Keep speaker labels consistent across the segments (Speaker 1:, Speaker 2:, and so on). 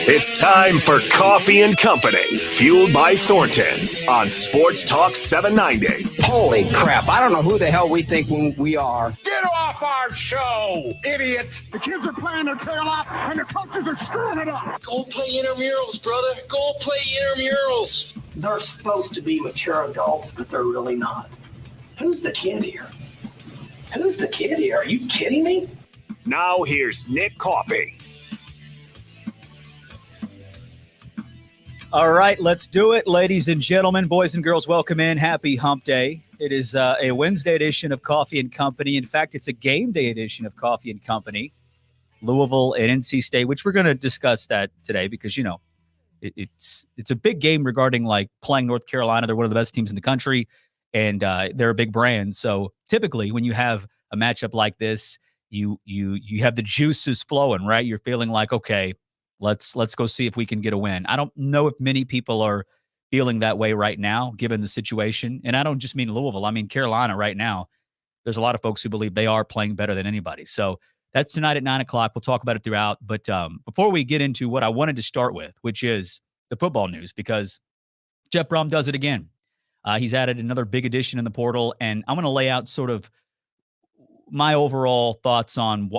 Speaker 1: It's time for Coffee Company, fueled by Thornton's on Sports Talk 790.
Speaker 2: Holy crap, I don't know who the hell we think we are.
Speaker 3: Get off our show, idiot!
Speaker 4: The kids are playing their tail off, and the coaches are screwing it up.
Speaker 5: Go play intramurals, brother. Go play intramurals.
Speaker 6: They're supposed to be mature adults, but they're really not. Who's the kid here? Who's the kid here? Are you kidding me?
Speaker 1: Now here's Nick Coffey.
Speaker 7: All right, let's do it, ladies and gentlemen, boys and girls. Welcome in. Happy Hump Day. It is a Wednesday edition of Coffee and Company. In fact, it's a game day edition of Coffee and Company. Louisville and NC State, which we're going to discuss that today because, you know, it's a big game regarding like playing North Carolina. They're one of the best teams in the country, and they're a big brand. So typically, when you have a matchup like this, you have the juices flowing, right? You're feeling like, okay, let's go see if we can get a win. I don't know if many people are feeling that way right now, given the situation. And I don't just mean Louisville. I mean Carolina right now. There's a lot of folks who believe they are playing better than anybody. So that's tonight at 9 o'clock. We'll talk about it throughout. But before we get into what I wanted to start with, which is the football news, because Jeff Brom does it again. He's added another big addition in the portal. And I'm going to lay out sort of my overall thoughts on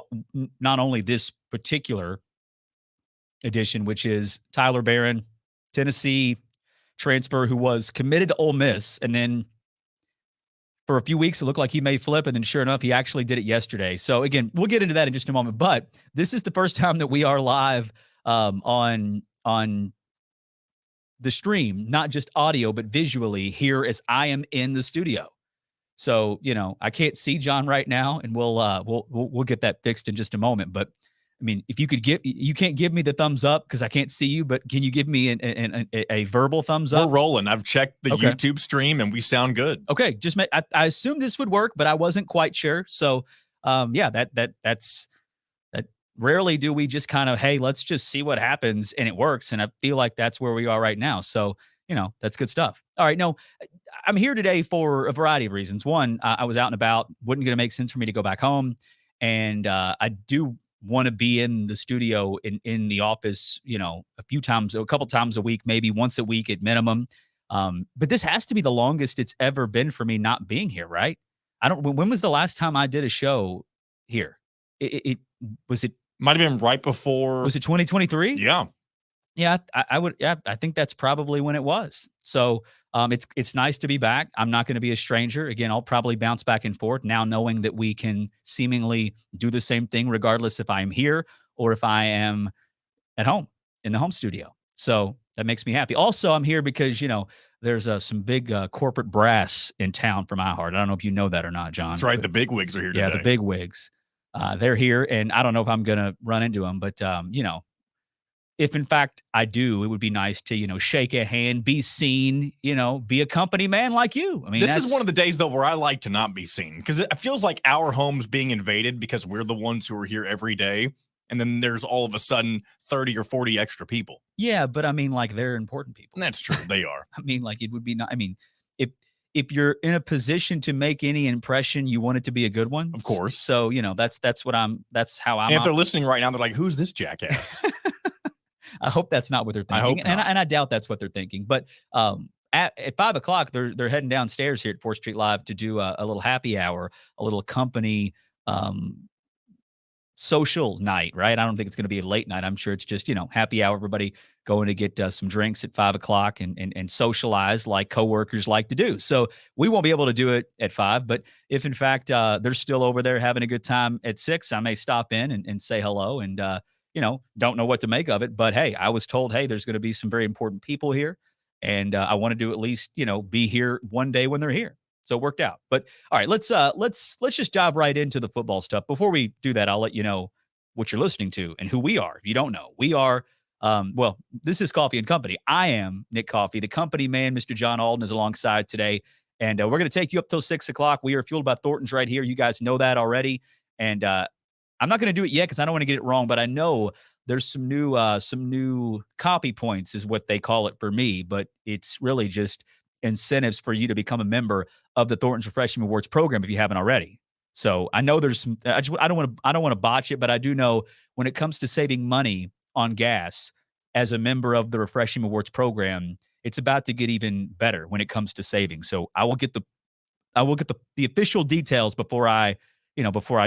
Speaker 7: not only this particular edition, which is Tyler Barron, Tennessee transfer who was committed to Ole Miss. And then for a few weeks, it looked like he may flip. And then sure enough, he actually did it yesterday. So again, we'll get into that in just a moment. But this is the first time that we are live on the stream, not just audio, but visually here as I am in the studio. So, you know, I can't see John right now, and we'll get that fixed in just a moment. But I mean, if you could you can't give me the thumbs up because I can't see you, but can you give me a verbal thumbs up?
Speaker 8: We're rolling. I've checked the YouTube stream and we sound good.
Speaker 7: Okay. Just I assumed this would work, but I wasn't quite sure. So, yeah, that's rarely do we just kind of, hey, let's just see what happens and it works. And I feel like that's where we are right now. So, you know, that's good stuff. All right. No, I'm here today for a variety of reasons. One, I was out and about, wasn't going to make sense for me to go back home. And I do want to be in the studio in the office, you know, a couple times a week, maybe once a week at minimum. But this has to be the longest it's ever been for me not being here, right? When was the last time I did a show here? It
Speaker 8: might have been right before.
Speaker 7: Was it 2023?
Speaker 8: Yeah.
Speaker 7: Yeah, I think that's probably when it was. So it's nice to be back. I'm not going to be a stranger. Again, I'll probably bounce back and forth now knowing that we can seemingly do the same thing regardless if I'm here or if I am at home in the home studio. So that makes me happy. Also, I'm here because, you know, there's some big corporate brass in town for my heart. I don't know if you know that or not, John.
Speaker 8: That's right. The big wigs are here today.
Speaker 7: Yeah, the big wigs. They're here, and I don't know if I'm going to run into them, but, you know, if in fact I do, it would be nice to, you know, shake a hand, be seen, you know, be a company man like you. I mean,
Speaker 8: this is one of the days though where I like to not be seen because it feels like our home's being invaded because we're the ones who are here every day. And then there's all of a sudden 30 or 40 extra people.
Speaker 7: Yeah. But I mean, like they're important people.
Speaker 8: And that's true. They are.
Speaker 7: I mean, like it would be not, I mean, if you're in a position to make any impression, you want it to be a good one.
Speaker 8: Of course.
Speaker 7: So, you know, that's how I'm.
Speaker 8: And if they're listening right now, they're like, who's this jackass?
Speaker 7: I hope that's not what they're thinking.
Speaker 8: I hope not.
Speaker 7: And I doubt that's what they're thinking. But at 5 o'clock, they're heading downstairs here at 4th Street Live to do a little happy hour, a little company social night, right? I don't think it's going to be a late night. I'm sure it's just, you know, happy hour, everybody going to get some drinks at 5 o'clock and socialize like coworkers like to do. So we won't be able to do it at 5, but if in fact they're still over there having a good time at 6, I may stop in and say hello and, you know, don't know what to make of it, but hey, I was told, hey, there's going to be some very important people here. And I wanted to at least, you know, be here one day when they're here. So it worked out. But all right, let's just dive right into the football stuff. Before we do that, I'll let you know what you're listening to and who we are. If you don't know, we are, well, this is Coffee and Company. I am Nick Coffey. The company man, Mr. John Alden, is alongside today. And we're going to take you up till 6 o'clock. We are fueled by Thornton's right here. You guys know that already. And I'm not going to do it yet because I don't want to get it wrong, but I know there's some new copy points is what they call it for me, but it's really just incentives for you to become a member of the Thornton's Refreshment Awards program if you haven't already. So I know there's some. I don't want to botch it, but I do know when it comes to saving money on gas as a member of the Refreshing Rewards program, it's about to get even better when it comes to saving. So I will get the official details before I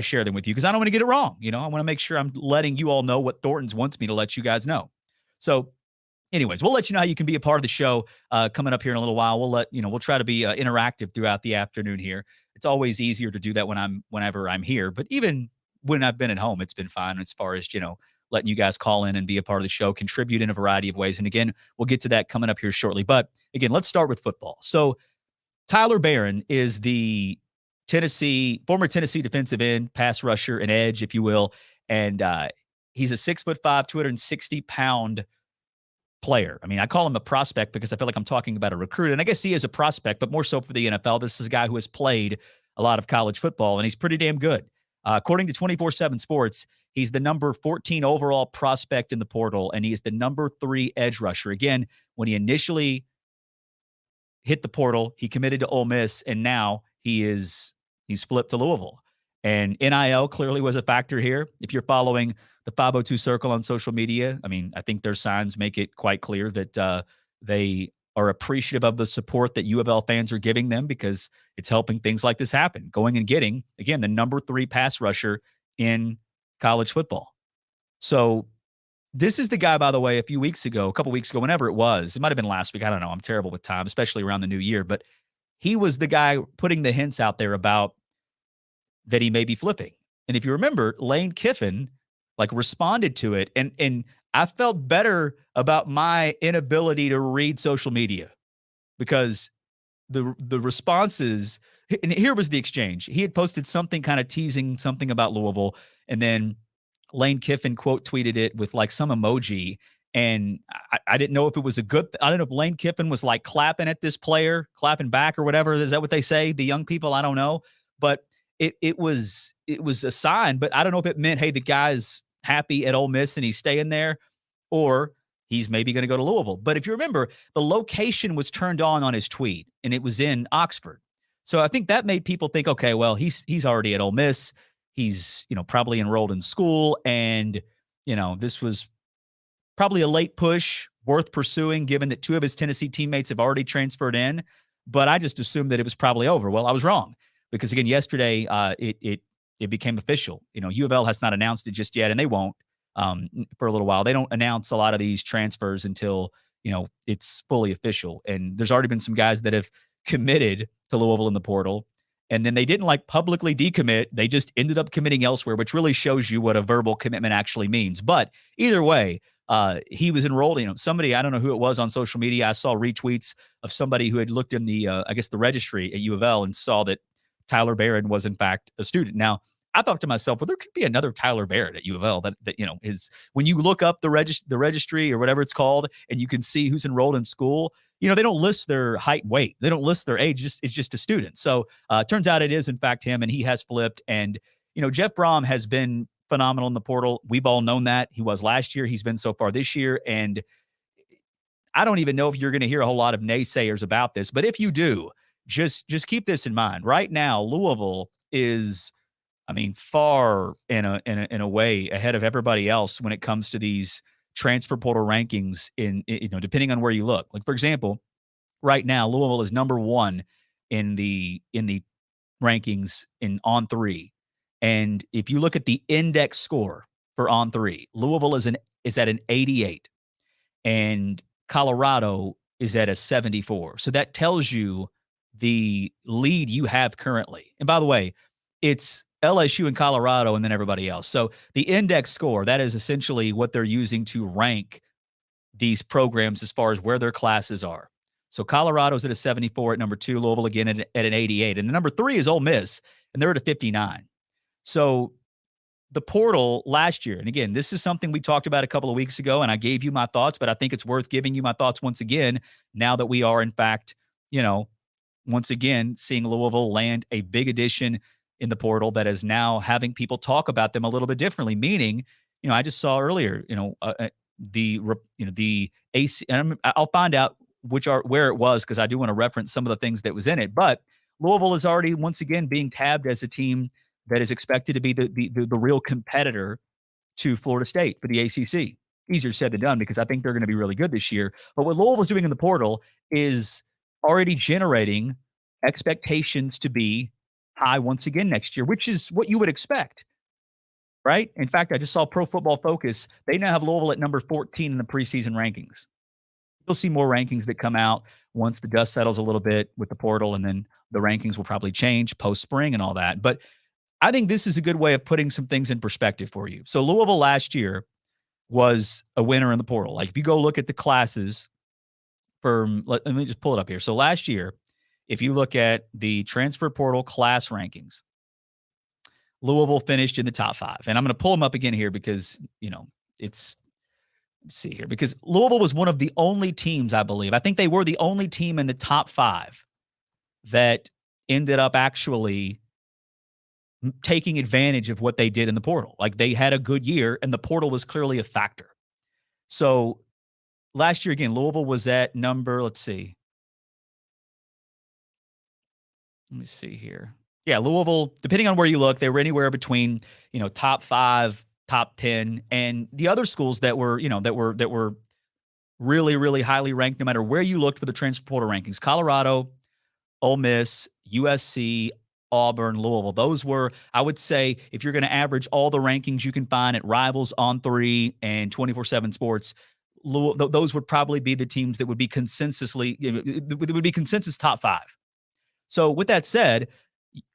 Speaker 7: share them with you, because I don't want to get it wrong. I want to make sure I'm letting you all know what Thornton's wants me to let you guys know. So anyways, we'll let you know how you can be a part of the show coming up here in a little while. We'll try to be interactive throughout the afternoon here. It's always easier to do that whenever I'm here, but even when I've been at home, it's been fine as far as, letting you guys call in and be a part of the show, contribute in a variety of ways. And again, we'll get to that coming up here shortly. But again, let's start with football. So Tyler Barron is the former Tennessee defensive end, pass rusher, and edge, if you will. And he's a 6'5", 260-pound player. I mean, I call him a prospect because I feel like I'm talking about a recruit, and I guess he is a prospect, but more so for the NFL. This is a guy who has played a lot of college football, and he's pretty damn good. According to 24/7 Sports, he's the number 14 overall prospect in the portal, and he is the number 3 edge rusher. Again, when he initially hit the portal, he committed to Ole Miss, and now he's flipped to Louisville. And NIL clearly was a factor here. If you're following the 502 Circle on social media, I mean, I think their signs make it quite clear that they are appreciative of the support that U of L fans are giving them, because it's helping things like this happen. Going and getting, again, the number 3 pass rusher in college football. So this is the guy, by the way, a couple weeks ago, whenever it might have been last week. I don't know. I'm terrible with time, especially around the new year. But he was the guy putting the hints out there about that he may be flipping. And if you remember, Lane Kiffin responded to it. And I felt better about my inability to read social media, because the responses, and here was the exchange. He had posted something kind of teasing something about Louisville, and then Lane Kiffin quote tweeted it with some emoji. And I didn't know if it was I don't know if Lane Kiffin was clapping at this player, clapping back or whatever. Is that what they say? The young people? I don't know. But it was a sign, but I don't know if it meant, hey, the guy's happy at Ole Miss and he's staying there, or he's maybe going to go to Louisville. But if you remember, the location was turned on his tweet, and it was in Oxford. So I think that made people think, okay, well, he's already at Ole Miss. He's, probably enrolled in school, and, this was probably a late push worth pursuing, given that 2 of his Tennessee teammates have already transferred in. But I just assumed that it was probably over. Well, I was wrong, because again, yesterday it became official. U of L has not announced it just yet, and they won't for a little while. They don't announce a lot of these transfers until it's fully official. And there's already been some guys that have committed to Louisville in the portal, and then they didn't publicly decommit. They just ended up committing elsewhere, which really shows you what a verbal commitment actually means. But either way, he was enrolled. Somebody, I don't know who it was on social media, I saw retweets of somebody who had looked in the registry at U of L and saw that Tyler Barron was in fact a student. Now, I thought to myself, well, there could be another Tyler Barron at U of L that is, when you look up the registry or whatever it's called, and you can see who's enrolled in school, they don't list their height and weight. They don't list their age. It's just a student. So turns out it is in fact him, and he has flipped. And, Jeff Brom has been phenomenal in the portal. We've all known that. He was last year. He's been so far this year. And I don't even know if you're going to hear a whole lot of naysayers about this, but if you do, just keep this in mind. Right now, Louisville is, far in a way ahead of everybody else when it comes to these transfer portal rankings in depending on where you look. For example, right now, Louisville is number 1 in the rankings in On3. And if you look at the index score for On3, Louisville is at an 88, and Colorado is at a 74. So that tells you the lead you have currently. And by the way, it's LSU and Colorado and then everybody else. So the index score, that is essentially what they're using to rank these programs as far as where their classes are. So Colorado's at a 74 at number 2, Louisville again at an 88. And the number 3 is Ole Miss, and they're at a 59. So the portal last year, and again, this is something we talked about a couple of weeks ago, and I gave you my thoughts, but I think it's worth giving you my thoughts once again, now that we are, in fact, once again, seeing Louisville land a big addition in the portal that is now having people talk about them a little bit differently. Meaning, I just saw earlier, the AC, and I'll find out where it was, because I do want to reference some of the things that was in it. But Louisville is already once again being tabbed as a team that is expected to be the real competitor to Florida State for the ACC. Easier said than done because I think they're going to be really good this year. But what Louisville's doing in the portal is already generating expectations to be high once again next year, which is what you would expect, right? In fact, I just saw Pro Football Focus. They now have Louisville at number 14 in the preseason rankings. You'll see more rankings that come out once the dust settles a little bit with the portal, and then the rankings will probably change post-spring and all that. But I think this is a good way of putting some things in perspective for you. So Louisville last year was a winner in the portal. Like if you go look at the classes let me just pull it up here. So last year, if you look at the transfer portal class rankings, Louisville finished in the top 5. And I'm going to pull them up again here because, let's see here, because Louisville was one of the only teams, I believe. I think they were the only team in the top 5 that ended up actually taking advantage of what they did in the portal. Like they had a good year and the portal was clearly a factor. So last year, again, Louisville was at number, let's see. Let me see here. Yeah, Louisville, depending on where you look, they were anywhere between, top 5, top 10, and the other schools that were, that were really, really highly ranked no matter where you looked for the transfer portal rankings. Colorado, Ole Miss, USC, Auburn, Louisville. Those were, I would say, if you're going to average all the rankings you can find at Rivals, On3, and 24/7 Sports, those would probably be the teams that would be consensus top 5. So with that said,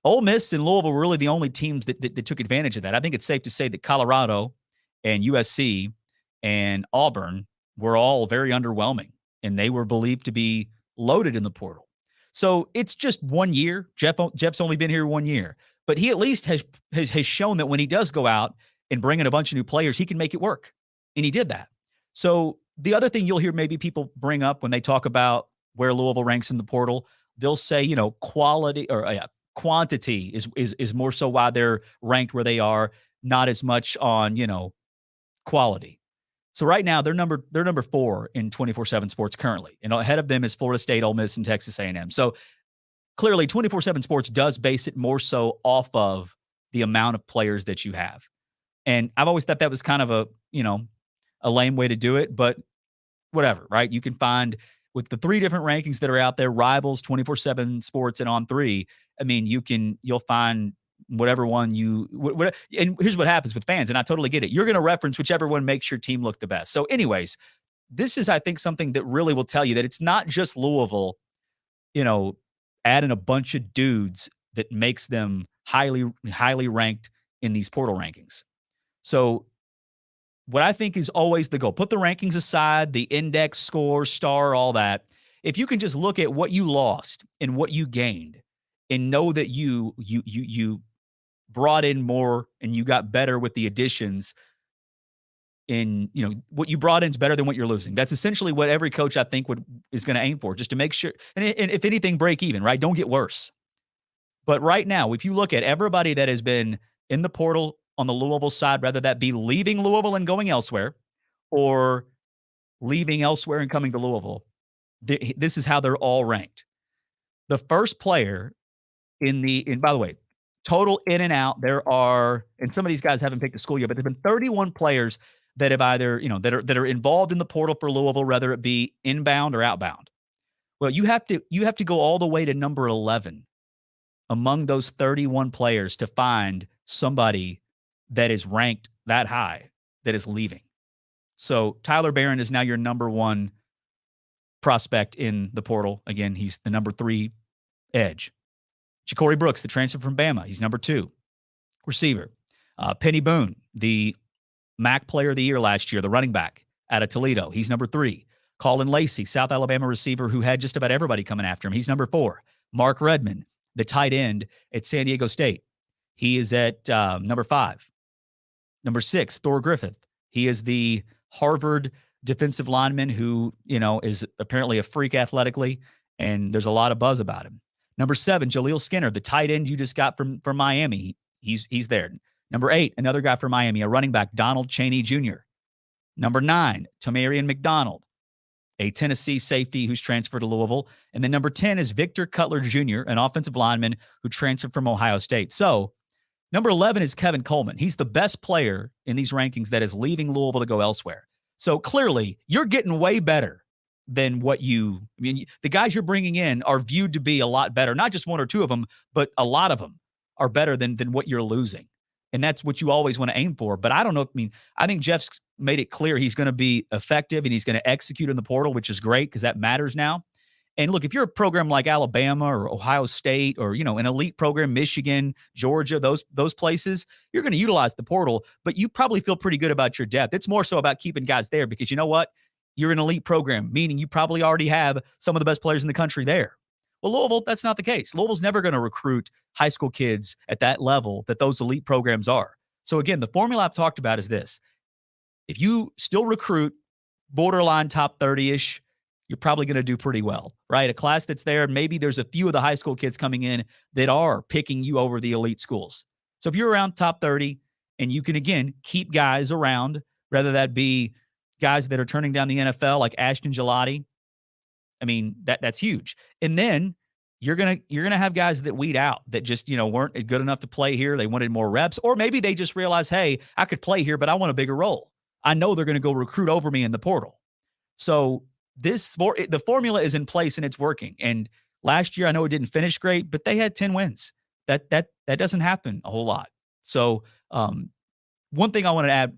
Speaker 7: Ole Miss and Louisville were really the only teams that took advantage of that. I think it's safe to say that Colorado and USC and Auburn were all very underwhelming, and they were believed to be loaded in the portal. So it's just 1 year. Jeff's only been here 1 year, but he at least has shown that when he does go out and bring in a bunch of new players, he can make it work, and he did that. So the other thing you'll hear maybe people bring up when they talk about where Louisville ranks in the portal, they'll say, quality or quantity is more so why they're ranked where they are, not as much on, quality. So right now they're number 4 in 24/7 Sports currently, and ahead of them is Florida State, Ole Miss, and Texas A&M. So clearly 24/7 Sports does base it more so off of the amount of players that you have. And I've always thought that was kind of a lame way to do it, but whatever, right? You can find with the 3 different rankings that are out there, Rivals, 24/7 Sports, and On3. I mean, you'll find whatever one and here's what happens with fans, and I totally get it. You're going to reference whichever one makes your team look the best. So anyways, this is, I think, something that really will tell you that it's not just Louisville, adding a bunch of dudes that makes them highly, highly ranked in these portal rankings. So what I think is always the goal, put the rankings aside, the index, score, star, all that. If you can just look at what you lost and what you gained and know that you brought in more and you got better with the additions, in what you brought in is better than what you're losing. That's essentially what every coach, I think, is going to aim for, just to make sure, and if anything, break even, right? Don't get worse. But right now, if you look at everybody that has been in the portal on the Louisville side, whether that be leaving Louisville and going elsewhere or leaving elsewhere and coming to Louisville, this is how they're all ranked. The first player and by the way, total in and out, there are, and some of these guys haven't picked a school yet, but there have been 31 players that have either, that are involved in the portal for Louisville, whether it be inbound or outbound. Well, you have to go all the way to number 11 among those 31 players to find somebody that is ranked that high that is leaving. So Tyler Barron is now your number 1 prospect in the portal. Again, he's the number 3 edge. Ja'Cory Brooks, the transfer from Bama, he's number 2 receiver. Penny Boone, the MAC player of the year last year, the running back out of Toledo, he's number 3. Colin Lacey, South Alabama receiver who had just about everybody coming after him, he's number 4. Mark Redmond, the tight end at San Diego State, he is at number 5. Number 6, Thor Griffith, he is the Harvard defensive lineman who, is apparently a freak athletically, and there's a lot of buzz about him. Number 7, Jaleel Skinner, the tight end you just got from Miami. He's there. Number 8, another guy from Miami, a running back, Donald Chaney Jr. Number 9, Tamarian McDonald, a Tennessee safety who's transferred to Louisville. And then number 10 is Victor Cutler Jr., an offensive lineman who transferred from Ohio State. So Number 11 is Kevin Coleman. He's the best player in these rankings that is leaving Louisville to go elsewhere. So clearly, you're getting way better than the guys you're bringing in are viewed to be a lot better. Not just one or two of them, but a lot of them are better than what you're losing. And that's what you always want to aim for. But I don't know. I think Jeff's made it clear he's going to be effective and he's going to execute in the portal, which is great because that matters now. And look, if you're a program like Alabama or Ohio State or, an elite program, Michigan, Georgia, those places, you're going to utilize the portal, but you probably feel pretty good about your depth. It's more so about keeping guys there because you know what? You're an elite program, meaning you probably already have some of the best players in the country there. Well, Louisville, that's not the case. Louisville's never going to recruit high school kids at that level that those elite programs are. So again, the formula I've talked about is this. If you still recruit borderline top 30-ish, you're probably going to do pretty well, right? A class that's there, maybe there's a few of the high school kids coming in that are picking you over the elite schools. So if you're around top 30 and you can, again, keep guys around, whether that be guys that are turning down the NFL like Ashton Gelati, that's huge. And then you're gonna have guys that weed out that just weren't good enough to play here. They wanted more reps, or maybe they just realized, hey, I could play here, but I want a bigger role. I know they're going to go recruit over me in the portal. So the formula is in place and it's working. And last year, I know it didn't finish great, but they had 10 wins. That doesn't happen a whole lot. So one thing I want to add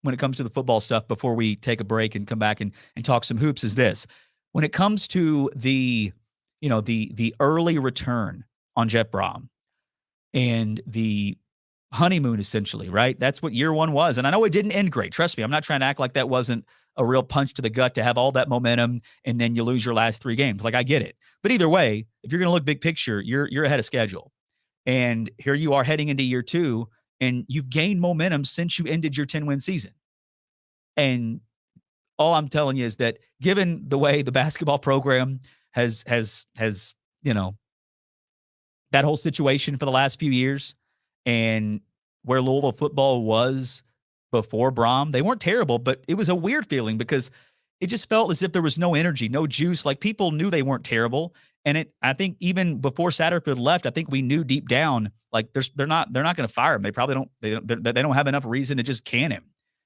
Speaker 7: when it comes to the football stuff before we take a break and come back and talk some hoops is this. When it comes to the early return on Jeff Brom and the honeymoon, essentially, right? That's what year one was. And I know it didn't end great. Trust me, I'm not trying to act like that wasn't a real punch to the gut to have all that momentum and then you lose your last 3 games. Like, I get it. But either way, if you're going to look big picture, you're ahead of schedule. And here you are heading into year 2, and you've gained momentum since you ended your 10-win season. And all I'm telling you is that given the way the basketball program has that whole situation for the last few years and where Louisville football was before Brom, they weren't terrible, but it was a weird feeling because it just felt as if there was no energy, no juice. Like, people knew they weren't terrible. And I think even before Satterfield left, I think we knew deep down, like, they're not going to fire him. They probably don't, they don't have enough reason to just can him.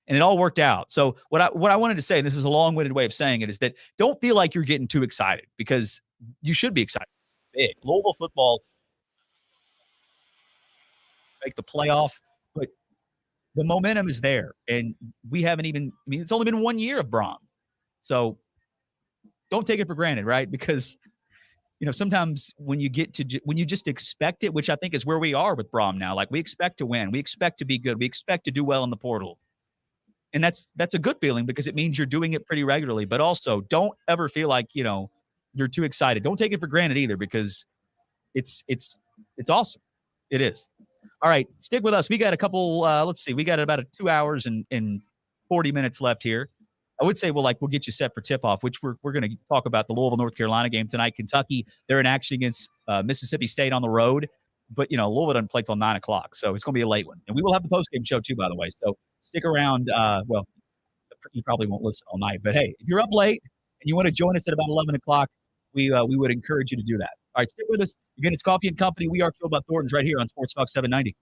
Speaker 7: And it all worked out. So what I wanted to say, and this is a long-winded way of saying it, is that don't feel like you're getting too excited because you should be excited. Big Louisville football make the playoff, but the momentum is there, and we haven't even. It's only been 1 year of Brom, so don't take it for granted, right? Because sometimes when you just expect it, which I think is where we are with Brom now. Like, we expect to win, we expect to be good, we expect to do well in the portal. And that's a good feeling because it means you're doing it pretty regularly. But also, don't ever feel like you're too excited. Don't take it for granted either because it's awesome. It is. All right, stick with us. We got a couple. Let's see. We got about 2 hours and 40 minutes left here. I would say we'll get you set for tip off, which we're going to talk about the Louisville, North Carolina game tonight. Kentucky, they're in action against Mississippi State on the road. But Louisville doesn't play till 9:00, so it's going to be a late one. And we will have the postgame show too, by the way. So stick around. Well, you probably won't listen all night, but hey, if you're up late and you want to join us at about 11:00, we would encourage you to do that. All right, stick with us. Again, it's Coffey and Company. We are Phil by Thornton's right here on Sports Talk 790.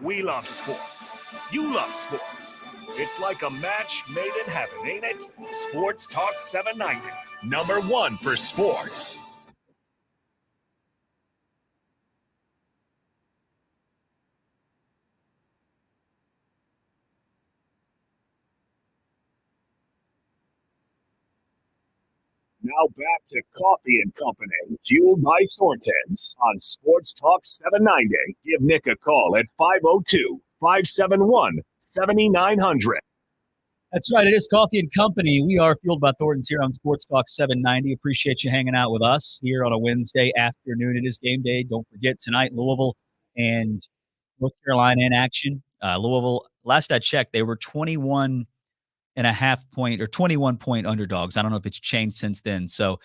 Speaker 1: We love sports. You love sports. It's like a match made in heaven, ain't it? Sports Talk 790. Number one for sports. Now back to Coffee and Company, fueled by Thornton's on Sports Talk 790. Give Nick a call at 502-571-7900.
Speaker 7: That's right. It is Coffee and Company. We are fueled by Thornton's here on Sports Talk 790. Appreciate you hanging out with us here on a Wednesday afternoon. It is game day. Don't forget tonight, Louisville and North Carolina in action. Louisville, last I checked, they were 21 and a half point or 21 point underdogs. I don't know if it's changed since then. So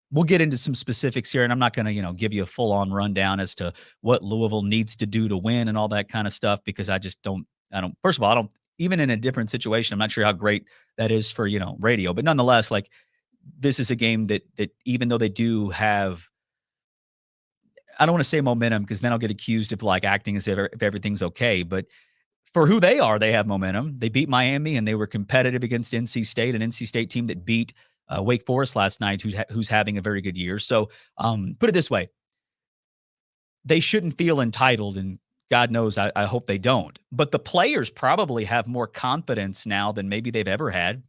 Speaker 7: we'll get into some specifics here, and I'm not going to, give you a full on rundown as to what Louisville needs to do to win and all that kind of stuff, because I don't, first of all, I don't, even in a different situation, I'm not sure how great that is for, radio, but nonetheless, like, this is a game that even though they do have, I don't want to say momentum, because then I'll get accused of like acting as if everything's okay, but for who they are, they have momentum. They beat Miami, and they were competitive against NC State, an NC State team that beat Wake Forest last night, who's having a very good year. So put it this way, they shouldn't feel entitled, and God knows I hope they don't. But the players probably have more confidence now than maybe they've ever had,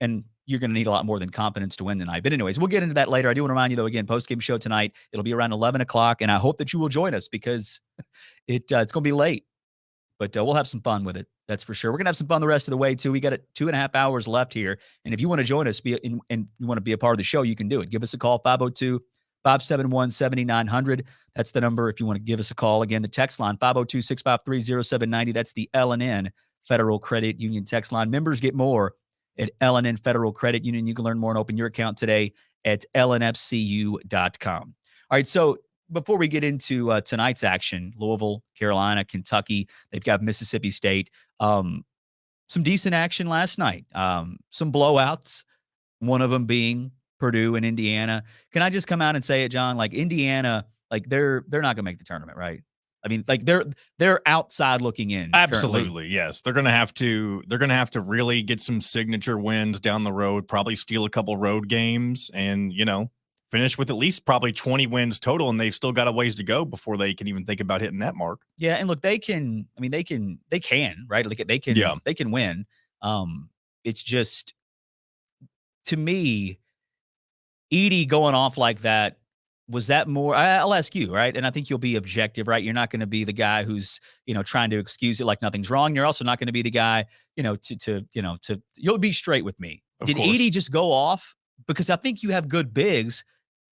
Speaker 7: and you're going to need a lot more than confidence to win tonight. But anyways, we'll get into that later. I do want to remind you, though, again, post-game show tonight. It'll be around 11 o'clock, and I hope that you will join us, because it's going to be late. But we'll have some fun with it. That's for sure. We're going to have some fun the rest of the way, too. We got 2.5 hours left here. And if you want to join us and you want to be a part of the show, you can do it. Give us a call, 502-571-7900. That's the number if you want to give us a call. Again, the text line, 502-653-0790. That's the L&N Federal Credit Union text line. Members get more at L&N Federal Credit Union. You can learn more and open your account today at lnfcu.com. All right, so before we get into tonight's action, Louisville, Carolina, Kentucky, they've got Mississippi State. Some decent action last night. Some blowouts, one of them being Purdue and Indiana. Can I just come out and say it, John? Like, Indiana, like, they're not going to make the tournament, right? I mean, like, they're outside looking in.
Speaker 8: Absolutely,
Speaker 7: currently.
Speaker 8: yes. They're gonna have to really get some signature wins down the road. Probably steal a couple road games, and finish with at least probably 20 wins total, and they've still got a ways to go before they can even think about hitting that mark. Yeah,
Speaker 7: and look, they can, right? Like, they can win. It's just, to me, Edey going off like that, was that more, I'll ask you, right? And I think you'll be objective, right? You're not going to be the guy who's, trying to excuse it like nothing's wrong. You're also not going to be the guy, you'll be straight with me. Did Edey just go off? Because I think you have good bigs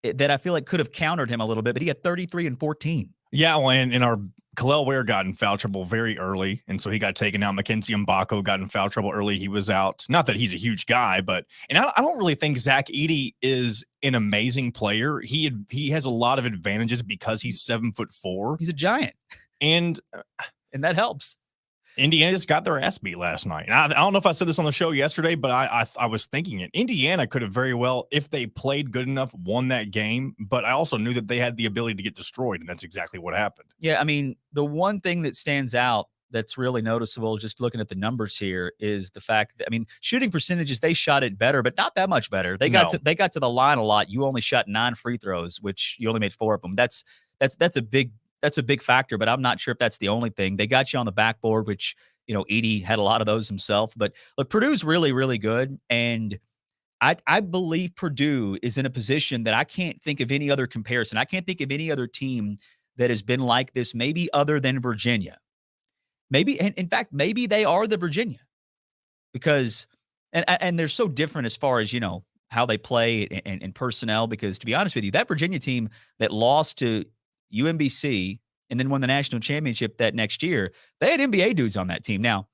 Speaker 7: that I feel like could have countered him a little bit, but he had 33 and 14.
Speaker 8: Yeah, well, and our Kalel Ware got in foul trouble very early, and so he got taken out. Mackenzie Mbako got in foul trouble early. He was out. Not that he's a huge guy, but I don't really think Zach Edey is an amazing player. He has a lot of advantages because he's 7'4".
Speaker 7: He's a giant,
Speaker 8: and
Speaker 7: that helps.
Speaker 8: Indiana just got their ass beat last night. And I don't know if I said this on the show yesterday, but I was thinking it. Indiana could have very well, if they played good enough, won that game. But I also knew that they had the ability to get destroyed, and that's exactly what happened.
Speaker 7: Yeah, I mean, the one thing that stands out that's really noticeable, just looking at the numbers here, is the fact that, I mean, shooting percentages, they shot it better, but not that much better. They got to the line a lot. You only shot 9 free throws, which you only made 4 of them. That's a big factor, but I'm not sure if that's the only thing. They got you on the backboard, which, Edey had a lot of those himself. But look, Purdue's really, really good. And I believe Purdue is in a position that I can't think of any other comparison. I can't think of any other team that has been like this, maybe other than Virginia. Maybe, and in fact, maybe they are the Virginia, because, and they're so different as far as, how they play and personnel, because to be honest with you, that Virginia team that lost to UMBC and then won the national championship that next year, they had NBA dudes on that team. Now,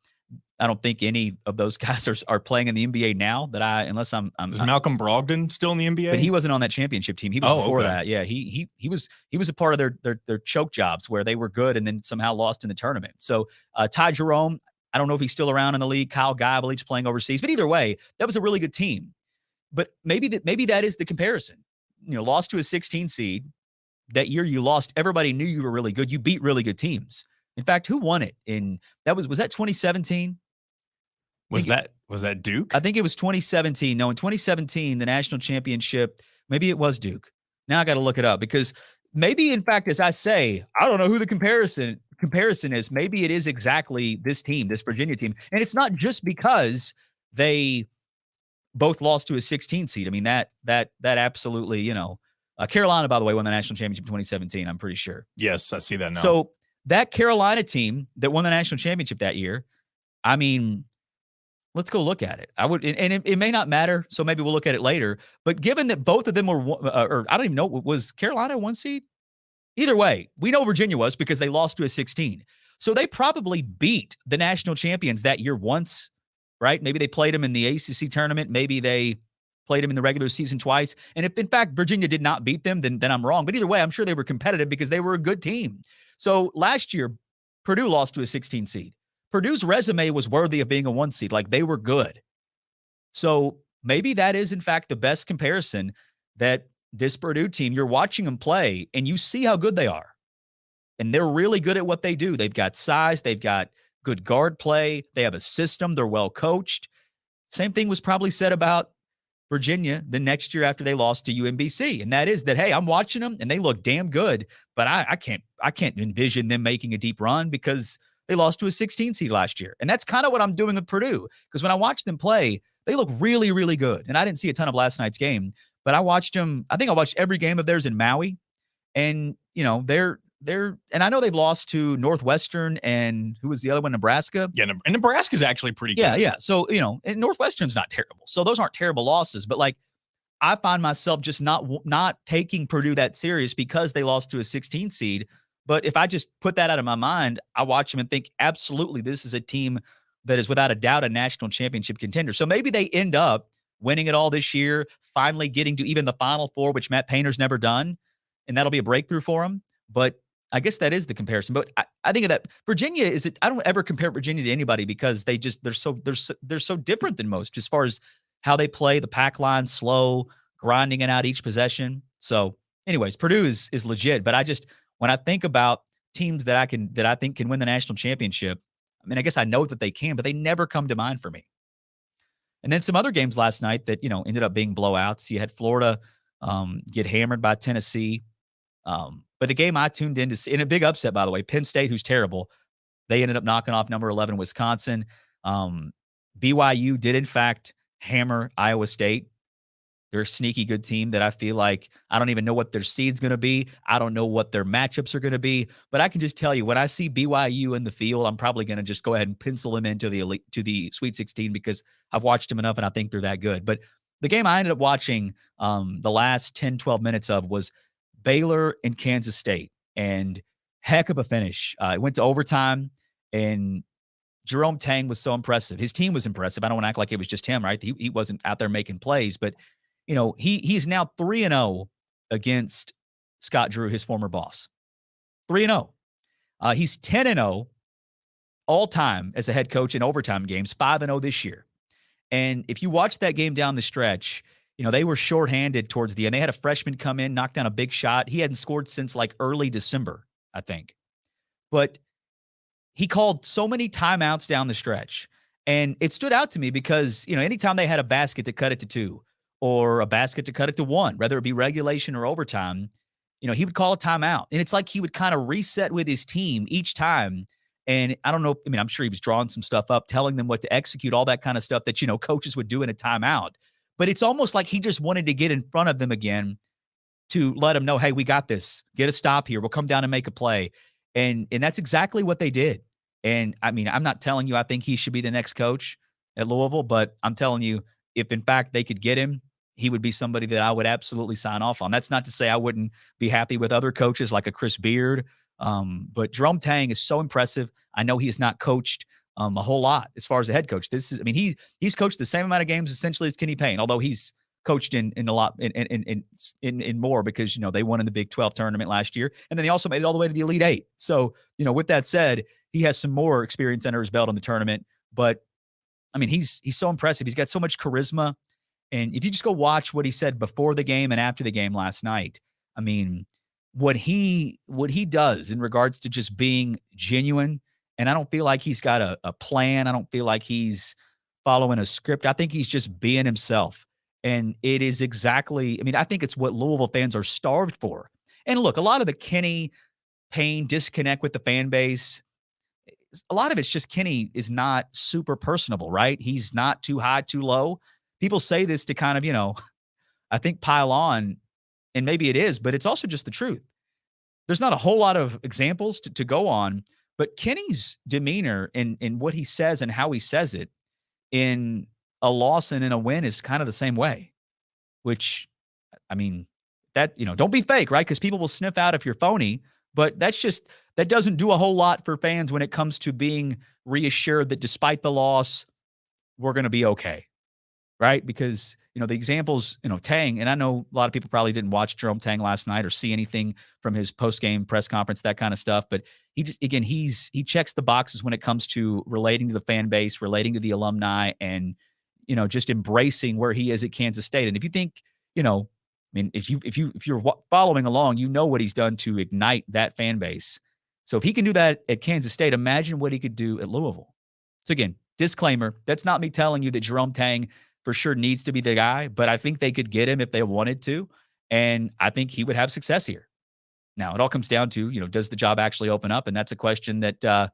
Speaker 7: I don't think any of those guys are playing in the NBA now unless I'm
Speaker 8: Is Malcolm Brogdon still in the NBA?
Speaker 7: But he wasn't on that championship team. He was before that. Yeah. He was a part of their choke jobs where they were good and then somehow lost in the tournament. So Ty Jerome, I don't know if he's still around in the league. Kyle Guy, I believe, is playing overseas. But either way, that was a really good team. But maybe that is the comparison. Lost to a 16 seed. That year you lost. Everybody knew you were really good. You beat really good teams. In fact, who won it? Was that 2017?
Speaker 8: Was that Duke?
Speaker 7: I think it was 2017. No, in 2017, the national championship, maybe it was Duke. Now I got to look it up because maybe, in fact, as I say, I don't know who the comparison is. Maybe it is exactly this team, this Virginia team. And it's not just because they both lost to a 16 seed. I mean, that absolutely, Carolina, by the way, won the national championship in 2017, I'm pretty sure.
Speaker 8: Yes, I see that now.
Speaker 7: So that Carolina team that won the national championship that year, I mean, let's go look at it. I would, and it may not matter, so maybe we'll look at it later. But given that both of them were, or I don't even know, was Carolina 1 seed? Either way, we know Virginia was because they lost to a 16. So they probably beat the national champions that year once, right? Maybe they played them in the ACC tournament. Maybe they played them in the regular season twice. And if, in fact, Virginia did not beat them, then I'm wrong. But either way, I'm sure they were competitive because they were a good team. So last year, Purdue lost to a 16 seed. Purdue's resume was worthy of being a 1 seed. Like, they were good. So maybe that is, in fact, the best comparison, that this Purdue team, you're watching them play and you see how good they are. And they're really good at what they do. They've got size. They've got good guard play. They have a system. They're well coached. Same thing was probably said about Virginia the next year after they lost to UMBC. And that is that, hey, I'm watching them and they look damn good, but I can't envision them making a deep run because they lost to a 16 seed last year. And that's kind of what I'm doing with Purdue, because when I watch them play, they look really, really good. And I didn't see a ton of last night's game, but I watched them. I think I watched every game of theirs in Maui. And, and I know they've lost to Northwestern and who was the other one, Nebraska?
Speaker 8: Yeah, and Nebraska's actually pretty good.
Speaker 7: Yeah. So, and Northwestern's not terrible. So those aren't terrible losses. But, like, I find myself just not taking Purdue that serious because they lost to a 16 seed. But if I just put that out of my mind, I watch them and think, absolutely, this is a team that is without a doubt a national championship contender. So maybe they end up winning it all this year, finally getting to even the Final Four, which Matt Painter's never done, and that'll be a breakthrough for them. But I guess that is the comparison. But I think of that Virginia I don't ever compare Virginia to anybody because they're so different than most as far as how they play, the pack line, slow, grinding it out each possession. So anyways, Purdue is legit. But when I think about teams that I think can win the national championship, I mean, I guess I know that they can, but they never come to mind for me. And then some other games last night that, ended up being blowouts. You had Florida get hammered by Tennessee. But the game I tuned in to see, in a big upset, by the way, Penn State, who's terrible, they ended up knocking off number 11 Wisconsin. BYU did, in fact, hammer Iowa State. They're a sneaky good team that I feel like I don't even know what their seed's going to be. I don't know what their matchups are going to be. But I can just tell you, when I see BYU in the field, I'm probably going to just go ahead and pencil them into the Sweet 16 because I've watched them enough and I think they're that good. But the game I ended up watching the last 10, 12 minutes of was Baylor and Kansas State. And heck of a finish. It went to overtime, and Jerome Tang was so impressive. His team was impressive. I don't want to act like it was just him, right? He wasn't out there making plays, but he's now 3-0 against Scott Drew, his former boss. 3-0. He's 10-0 all time as a head coach in overtime games, 5-0 this year. And if you watch that game down the stretch, they were shorthanded towards the end. They had a freshman come in, knock down a big shot. He hadn't scored since like early December, I think. But he called so many timeouts down the stretch. And it stood out to me because, anytime they had a basket to cut it to 2 or a basket to cut it to 1, whether it be regulation or overtime, he would call a timeout. And it's like he would kind of reset with his team each time. And I don't know, I'm sure he was drawing some stuff up, telling them what to execute, all that kind of stuff that, coaches would do in a timeout. But it's almost like he just wanted to get in front of them again to let them know, hey, we got this. Get a stop here. We'll come down and make a play. And that's exactly what they did. And, I'm not telling you I think he should be the next coach at Louisville, but I'm telling you, if in fact they could get him, he would be somebody that I would absolutely sign off on. That's not to say I wouldn't be happy with other coaches like a Chris Beard. But Jerome Tang is so impressive. I know he has not coached a whole lot as far as a head coach. He's coached the same amount of games essentially as Kenny Payne, although he's coached in a lot in more because they won in the Big 12 tournament last year, and then he also made it all the way to the Elite Eight. So with that said, he has some more experience under his belt in the tournament. But he's so impressive. He's got so much charisma, and if you just go watch what he said before the game and after the game last night, what he does in regards to just being genuine, and I don't feel like he's got a plan. I don't feel like he's following a script. I think he's just being himself. And it is exactly, I mean, I think it's what Louisville fans are starved for. And look, a lot of the Kenny Payne disconnect with the fan base, a lot of it's just Kenny is not super personable, right? He's not too high, too low. People say this to kind of, I think pile on, and maybe it is, but it's also just the truth. There's not a whole lot of examples to go on, but Kenny's demeanor and what he says and how he says it in a loss and in a win is kind of the same way, which, I mean, don't be fake, right? Because people will sniff out if you're phony, but that doesn't do a whole lot for fans when it comes to being reassured that despite the loss, we're going to be okay, right? Because, the examples, Tang, and I know a lot of people probably didn't watch Jerome Tang last night or see anything from his post-game press conference, that kind of stuff. But he checks the boxes when it comes to relating to the fan base, relating to the alumni, and, just embracing where he is at Kansas State. And if you think, if you're following along, what he's done to ignite that fan base. So if he can do that at Kansas State, imagine what he could do at Louisville. So again, disclaimer, that's not me telling you that Jerome Tang for sure needs to be the guy, but I think they could get him if they wanted to, and I think he would have success here. Now, it all comes down to, does the job actually open up? And that's a question that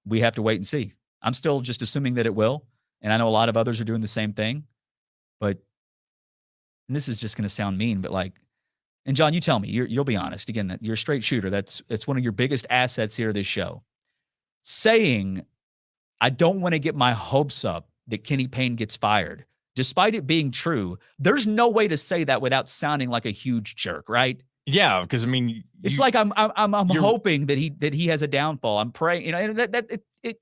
Speaker 7: we have to wait and see. I'm still just assuming that it will, and I know a lot of others are doing the same thing, but, and this is just going to sound mean, but and John, you tell me, you'll be honest. Again, that you're a straight shooter. It's one of your biggest assets here, this show. Saying, I don't want to get my hopes up that Kenny Payne gets fired, despite it being true, there's no way to say that without sounding like a huge jerk, right?
Speaker 8: Yeah, because I mean,
Speaker 7: it's like I'm hoping that he has a downfall. I'm praying, and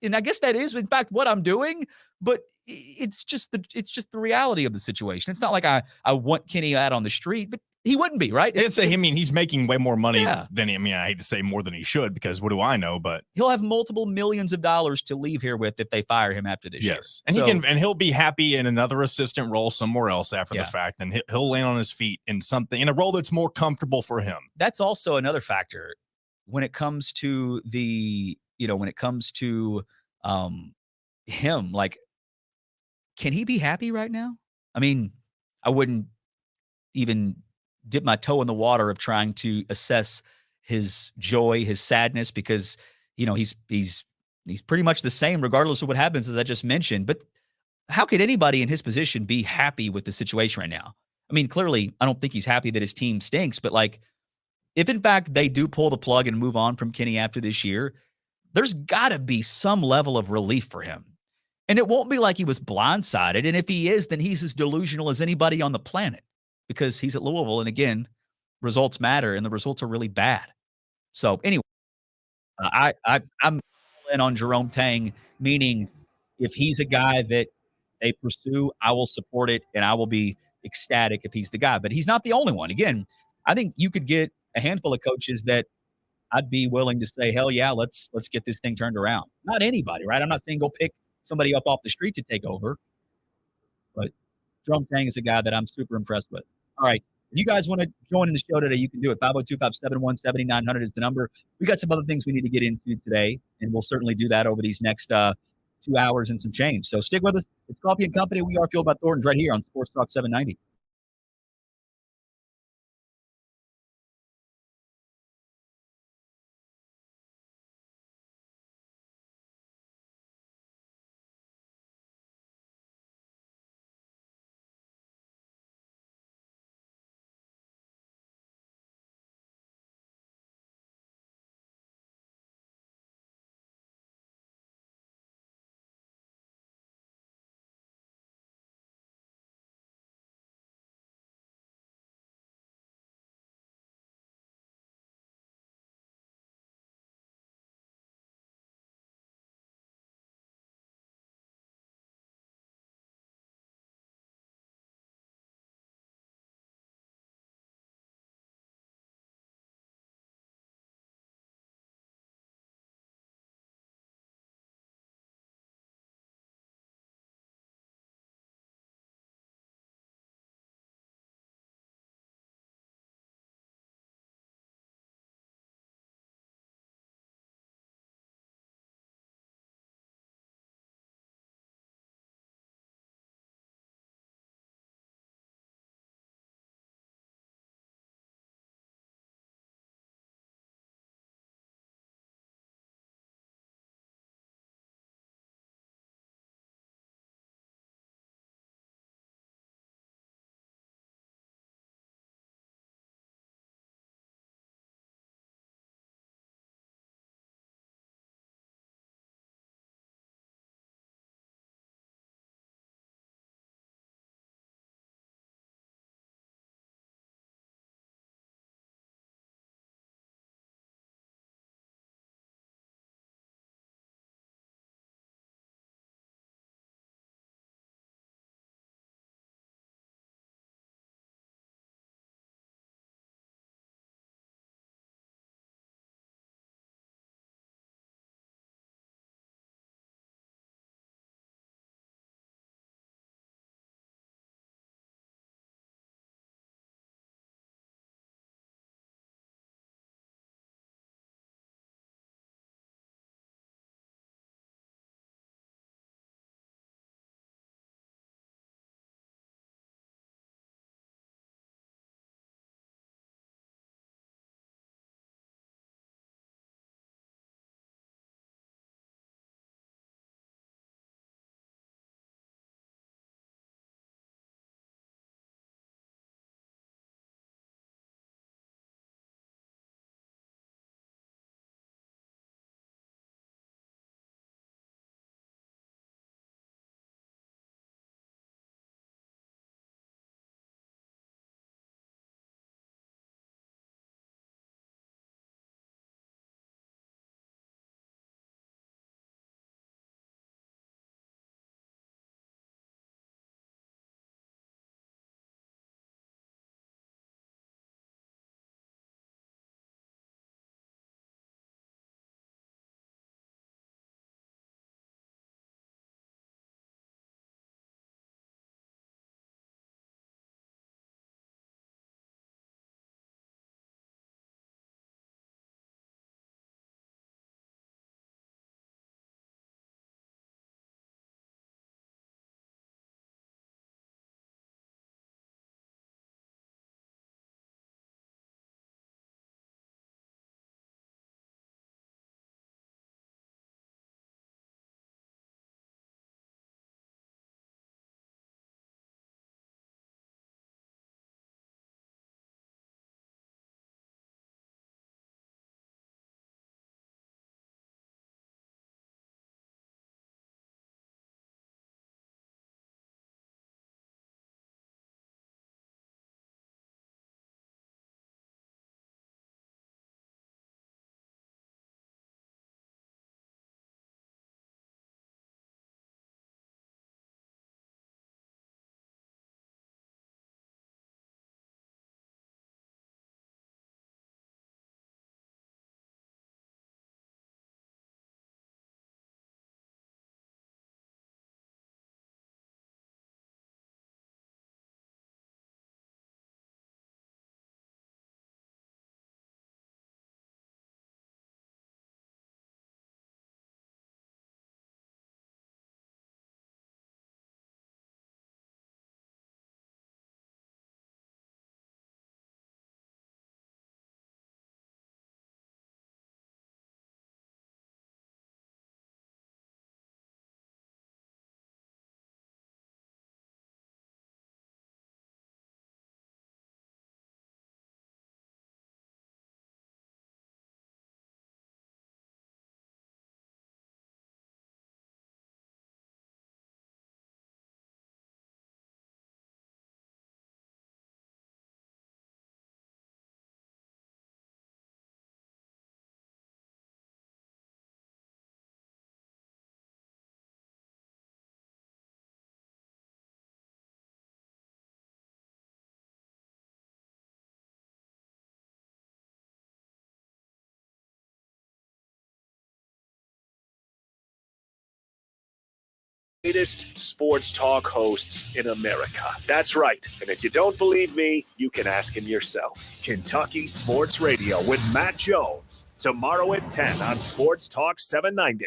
Speaker 7: and I guess that is in fact what I'm doing. But it's just the reality of the situation. It's not like I want Kenny out on the street, but he wouldn't be, right?
Speaker 8: He's making way more money than
Speaker 7: Yeah.
Speaker 8: I hate to say more than he should, because what do I know? But
Speaker 7: he'll have multiple millions of dollars to leave here with if they fire him after this year.
Speaker 8: Yes, and he'll be happy in another assistant role somewhere else after the fact, and he'll land on his feet in a role that's more comfortable for him.
Speaker 7: That's also another factor when it comes to him. Like, can he be happy right now? I mean, I wouldn't even dip my toe in the water of trying to assess his joy, his sadness, because he's pretty much the same regardless of what happens, as I just mentioned. But how could anybody in his position be happy with the situation right now? I mean, clearly, I don't think he's happy that his team stinks, but if in fact they do pull the plug and move on from Kenny after this year, there's got to be some level of relief for him. And it won't be like he was blindsided. And if he is, then he's as delusional as anybody on the planet, because he's at Louisville. And again, results matter, and the results are really bad. So anyway, I'm in on Jerome Tang, meaning if he's a guy that they pursue, I will support it, and I will be ecstatic if he's the guy. But he's not the only one. Again, I think you could get a handful of coaches that I'd be willing to say, hell yeah, let's get this thing turned around. Not anybody, right? I'm not saying go pick somebody up off the street to take over, but Jerome Tang is a guy that I'm super impressed with. All right. If you guys want to join in the show today, you can do it. 502-571-7900 is the number. We got some other things we need to get into today, and we'll certainly do that over these next 2 hours and some change. So stick with us. It's Coffey and Company. We are Fueled by Thornton's right here on Sports Talk 790.
Speaker 1: Greatest sports talk hosts in America. That's right. And if you don't believe me, you can ask him yourself. Kentucky Sports Radio with Matt Jones. Tomorrow at 10 on Sports Talk 790.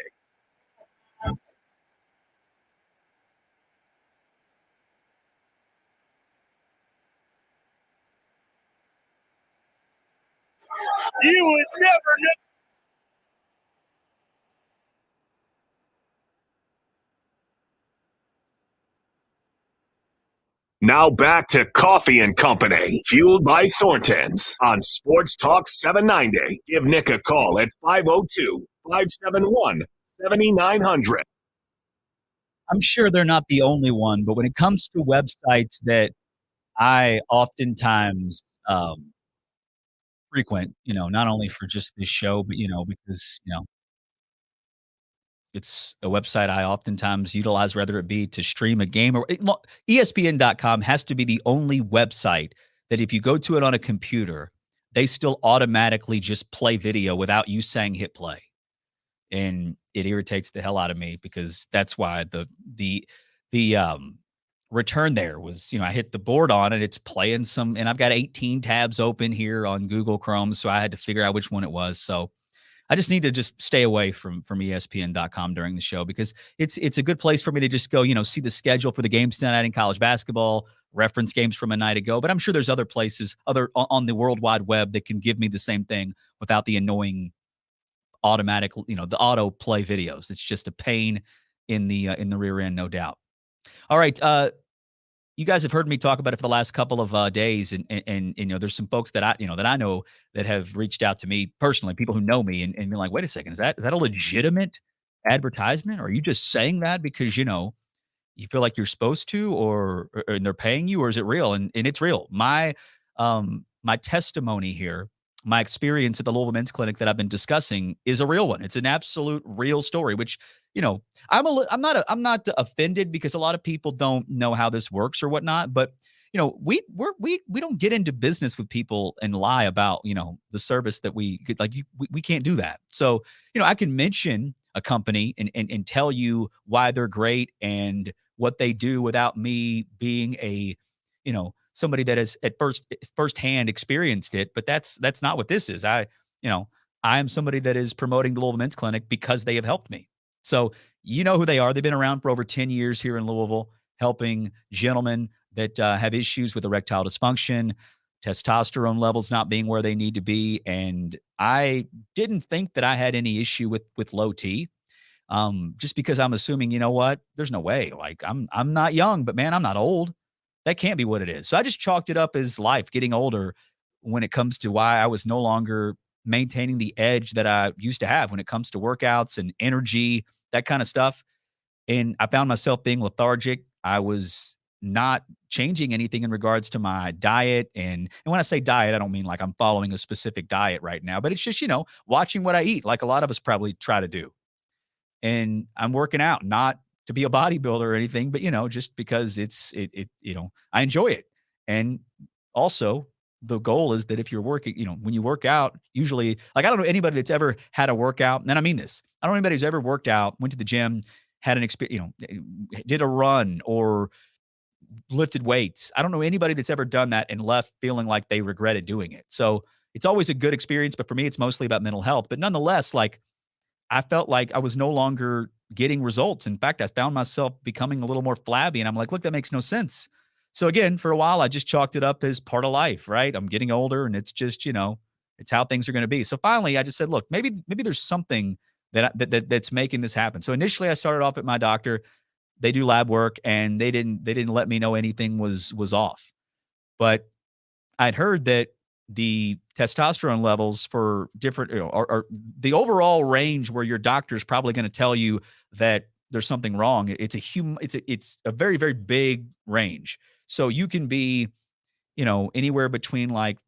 Speaker 1: You would never know. Now back to Coffee and Company, fueled by Thornton's on Sports Talk 790. Give Nick a call at 502-571-7900.
Speaker 7: I'm sure they're not the only one, but when it comes to websites that I oftentimes frequent, not only for just this show, but, because, it's a website I oftentimes utilize, whether it be to stream a game or ESPN.com has to be the only website that if you go to it on a computer, they still automatically just play video without you saying hit play. And it irritates the hell out of me because that's why the return there was, I hit the board on it, it's playing some, and I've got 18 tabs open here on Google Chrome, so I had to figure out which one it was. So I just need to just stay away from ESPN.com during the show because it's a good place for me to just go, see the schedule for the games tonight in college basketball, reference games from a night ago. But I'm sure there's other places on the World Wide Web that can give me the same thing without the annoying automatic, the auto play videos. It's just a pain in the rear end, no doubt. All right. You guys have heard me talk about it for the last couple of days, and there's some folks that I know that have reached out to me personally, people who know me, and been like, wait a second, is that a legitimate advertisement? Or are you just saying that because you feel like you're supposed to, or and they're paying you, or is it real? And it's real. My testimony here, my experience at the Louisville Men's Clinic that I've been discussing is a real one. It's an absolute real story, which, I'm not offended because a lot of people don't know how this works or whatnot, but we don't get into business with people and lie about, the service that we can't do that. So, I can mention a company and tell you why they're great and what they do without me being a, somebody that has at firsthand experienced it, but that's not what this is. I am somebody that is promoting the Louisville Men's Clinic because they have helped me. So you know who they are. They've been around for over 10 years here in Louisville, helping gentlemen that have issues with erectile dysfunction, testosterone levels not being where they need to be. And I didn't think that I had any issue with low T. Just because I'm assuming, there's no way. Like I'm not young, but man, I'm not old. That can't be what it is. So I just chalked it up as life, getting older, when it comes to why I was no longer maintaining the edge that I used to have when it comes to workouts and energy, that kind of stuff. And I found myself being lethargic. I was not changing anything in regards to my diet. And when I say diet, I don't mean like I'm following a specific diet right now, but it's just, watching what I eat, like a lot of us probably try to do. And I'm working out, not to be a bodybuilder or anything, but just because I enjoy it. And also the goal is that if you're working, when you work out, usually, like, I don't know anybody that's ever had a workout. And I mean this, I don't know anybody who's ever worked out, went to the gym, had an experience, did a run or lifted weights. I don't know anybody that's ever done that and left feeling like they regretted doing it. So it's always a good experience, but for me, it's mostly about mental health. But nonetheless, like, I felt like I was no longer getting results. In fact, I found myself becoming a little more flabby, and I'm like, look, that makes no sense. So again, for a while, I just chalked it up as part of life, right? I'm getting older, and it's just, it's how things are going to be. So finally, I just said, look, maybe there's something that's making this happen. So initially, I started off at my doctor. They do lab work, and they didn't let me know anything was off. But I'd heard that the testosterone levels for different, or the overall range where your doctor's probably going to tell you that there's something wrong. It's a very, very big range. So you can be, anywhere between like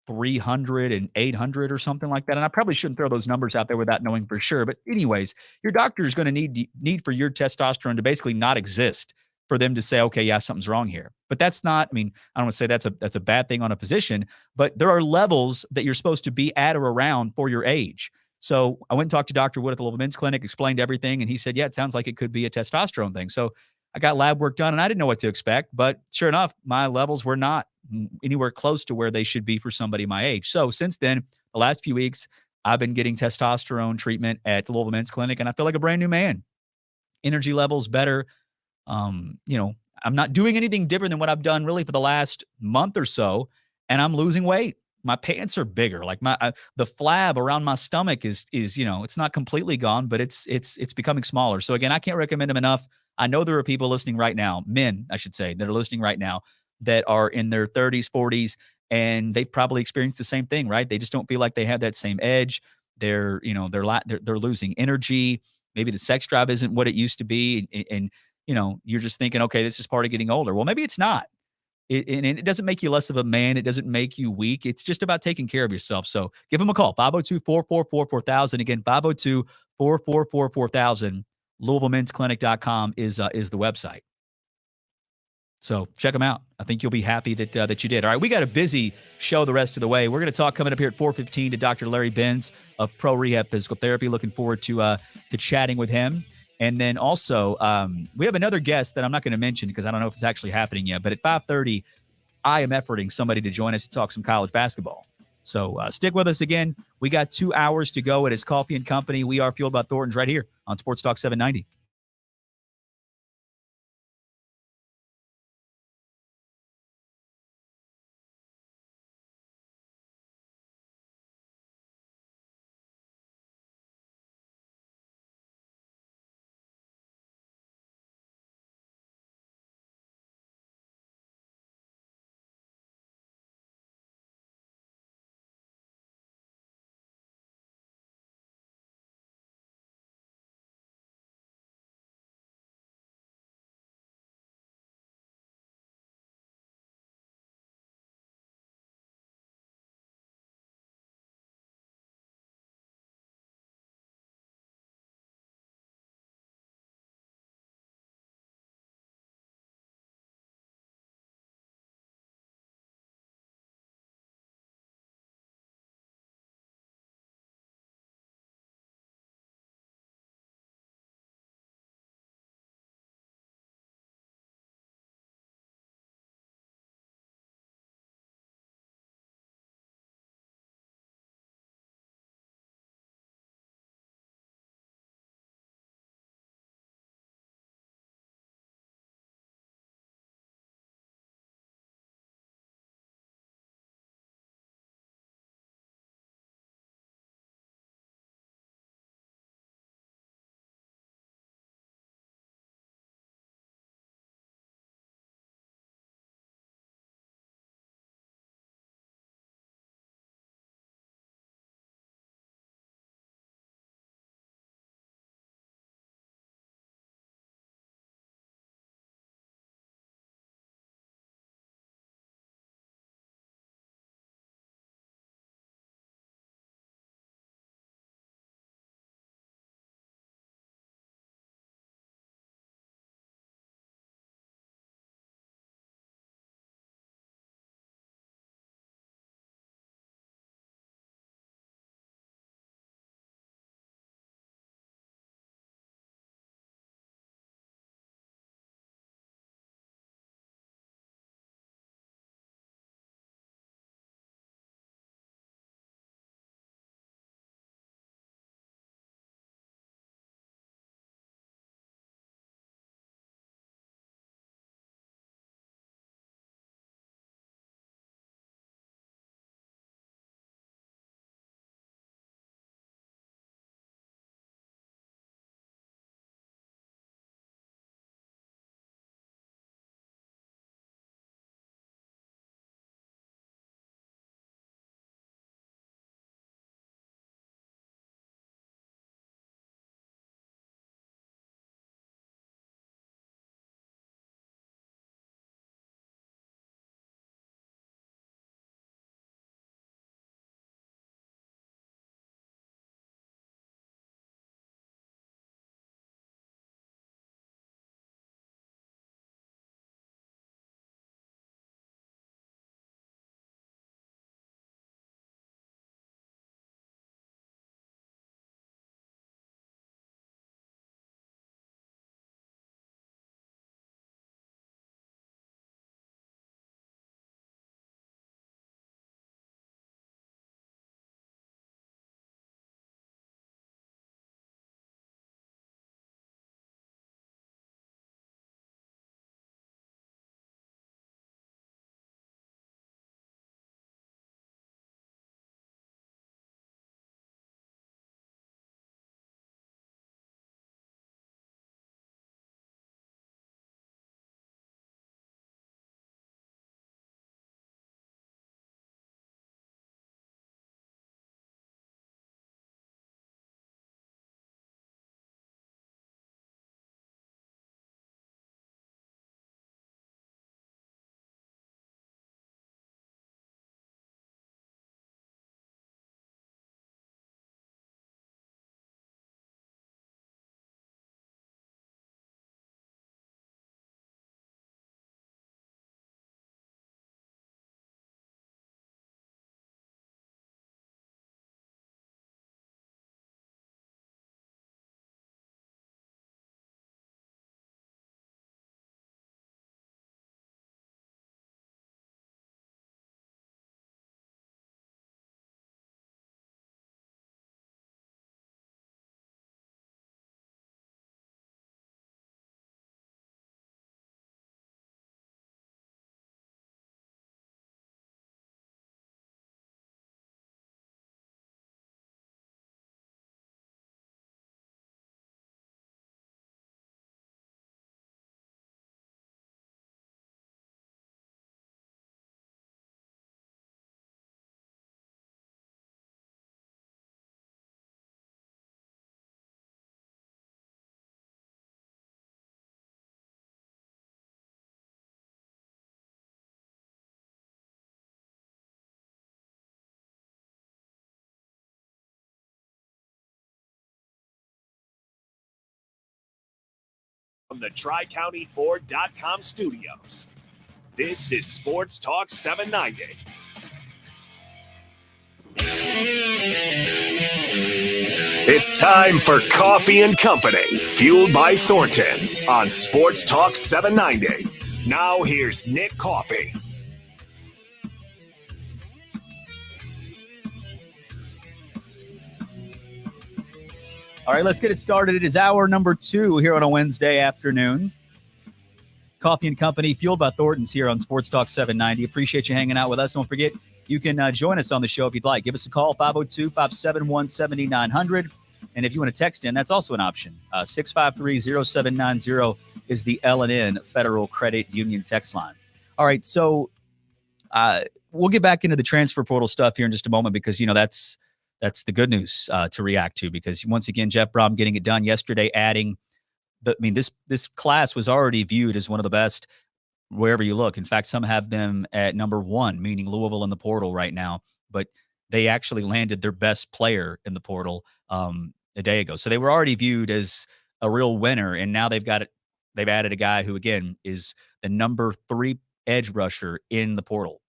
Speaker 7: 300 and 800 or something like that. And I probably shouldn't throw those numbers out there without knowing for sure. But anyways, your doctor is going to need for your testosterone to basically not exist for them to say, okay, yeah, something's wrong here. But that's not, I don't want to say that's a bad thing on a physician, but there are levels that you're supposed to be at or around for your age. So I went and talked to Dr. Wood at the Louisville Men's Clinic, explained everything, and he said, yeah, it sounds like it could be a testosterone thing. So I got lab work done, and I didn't know what to expect, but sure enough, my levels were not anywhere close to where they should be for somebody my age. So since then, the last few weeks, I've been getting testosterone treatment at the Louisville Men's Clinic, and I feel like a brand new man. Energy levels better. I'm not doing anything different than what I've done really for the last month or so, and I'm losing weight. My pants are bigger. Like the flab around my stomach is it's not completely gone, but it's becoming smaller. So again, I can't recommend them enough. I know there are people listening right now, men, I should say, that are listening right now that are in their 30s, 40s, and they've probably experienced the same thing, right? They just don't feel like they have that same edge. They're losing energy. Maybe the sex drive isn't what it used to be, and you're just thinking, okay, this is part of getting older. Well, maybe it's not. It doesn't make you less of a man. It doesn't make you weak. It's just about taking care of yourself. So give them a call, 502-444-4000. Again, 502-444-4000. LouisvilleMen'sClinic.com is the website. So check them out. I think you'll be happy that you did. All right, we got a busy show the rest of the way. We're going to talk coming up here at 4:15 to Dr. Larry Benz of Pro Rehab Physical Therapy. Looking forward to chatting with him. And then also, we have another guest that I'm not going to mention because I don't know if it's actually happening yet. But at 5:30, I am efforting somebody to join us to talk some college basketball. So stick with us again. We got 2 hours to go. It is Coffey and Company. We are Fueled by Thornton's right here on Sports Talk 790.
Speaker 1: from the TriCountyFord.com studios. This is Sports Talk 790. It's time for Coffee and Company, fueled by Thornton's on Sports Talk 790. Now here's Nick Coffey.
Speaker 7: All right, let's get it started. It is hour number 2 here on a Wednesday afternoon. Coffee and Company, fueled by Thornton's here on Sports Talk 790. Appreciate you hanging out with us. Don't forget, you can join us on the show if you'd like. Give us a call, 502-571-7900. And if you want to text in, that's also an option. 653-0790 is the L&N Federal Credit Union text line. All right, so we'll get back into the transfer portal stuff here in just a moment because, that's the good news to react to because, once again, Jeff Brom getting it done yesterday, adding this class was already viewed as one of the best wherever you look. In fact, some have them at number 1, meaning Louisville in the portal right now. But they actually landed their best player in the portal a day ago. So they were already viewed as a real winner. And now they've added a guy who, again, is the number 3 edge rusher in the portal.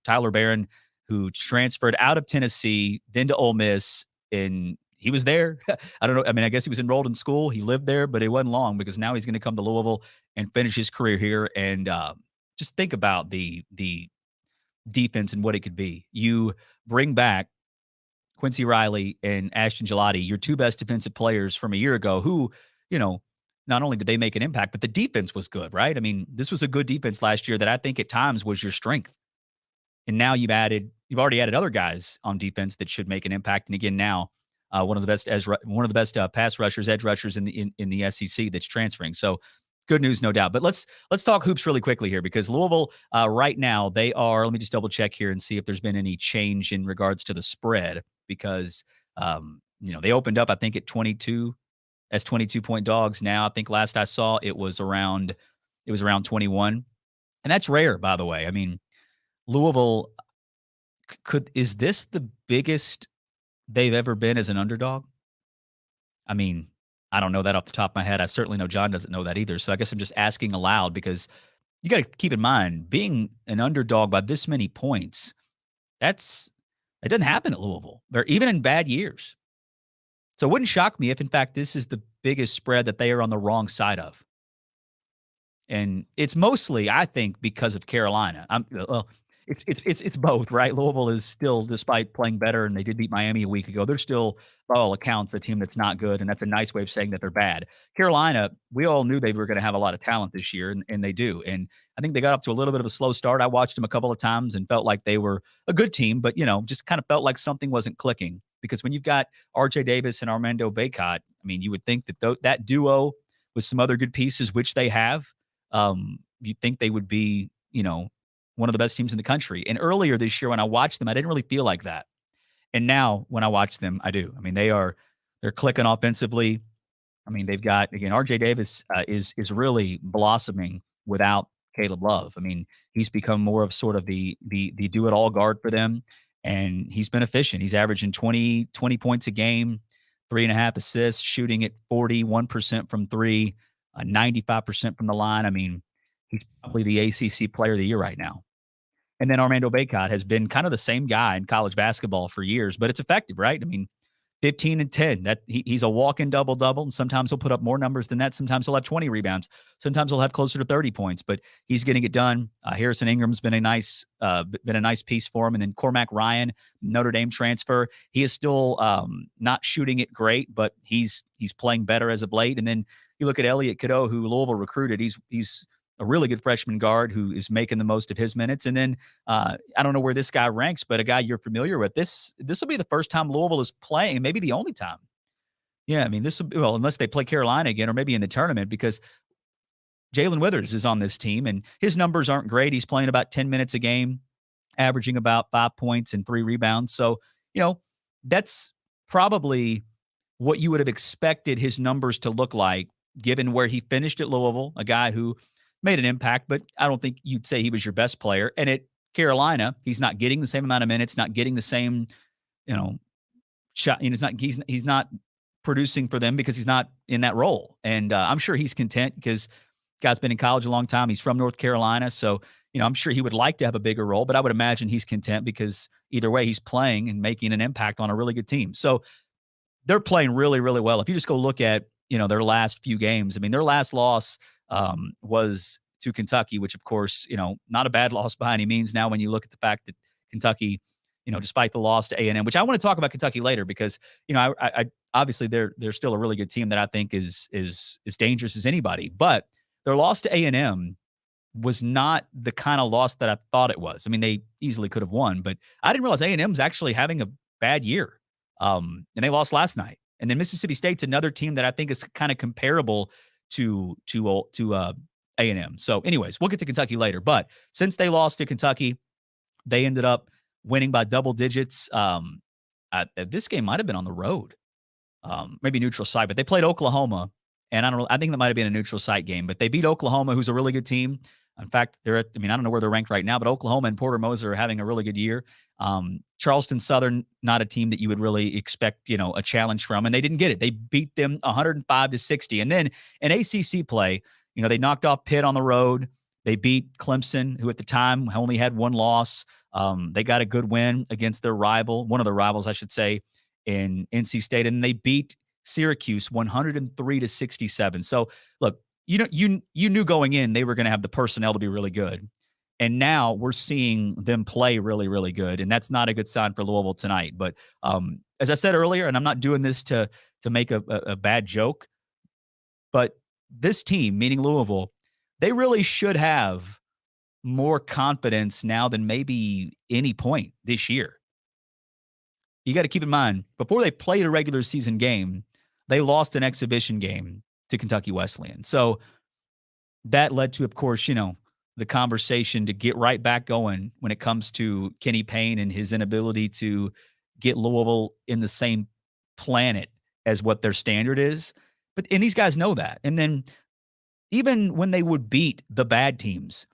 Speaker 7: Tyler Barron, who transferred out of Tennessee, then to Ole Miss, and he was there. I don't know. I mean, I guess he was enrolled in school. He lived there, but it wasn't long because now he's going to come to Louisville and finish his career here. And just think about the defense and what it could be. You bring back Quincy Riley and Ashton Gelati, your 2 best defensive players from a year ago who, not only did they make an impact, but the defense was good, right? I mean, this was a good defense last year that I think at times was your strength. And now you've already added other guys on defense that should make an impact. And again, now one of the best pass rushers, edge rushers in the SEC that's transferring. So good news, no doubt. But let's talk hoops really quickly here because Louisville right now they are. Let me just double check here and see if there's been any change in regards to the spread because they opened up I think at 22 as 22-point dogs. Now I think last I saw it was around 21, and that's rare, by the way. I mean, Louisville is this the biggest they've ever been as an underdog? I mean, I don't know that off the top of my head. I certainly know John doesn't know that either. So I guess I'm just asking aloud because you got to keep in mind being an underdog by this many points. It doesn't happen at Louisville. They're even in bad years. So it wouldn't shock me if, in fact, this is the biggest spread that they are on the wrong side of. And it's mostly, I think, because of Carolina. It's both, right? Louisville is still, despite playing better, and they did beat Miami a week ago, they're still, by all accounts, a team that's not good, and that's a nice way of saying that they're bad. Carolina, we all knew they were going to have a lot of talent this year, and they do. And I think they got up to a little bit of a slow start. I watched them a couple of times and felt like they were a good team, but, just kind of felt like something wasn't clicking. Because when you've got R.J. Davis and Armando Bacot, I mean, you would think that that duo with some other good pieces, which they have, you'd think they would be, one of the best teams in the country. And earlier this year when I watched them, I didn't really feel like that. And now when I watch them, I do. I mean, they're clicking offensively. I mean, they've got, again, R.J. Davis is really blossoming without Caleb Love. I mean, he's become more of sort of the do-it-all guard for them, and he's been efficient. He's averaging 20 points a game, 3.5 assists, shooting at 41% from 3, 95% from the line. I mean, he's probably the ACC player of the year right now. And then Armando Bacot has been kind of the same guy in college basketball for years, but it's effective, right? I mean, 15 and 10. He's a walk-in double-double, and sometimes he'll put up more numbers than that. Sometimes he'll have 20 rebounds. Sometimes he'll have closer to 30 points, but he's getting it done. Harrison Ingram's been a nice piece for him. And then Cormac Ryan, Notre Dame transfer. He is still not shooting it great, but he's playing better as of late. And then you look at Elliot Cadeau, who Louisville recruited. He's a really good freshman guard who is making the most of his minutes. And then I don't know where this guy ranks, but a guy you're familiar with. This will be the first time Louisville is playing, maybe the only time. Yeah, I mean, this will be, well, unless they play Carolina again or maybe in the tournament, because Jalen Withers is on this team and his numbers aren't great. He's playing about 10 minutes a game, averaging about 5 points and 3 rebounds. So, that's probably what you would have expected his numbers to look like, given where he finished at Louisville, a guy who made an impact, but I don't think you'd say he was your best player. And at Carolina, he's not getting the same amount of minutes, not getting the same, shot. He's not producing for them because he's not in that role. And I'm sure he's content because guy's been in college a long time. He's from North Carolina. So, I'm sure he would like to have a bigger role, but I would imagine he's content because either way he's playing and making an impact on a really good team. So they're playing really, really well. If you just go look at, their last few games, I mean, their last loss was to Kentucky, which of course, not a bad loss by any means. Now, when you look at the fact that Kentucky, despite the loss to A&M, which I want to talk about Kentucky later because, I obviously they're still a really good team that I think is dangerous as anybody, but their loss to A&M was not the kind of loss that I thought it was. I mean, they easily could have won, but I didn't realize A&M's actually having a bad year. And they lost last night. And then Mississippi State's another team that I think is kind of comparable to A&M. So anyways, we'll get to Kentucky later. But since they lost to Kentucky, they ended up winning by double digits. This game might have been on the road, maybe neutral site, but they played Oklahoma. And I think that might have been a neutral site game, but they beat Oklahoma, who's a really good team. In fact, I don't know where they're ranked right now, but Oklahoma and Porter Moser are having a really good year. Charleston Southern, not a team that you would really expect, a challenge from, and they didn't get it. They beat them 105-60. And then in ACC play, they knocked off Pitt on the road. They beat Clemson, who at the time only had one loss. They got a good win against their rival, one of their rivals, I should say, in NC State, and they beat Syracuse 103-67. So look, you knew going in they were going to have the personnel to be really good. And now we're seeing them play really, really good. And that's not a good sign for Louisville tonight. But as I said earlier, and I'm not doing this to make a bad joke, but this team, meaning Louisville, they really should have more confidence now than maybe any point this year. You got to keep in mind, before they played a regular season game, they lost an exhibition game to Kentucky Wesleyan. So that led to, of course, the conversation to get right back going when it comes to Kenny Payne and his inability to get Louisville in the same planet as what their standard is. And these guys know that. And then even when they would beat the bad teams,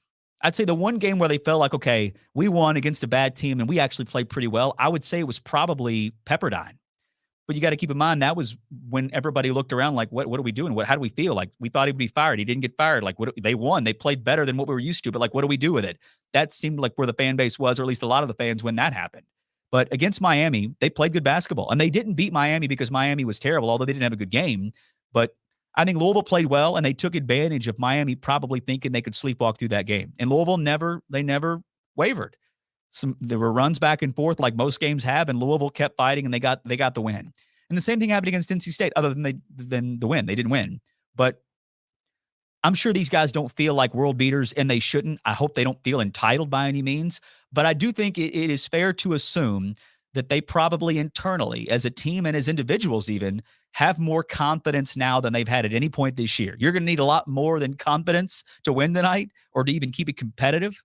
Speaker 7: I'd say the one game where they felt like, okay, we won against a bad team and we actually played pretty well, I would say it was probably Pepperdine. But you got to keep in mind, that was when everybody looked around like, what are we doing? How do we feel? Like, we thought he'd be fired. He didn't get fired. Like, they won. They played better than what we were used to. But, like, what do we do with it? That seemed like where the fan base was, or at least a lot of the fans when that happened. But against Miami, they played good basketball. And they didn't beat Miami because Miami was terrible, although they didn't have a good game. But I think Louisville played well, and they took advantage of Miami probably thinking they could sleepwalk through that game. And Louisville never wavered. There were runs back and forth like most games have, and Louisville kept fighting, and they got the win. And the same thing happened against NC State, other than the win. They didn't win. But I'm sure these guys don't feel like world beaters, and they shouldn't. I hope they don't feel entitled by any means. But I do think it is fair to assume that they probably internally, as a team and as individuals even, have more confidence now than they've had at any point this year. You're going to need a lot more than confidence to win tonight or to even keep it competitive.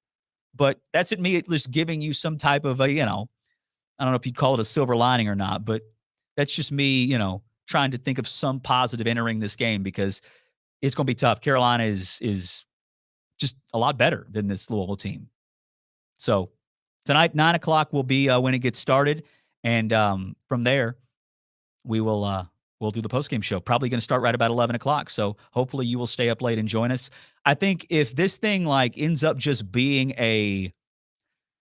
Speaker 7: But that's at me at least giving you some type of I don't know if you'd call it a silver lining or not, but that's just me, trying to think of some positive entering this game because it's going to be tough. Carolina is just a lot better than this Louisville team. So tonight, 9:00 will be when it gets started. And from there, we'll do the postgame show. Probably going to start right about 11 o'clock. So hopefully you will stay up late and join us. I think if this thing ends up just being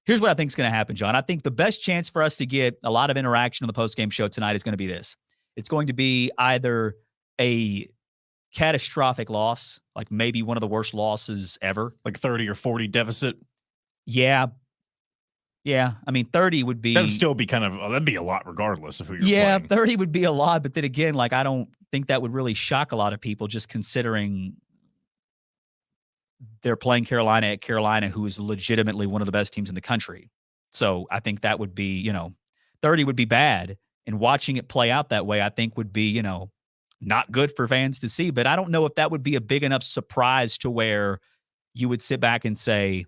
Speaker 7: here's what I think is going to happen, John. I think the best chance for us to get a lot of interaction on the postgame show tonight is going to be this. It's going to be either a catastrophic loss, like maybe one of the worst losses ever.
Speaker 8: Like 30 or 40 deficit.
Speaker 7: Yeah. I mean, 30 would be.
Speaker 8: That would still be that'd be a lot regardless of who you're
Speaker 7: playing.
Speaker 8: playing.
Speaker 7: 30 would be a lot. But then again, I don't think that would really shock a lot of people just considering they're playing Carolina at Carolina, who is legitimately one of the best teams in the country. So I think that would be, 30 would be bad. And watching it play out that way, I think would be, not good for fans to see. But I don't know if that would be a big enough surprise to where you would sit back and say,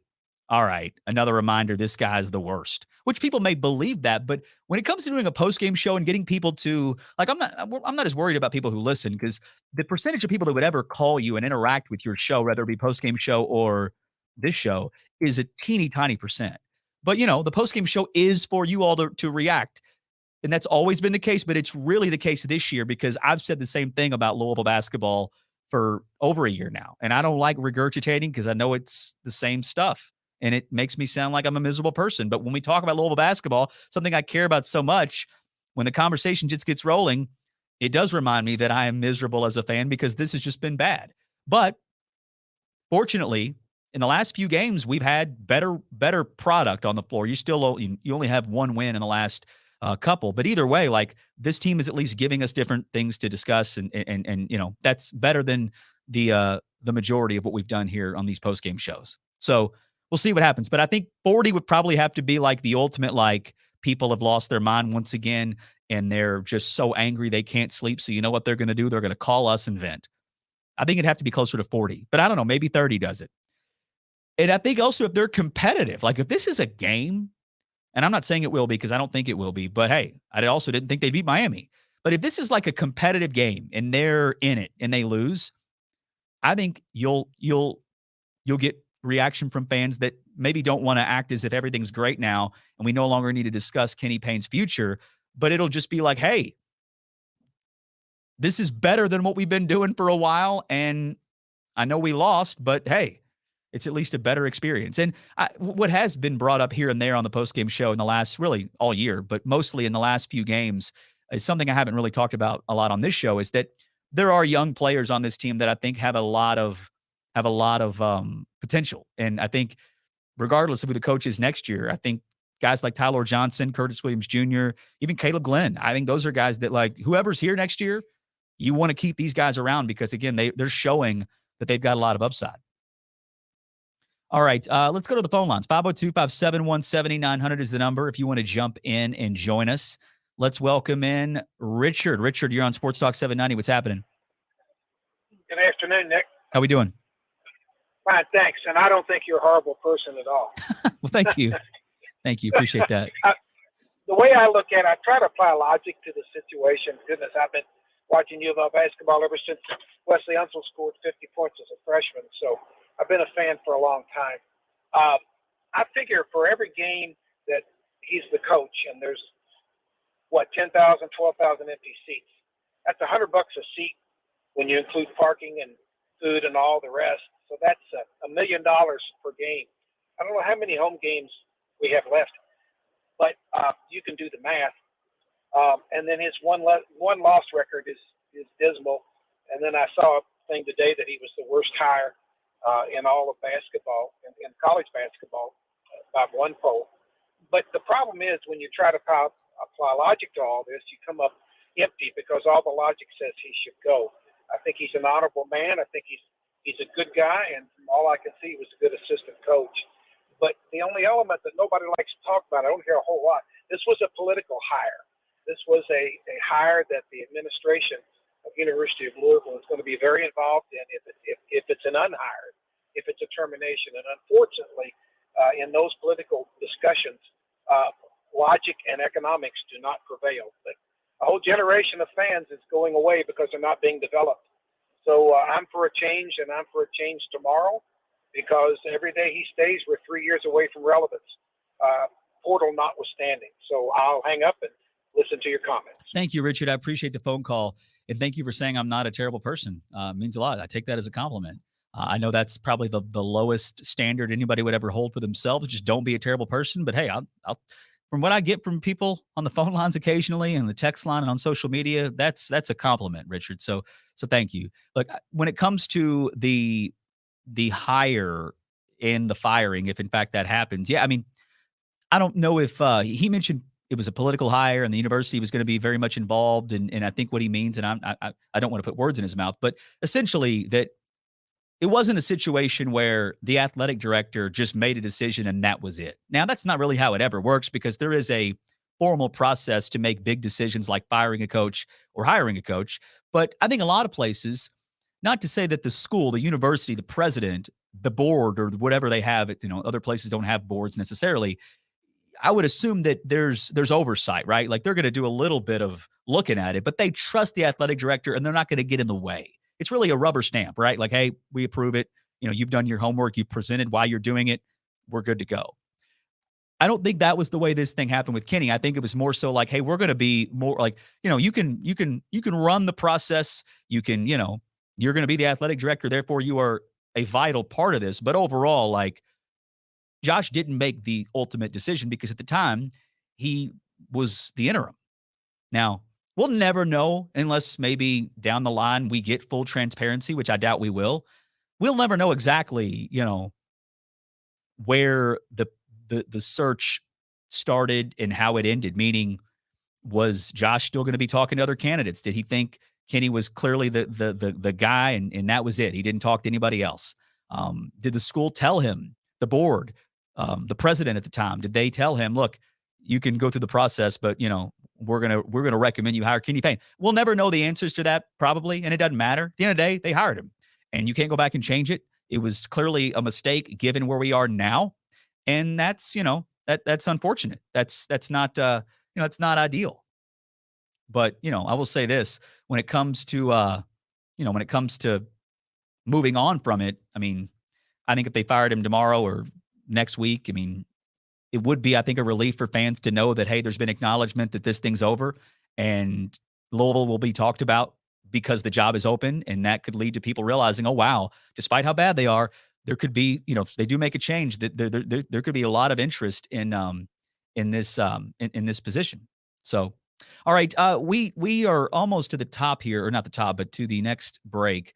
Speaker 7: all right, another reminder, this guy's the worst, which people may believe that. But when it comes to doing a post-game show and getting people to, I'm not as worried about people who listen, because the percentage of people that would ever call you and interact with your show, whether it be post-game show or this show, is a teeny tiny percent. But, the post-game show is for you all to react. And that's always been the case, but it's really the case this year because I've said the same thing about Louisville basketball for over a year now. And I don't like regurgitating because I know it's the same stuff. And it makes me sound like I'm a miserable person. But when we talk about Louisville basketball, something I care about so much, when the conversation just gets rolling, it does remind me that I am miserable as a fan because this has just been bad. But fortunately, in the last few games, we've had better product on the floor. You only have one win in the last couple, but either way, like this team is at least giving us different things to discuss, and that's better than the majority of what we've done here on these post-game shows. So we'll see what happens. But I think 40 would probably have to be like the ultimate, like people have lost their mind once again, and they're just so angry they can't sleep. So you know what they're going to do? They're going to call us and vent. I think it'd have to be closer to 40, but I don't know, maybe 30 does it. And I think also if they're competitive, like if this is a game, and I'm not saying it will be because I don't think it will be, but hey, I also didn't think they'd beat Miami. But if this is like a competitive game and they're in it and they lose, I think you'll get reaction from fans that maybe don't want to act as if everything's great now and we no longer need to discuss Kenny Payne's future, but it'll just be like, hey, this is better than what we've been doing for a while, and I know we lost, but hey, it's at least a better experience. And what has been brought up here and there on the postgame show in the last, really all year, but mostly in the last few games, is something I haven't really talked about a lot on this show, is that there are young players on this team that I think have a lot of potential. And I think regardless of who the coach is next year, I think guys like Tyler Johnson, Curtis Williams Jr., even Caleb Glenn, I think those are guys that, like, whoever's here next year, you want to keep these guys around because, again, they're showing that they've got a lot of upside. All right, let's go to the phone lines. 502-571-7900 is the number if you want to jump in and join us. Let's welcome in Richard. Richard, you're on Sports Talk 790. What's happening?
Speaker 9: Good afternoon, Nick.
Speaker 7: How we doing?
Speaker 9: Fine, thanks. And I don't think you're a horrible person at all.
Speaker 7: Well, thank you. Thank you. Appreciate that.
Speaker 9: The way I look at it, I try to apply logic to the situation. Goodness, I've been watching U of L basketball ever since Wesley Unseld scored 50 points as a freshman. So I've been a fan for a long time. I figure for every game that he's the coach, and there's, 10,000, 12,000 empty seats. That's $100 a seat when you include parking and food and all the rest. So that's $1 million per game. I don't know how many home games we have left, but you can do the math. And then his one loss record is dismal. And then I saw a thing today that he was the worst hire in all of basketball, in college basketball, by one poll. But the problem is when you try to apply logic to all this, you come up empty because all the logic says he should go. I think he's an honorable man. I think he's a good guy, and from all I can see, he was a good assistant coach. But the only element that nobody likes to talk about, I don't hear a whole lot, this was a political hire. This was a hire that the administration of University of Louisville is going to be very involved in if it's an unhired, if it's a termination. And unfortunately, in those political discussions, logic and economics do not prevail. But a whole generation of fans is going away because they're not being developed. So I'm for a change, and I'm for a change tomorrow because every day he stays, we're 3 years away from relevance, portal notwithstanding. So I'll hang up and listen to your comments.
Speaker 7: Thank you, Richard. I appreciate the phone call. And thank you for saying I'm not a terrible person. It means a lot. I take that as a compliment. I know that's probably the lowest standard anybody would ever hold for themselves. Just don't be a terrible person. But hey, I'll from what I get from people on the phone lines occasionally and the text line and on social media, that's a compliment, Richard. So thank you. Look, when it comes to the hire and the firing, if in fact that happens, yeah, I mean, I don't know if he mentioned it was a political hire and the university was going to be very much involved. And I think what he means, and I don't want to put words in his mouth, but essentially that it wasn't a situation where the athletic director just made a decision and that was it. Now, that's not really how it ever works because there is a formal process to make big decisions like firing a coach or hiring a coach. But I think a lot of places, not to say that the school, the university, the president, the board, or whatever they have, other places don't have boards necessarily. I would assume that there's oversight, right? Like they're going to do a little bit of looking at it, but they trust the athletic director and they're not going to get in the way. It's really a rubber stamp, right? Like, hey, we approve it. You've done your homework. You've presented why you're doing it. We're good to go. I don't think that was the way this thing happened with Kenny. I think it was more so like, hey, we're going to be more like, you can run the process. You can, you're going to be the athletic director. Therefore, you are a vital part of this. But overall, like, Josh didn't make the ultimate decision because at the time he was the interim. Now, we'll never know unless maybe down the line we get full transparency, which I doubt we will. We'll never know exactly, where the search started and how it ended, meaning was Josh still going to be talking to other candidates? Did he think Kenny was clearly the guy and that was it? He didn't talk to anybody else. Did the school tell him, the board, the president at the time, did they tell him, look, you can go through the process, but we're gonna recommend you hire Kenny Payne? We'll never know the answers to that probably, and it doesn't matter. At the end of the day, they hired him, and you can't go back and change it. It was clearly a mistake given where we are now, and that's that's unfortunate. That's not it's not ideal. But I will say this: when it comes to when it comes to moving on from it, I mean, I think if they fired him tomorrow or next week, I mean, it would be, I think, a relief for fans to know that, hey, there's been acknowledgement that this thing's over and Louisville will be talked about because the job is open. And that could lead to people realizing, oh, wow, despite how bad they are, there could be, if they do make a change, that there could be a lot of interest in this position. So, all right, we are almost to the top here, or not the top, but to the next break.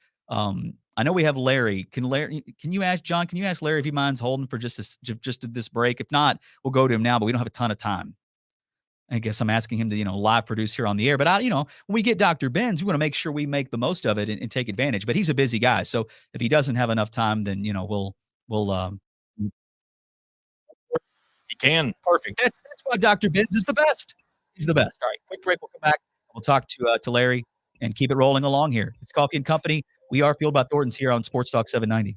Speaker 7: I know we have Larry. Can you ask John? Can you ask Larry if he minds holding for just this break? If not, we'll go to him now. But we don't have a ton of time. I guess I'm asking him to live produce here on the air. But when we get Dr. Benz, we want to make sure we make the most of it and take advantage. But he's a busy guy, so if he doesn't have enough time, then we'll
Speaker 8: He can.
Speaker 7: perfect. That's why Dr. Benz is the best. He's the best. All right, quick break. We'll come back. We'll talk to Larry and keep it rolling along here. It's Coffee and Company. We are Fueled by Thornton's here on Sports Talk 790.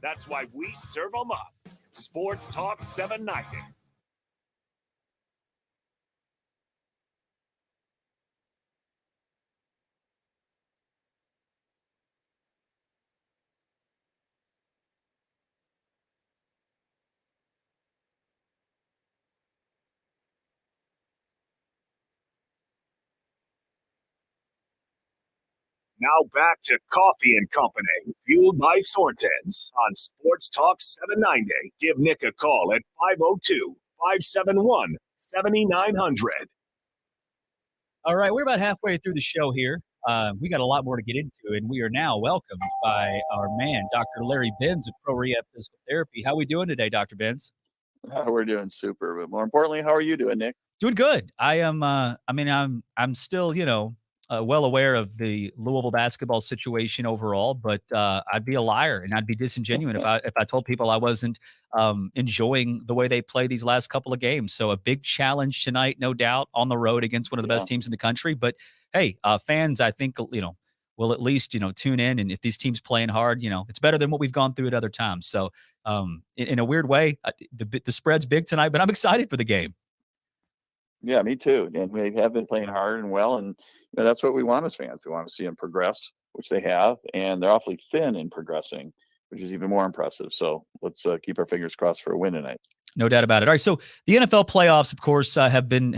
Speaker 1: That's why we serve them up. Sports Talk 790. Now back to Coffee and Company, fueled by Thornton's on Sports Talk 790. Give Nick a call at 502-571-7900.
Speaker 7: All right, we're about halfway through the show here. We got a lot more to get into, and we are now welcomed by our man, Dr. Larry Benz of Pro Rehab Physical Therapy. How are we doing today, Dr. Benz?
Speaker 10: We're doing super, but more importantly, how are you doing, Nick?
Speaker 7: Doing good. I am. I'm still, well aware of the Louisville basketball situation overall, but I'd be a liar and I'd be disingenuous if I told people I wasn't enjoying the way they play these last couple of games. So a big challenge tonight, no doubt, on the road against one of the best teams in the country. But hey, fans, I think will at least tune in, and if these teams playing hard, it's better than what we've gone through at other times. So in a weird way, the spread's big tonight, but I'm excited for the game.
Speaker 10: Yeah, me too. And we have been playing hard and well, and that's what we want as fans. We want to see them progress, which they have, and they're awfully thin in progressing, which is even more impressive. So let's keep our fingers crossed for a win tonight.
Speaker 7: No doubt about it. All right, so the NFL playoffs, of course, have been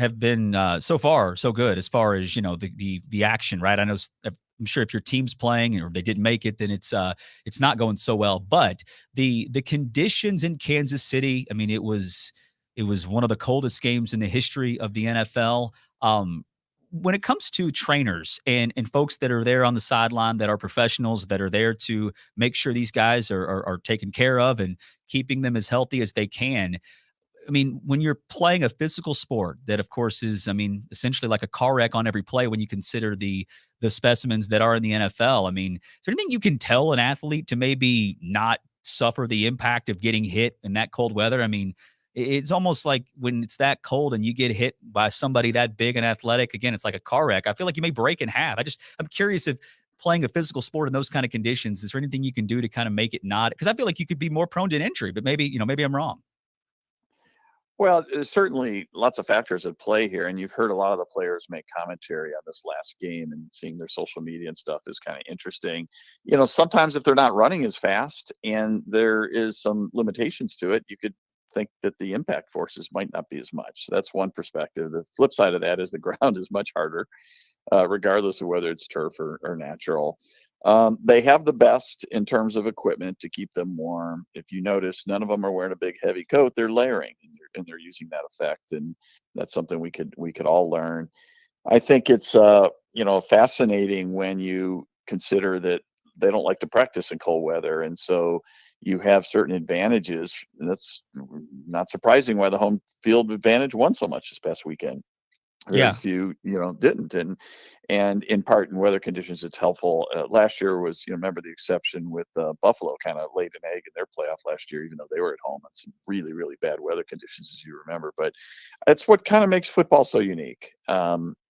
Speaker 7: so far so good as far as the action, right? I know. I'm sure if your team's playing or they didn't make it, then it's not going so well. But the conditions in Kansas City, I mean, it was one of the coldest games in the history of the NFL. When it comes to trainers and folks that are there on the sideline that are professionals that are there to make sure these guys are taken care of and keeping them as healthy as they can. I mean, when you're playing a physical sport that, of course, is, essentially like a car wreck on every play when you consider the specimens that are in the NFL. I mean, is there anything you can tell an athlete to maybe not suffer the impact of getting hit in that cold weather? I mean, it's almost like when it's that cold and you get hit by somebody that big and athletic, again, it's like a car wreck. I feel like you may break in half. I'm curious if playing a physical sport in those kind of conditions, is there anything you can do to kind of make it not? Because I feel like you could be more prone to an injury, but maybe I'm wrong.
Speaker 10: Well, there's certainly lots of factors at play here, and you've heard a lot of the players make commentary on this last game, and seeing their social media and stuff is kind of interesting. Sometimes if they're not running as fast and there is some limitations to it, you could think that the impact forces might not be as much. So that's one perspective. The flip side of that is the ground is much harder, regardless of whether it's turf or natural. They have the best in terms of equipment to keep them warm. If you notice, none of them are wearing a big heavy coat. They're layering, and they're using that effect, and that's something we could all learn. I think it's fascinating when you consider that they don't like to practice in cold weather, and so you have certain advantages. And that's not surprising why the home field advantage won so much this past weekend. Very few, didn't. And in part in weather conditions, it's helpful. Last year was, remember the exception with Buffalo kind of laid an egg in their playoff last year, even though they were at home on some really, really bad weather conditions, as you remember. But it's what kind of makes football so unique.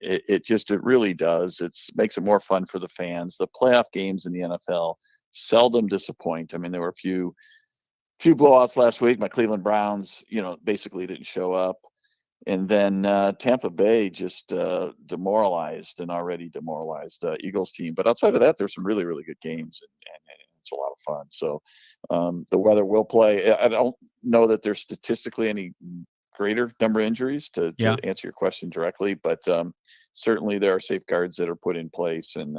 Speaker 10: It really does. It makes it more fun for the fans. The playoff games in the NFL seldom disappoint. I mean, there were a few blowouts last week. My Cleveland Browns, basically didn't show up. And then Tampa Bay just demoralized an already demoralized Eagles team. But outside of that, there's some really, really good games, and it's a lot of fun. So the weather will play. I don't know that there's statistically any greater number of injuries to answer your question directly, but certainly there are safeguards that are put in place. And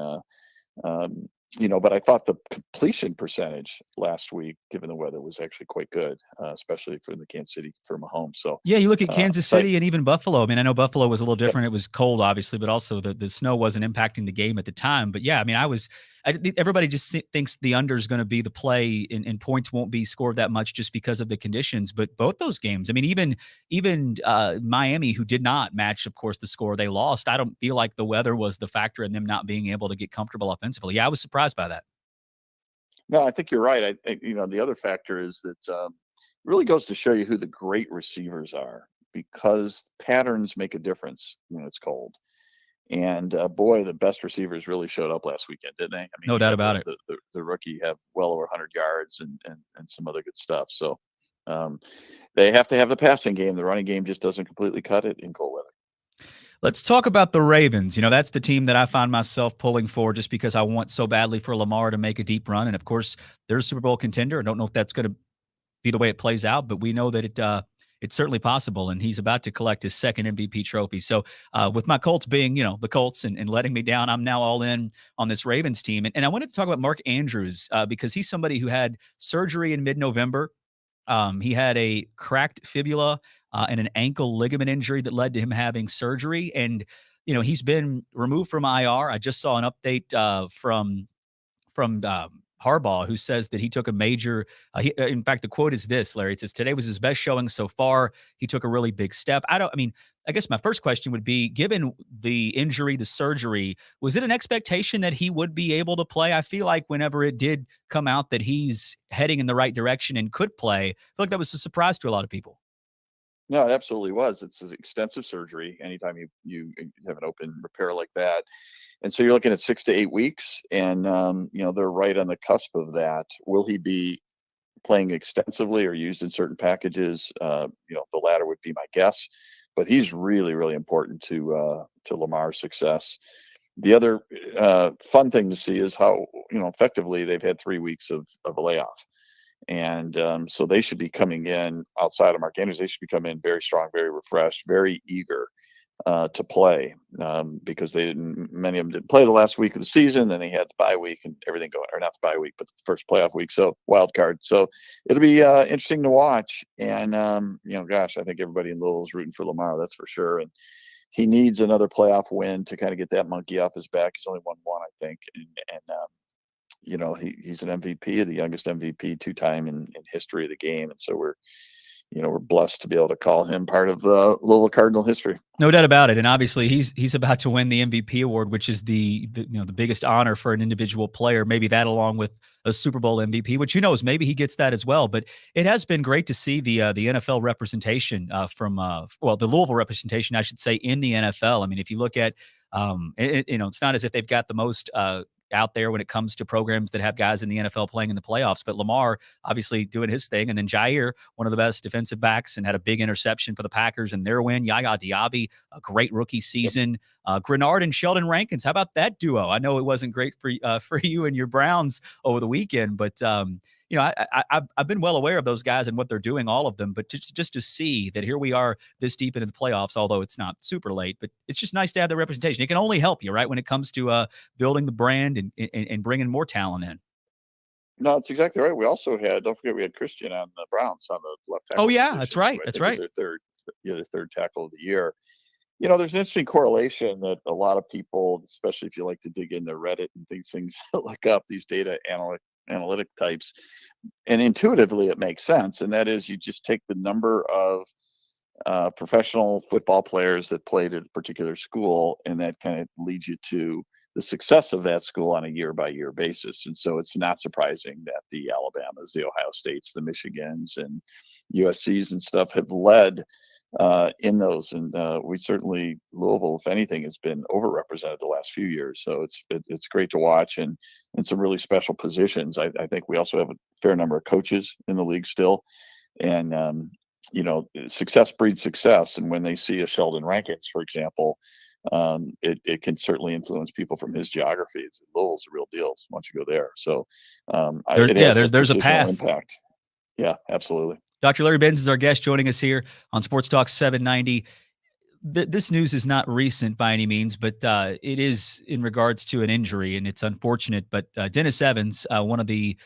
Speaker 10: but I thought the completion percentage last week, given the weather, was actually quite good, especially for the Kansas City for Mahomes. So
Speaker 7: yeah, you look at Kansas City and even Buffalo. I mean, I know Buffalo was a little different. It was cold, obviously, but also the snow wasn't impacting the game at the time. But yeah, I mean, everybody just thinks the under is going to be the play, and points won't be scored that much just because of the conditions. But both those games, I mean, even Miami, who did not match, of course, the score they lost. I don't feel like the weather was the factor in them not being able to get comfortable offensively. Yeah, I was surprised by that.
Speaker 10: No, I think you're right. The other factor is that it really goes to show you who the great receivers are, because patterns make a difference when it's cold. And boy, the best receivers really showed up last weekend, didn't they? I mean,
Speaker 7: No
Speaker 10: you
Speaker 7: doubt
Speaker 10: had
Speaker 7: about it.
Speaker 10: the rookie have well over 100 yards and some other good stuff. So they have to have the passing game. The running game just doesn't completely cut it in cold weather.
Speaker 7: Let's talk about the Ravens. That's the team that I find myself pulling for just because I want so badly for Lamar to make a deep run. And of course, they're a Super Bowl contender. I don't know if that's going to be the way it plays out, but we know that it's certainly possible. And he's about to collect his second MVP trophy. So with my Colts being, the Colts and letting me down, I'm now all in on this Ravens team. And I wanted to talk about Mark Andrews because he's somebody who had surgery in mid-November. He had a cracked fibula and an ankle ligament injury that led to him having surgery. And, he's been removed from IR. I just saw an update from Harbaugh, who says that he took a major in fact, the quote is this, Larry. It says, today was his best showing so far. He took a really big step. I guess my first question would be, given the injury, the surgery, was it an expectation that he would be able to play? I feel like whenever it did come out that he's heading in the right direction and could play, I feel like that was a surprise to a lot of people.
Speaker 10: No, it absolutely was. It's an extensive surgery. Anytime you have an open repair like that. And so you're looking at 6 to 8 weeks, and they're right on the cusp of that. Will he be playing extensively or used in certain packages? The latter would be my guess. But he's really, really important to Lamar's success. The other fun thing to see is how effectively they've had 3 weeks of a layoff, and so they should be coming in outside of Mark Andrews. They should be coming in very strong, very refreshed, very eager to play because many of them didn't play the last week of the season. Then they had the bye week and everything going, or not the bye week, but the first playoff week. So wild card. So it'll be interesting to watch. And, gosh, I think everybody in Louisville is rooting for Lamar. That's for sure. And he needs another playoff win to kind of get that monkey off his back. He's only won one, I think. He's an MVP, the youngest MVP 2-time in history of the game. And so we're blessed to be able to call him part of Louisville Cardinal history.
Speaker 7: No doubt about it. And obviously he's about to win the MVP award, which is the biggest honor for an individual player. Maybe that along with a Super Bowl MVP, which maybe he gets that as well. But it has been great to see the NFL representation from the Louisville representation, I should say, in the NFL. I mean, if you look at it's not as if they've got the most out there when it comes to programs that have guys in the NFL playing in the playoffs, but Lamar obviously doing his thing. And then Jair, one of the best defensive backs, and had a big interception for the Packers in their win. Yaya Diaby, a great rookie season. Grenard and Sheldon Rankins. How about that duo? I know it wasn't great for you and your Browns over the weekend, but I've been well aware of those guys and what they're doing, all of them, but just to see that here we are this deep into the playoffs, although it's not super late, but it's just nice to have the representation. It can only help you, right, when it comes to building the brand and bringing more talent in.
Speaker 10: No, that's exactly right. We also don't forget we had Christian on the Browns on the left tackle.
Speaker 7: Oh yeah,
Speaker 10: position,
Speaker 7: that's right. That's right.
Speaker 10: Their third tackle of the year. There's an interesting correlation that a lot of people, especially if you like to dig into Reddit and things look up these data analytic types, and intuitively it makes sense. And that is, you just take the number of professional football players that played at a particular school, and that kind of leads you to the success of that school on a year-by-year basis. And so it's not surprising that the Alabamas, the Ohio States, the Michigans, and USCs and stuff have led in those. And we certainly, Louisville, if anything, has been overrepresented the last few years. So it's great to watch, and some really special positions. I think we also have a fair number of coaches in the league still. And, success breeds success. And when they see a Sheldon Rankins, for example, it can certainly influence people from his geography. Louisville's a real deal once you go there. So there's
Speaker 7: a path.
Speaker 10: Impact. Yeah, absolutely.
Speaker 7: Dr. Larry Benz is our guest, joining us here on Sports Talk 790. This news is not recent by any means, but it is in regards to an injury, and it's unfortunate. But Dennis Evans, one of the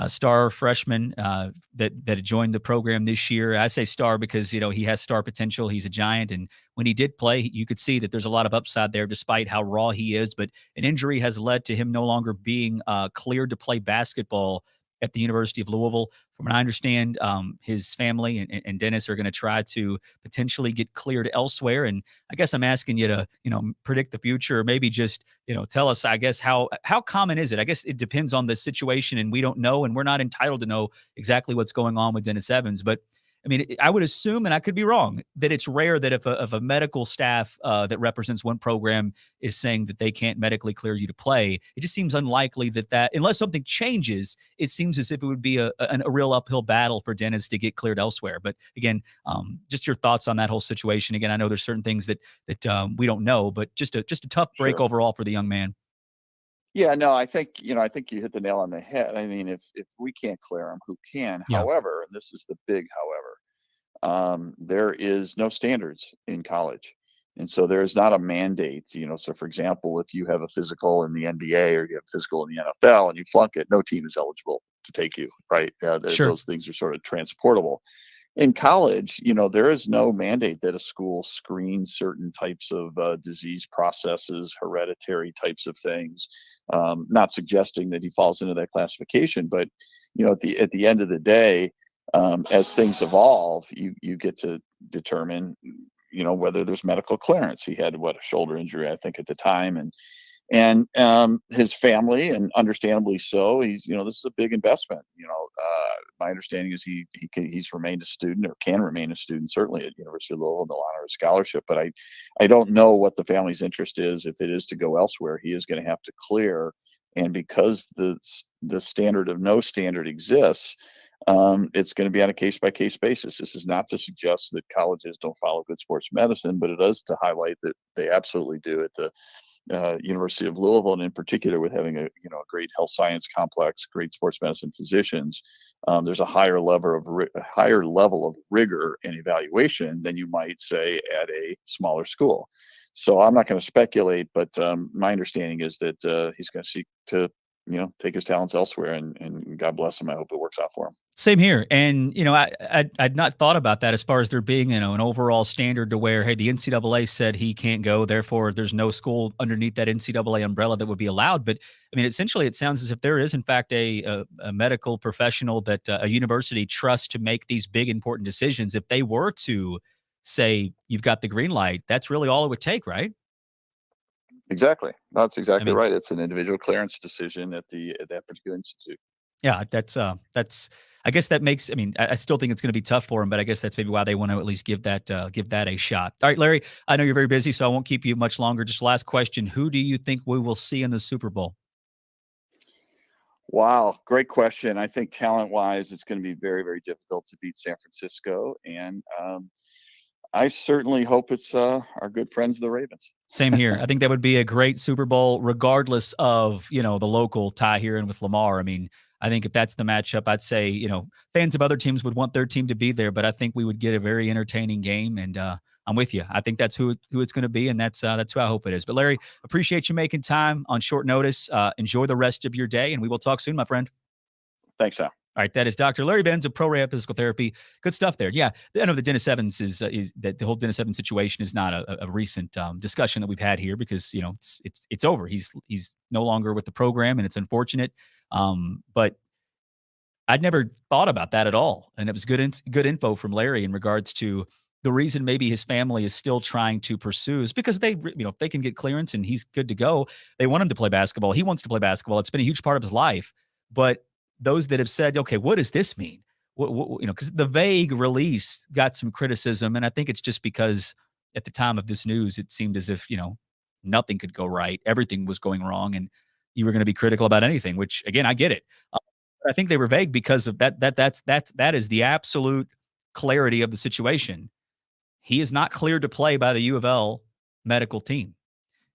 Speaker 7: star freshmen that had joined the program this year. I say star because, he has star potential. He's a giant. And when he did play, you could see that there's a lot of upside there despite how raw he is. But an injury has led to him no longer being cleared to play basketball at the University of Louisville. From what I understand, his family and Dennis are going to try to potentially get cleared elsewhere. And I guess I'm asking you to, predict the future, or maybe just, tell us, I guess, how common is it? I guess it depends on the situation, and we don't know, and we're not entitled to know exactly what's going on with Dennis Evans. But I mean, I would assume, and I could be wrong, that it's rare that if a medical staff that represents one program is saying that they can't medically clear you to play, it just seems unlikely that unless something changes, it seems as if it would be a real uphill battle for Dennis to get cleared elsewhere. But again, just your thoughts on that whole situation. Again, I know there's certain things that we don't know, but just a tough break overall for the young man.
Speaker 10: Yeah, no, I think you hit the nail on the head. I mean, if we can't clear him, who can?
Speaker 7: Yeah.
Speaker 10: However, and this is the big however, there is no standards in college. And so there's not a mandate, so for example, if you have a physical in the NBA or you have a physical in the NFL and you flunk it, no team is eligible to take you, right?
Speaker 7: Sure.
Speaker 10: Those things are sort of transportable. In college, there is no mandate that a school screens certain types of disease processes, hereditary types of things. Not suggesting that he falls into that classification, but at the end of the day, as things evolve, you get to determine, whether there's medical clearance. He had a shoulder injury, I think, at the time, and his family, and understandably so, this is a big investment. My understanding is he's remained a student, or can remain a student, certainly at University of Louisville, no honor scholarship. But I don't know what the family's interest is. If it is to go elsewhere, he is going to have to clear. And because the standard of no standard exists, it's going to be on a case-by-case basis. This is not to suggest that colleges don't follow good sports medicine, but it is to highlight that they absolutely do at the University of Louisville, and in particular with having a great health science complex, great sports medicine physicians. There's a higher level of rigor and evaluation than you might say at a smaller school. So I'm not going to speculate, but my understanding is that he's going to seek to take his talents elsewhere, and God bless him. I hope it works out for him.
Speaker 7: Same here. And, I'd not thought about that as far as there being, an overall standard to where, hey, the NCAA said he can't go, therefore there's no school underneath that NCAA umbrella that would be allowed. But I mean, essentially it sounds as if there is in fact a medical professional that a university trusts to make these big, important decisions. If they were to say, you've got the green light, that's really all it would take, right?
Speaker 10: Exactly. That's exactly right. It's an individual clearance decision at that particular institute.
Speaker 7: Yeah, that's I guess that makes, I still think it's going to be tough for him, but I guess that's maybe why they want to at least give that a shot. All right, Larry, I know you're very busy, so I won't keep you much longer. Just last question. Who do you think we will see in the Super Bowl?
Speaker 10: Wow, great question. I think talent-wise, it's going to be very, very difficult to beat San Francisco, and I certainly hope it's our good friends, the Ravens.
Speaker 7: Same here. I think that would be a great Super Bowl, regardless of, the local tie here and with Lamar. I think if that's the matchup, I'd say, fans of other teams would want their team to be there, but I think we would get a very entertaining game. And I'm with you. I think that's who it's going to be, and that's who I hope it is. But Larry, appreciate you making time on short notice. Enjoy the rest of your day, and we will talk soon, my friend.
Speaker 10: Thanks, Sal.
Speaker 7: All right, that is Dr. Larry Benz of Pro Rehab Physical Therapy. Good stuff there. Yeah, I know the Dennis Evans is that the whole Dennis Evans situation is not a recent discussion that we've had here, because it's over. He's no longer with the program, and it's unfortunate. But I'd never thought about that at all, and it was good info from Larry in regards to the reason maybe his family is still trying to pursue is because they, if they can get clearance and he's good to go, they want him to play basketball. He wants to play basketball. It's been a huge part of his life, but those that have said, okay, what does this mean? Because the vague release got some criticism, and I think it's just because at the time of this news, it seemed as if, nothing could go right. Everything was going wrong, and you were going to be critical about anything, which, again, I get it. I think they were vague because of that. That is the absolute clarity of the situation. He is not cleared to play by the U of L medical team.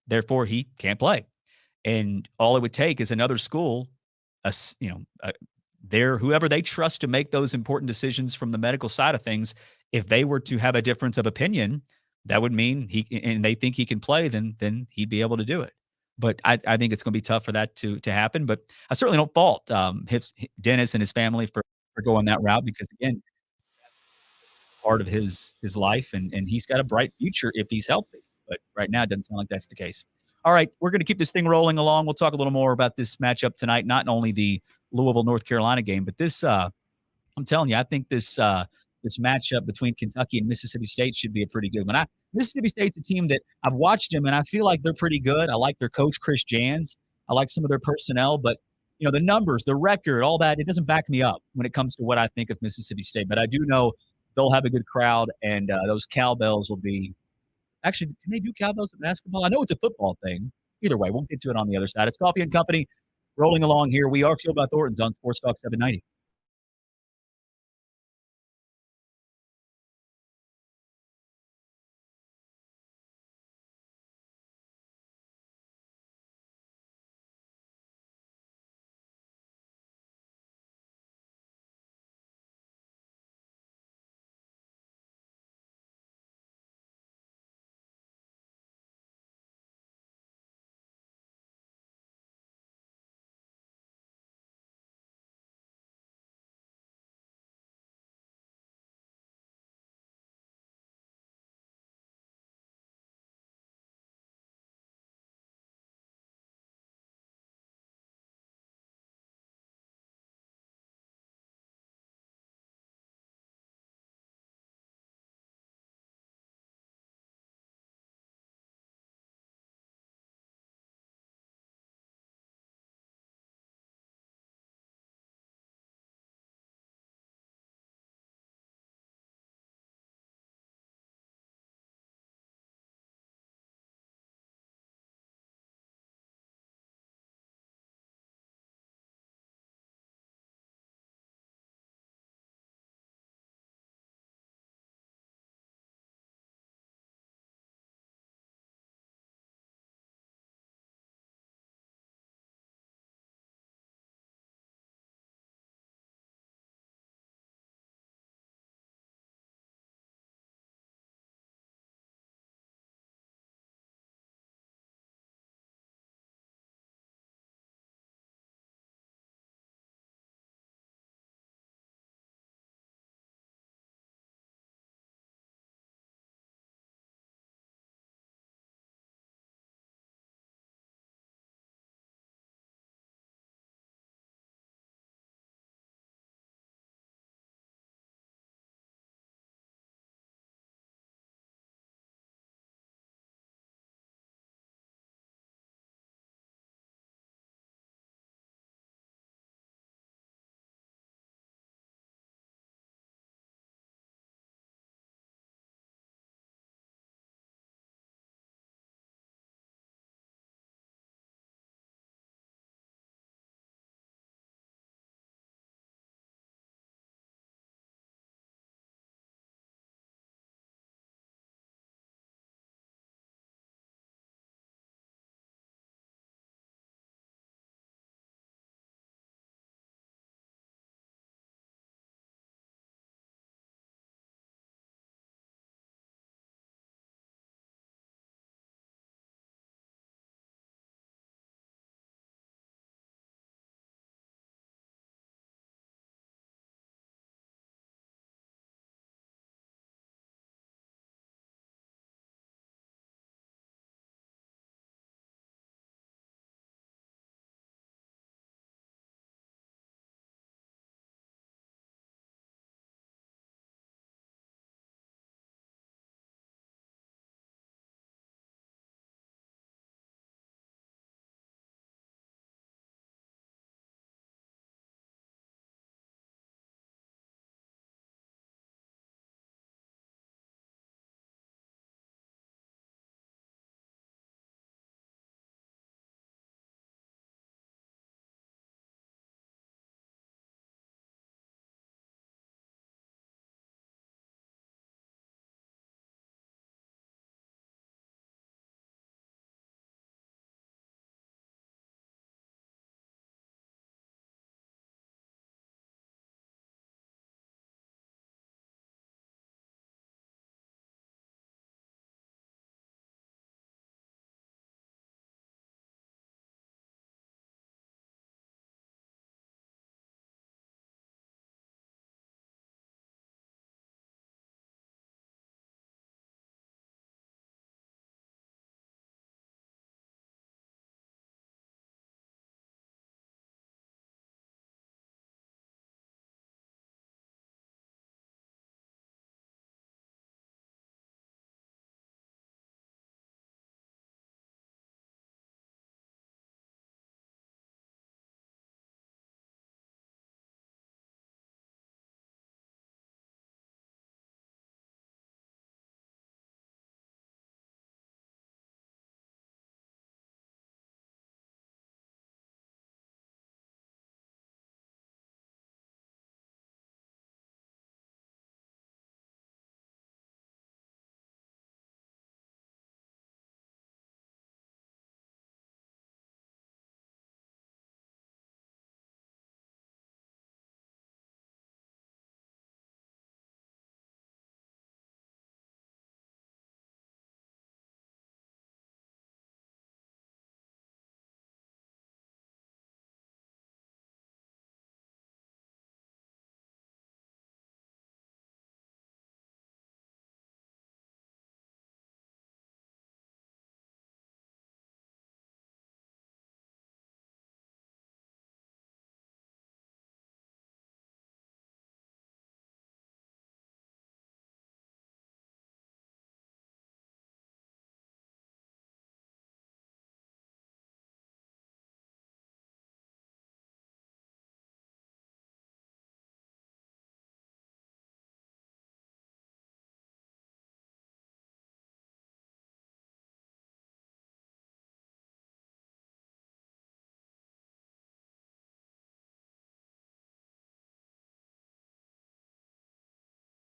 Speaker 7: Therefore, he can't play. And all it would take is another school, whoever they trust to make those important decisions from the medical side of things. If they were to have a difference of opinion, that would mean and they think he can play, then he'd be able to do it. But I think it's going to be tough for that to happen. But I certainly don't fault Dennis and his family for going that route, because, again, part of his life, and he's got a bright future if he's healthy. But right now, it doesn't sound like that's the case. All right, we're going to keep this thing rolling along. We'll talk a little more about this matchup tonight, not only the Louisville, North Carolina game, but this, I'm telling you, I think this matchup between Kentucky and Mississippi State should be a pretty good one. Mississippi State's a team that I've watched them, and I feel like they're pretty good. I like their coach, Chris Jans. I like some of their personnel, but the numbers, the record, all that, it doesn't back me up when it comes to what I think of Mississippi State. But I do know they'll have a good crowd, and those cowbells will be. Actually, can they do cowbells at basketball? I know it's a football thing. Either way, we'll get to it on the other side. It's Coffee and Company rolling along here. We are Fueled by Thornton's on Sports Talk 790.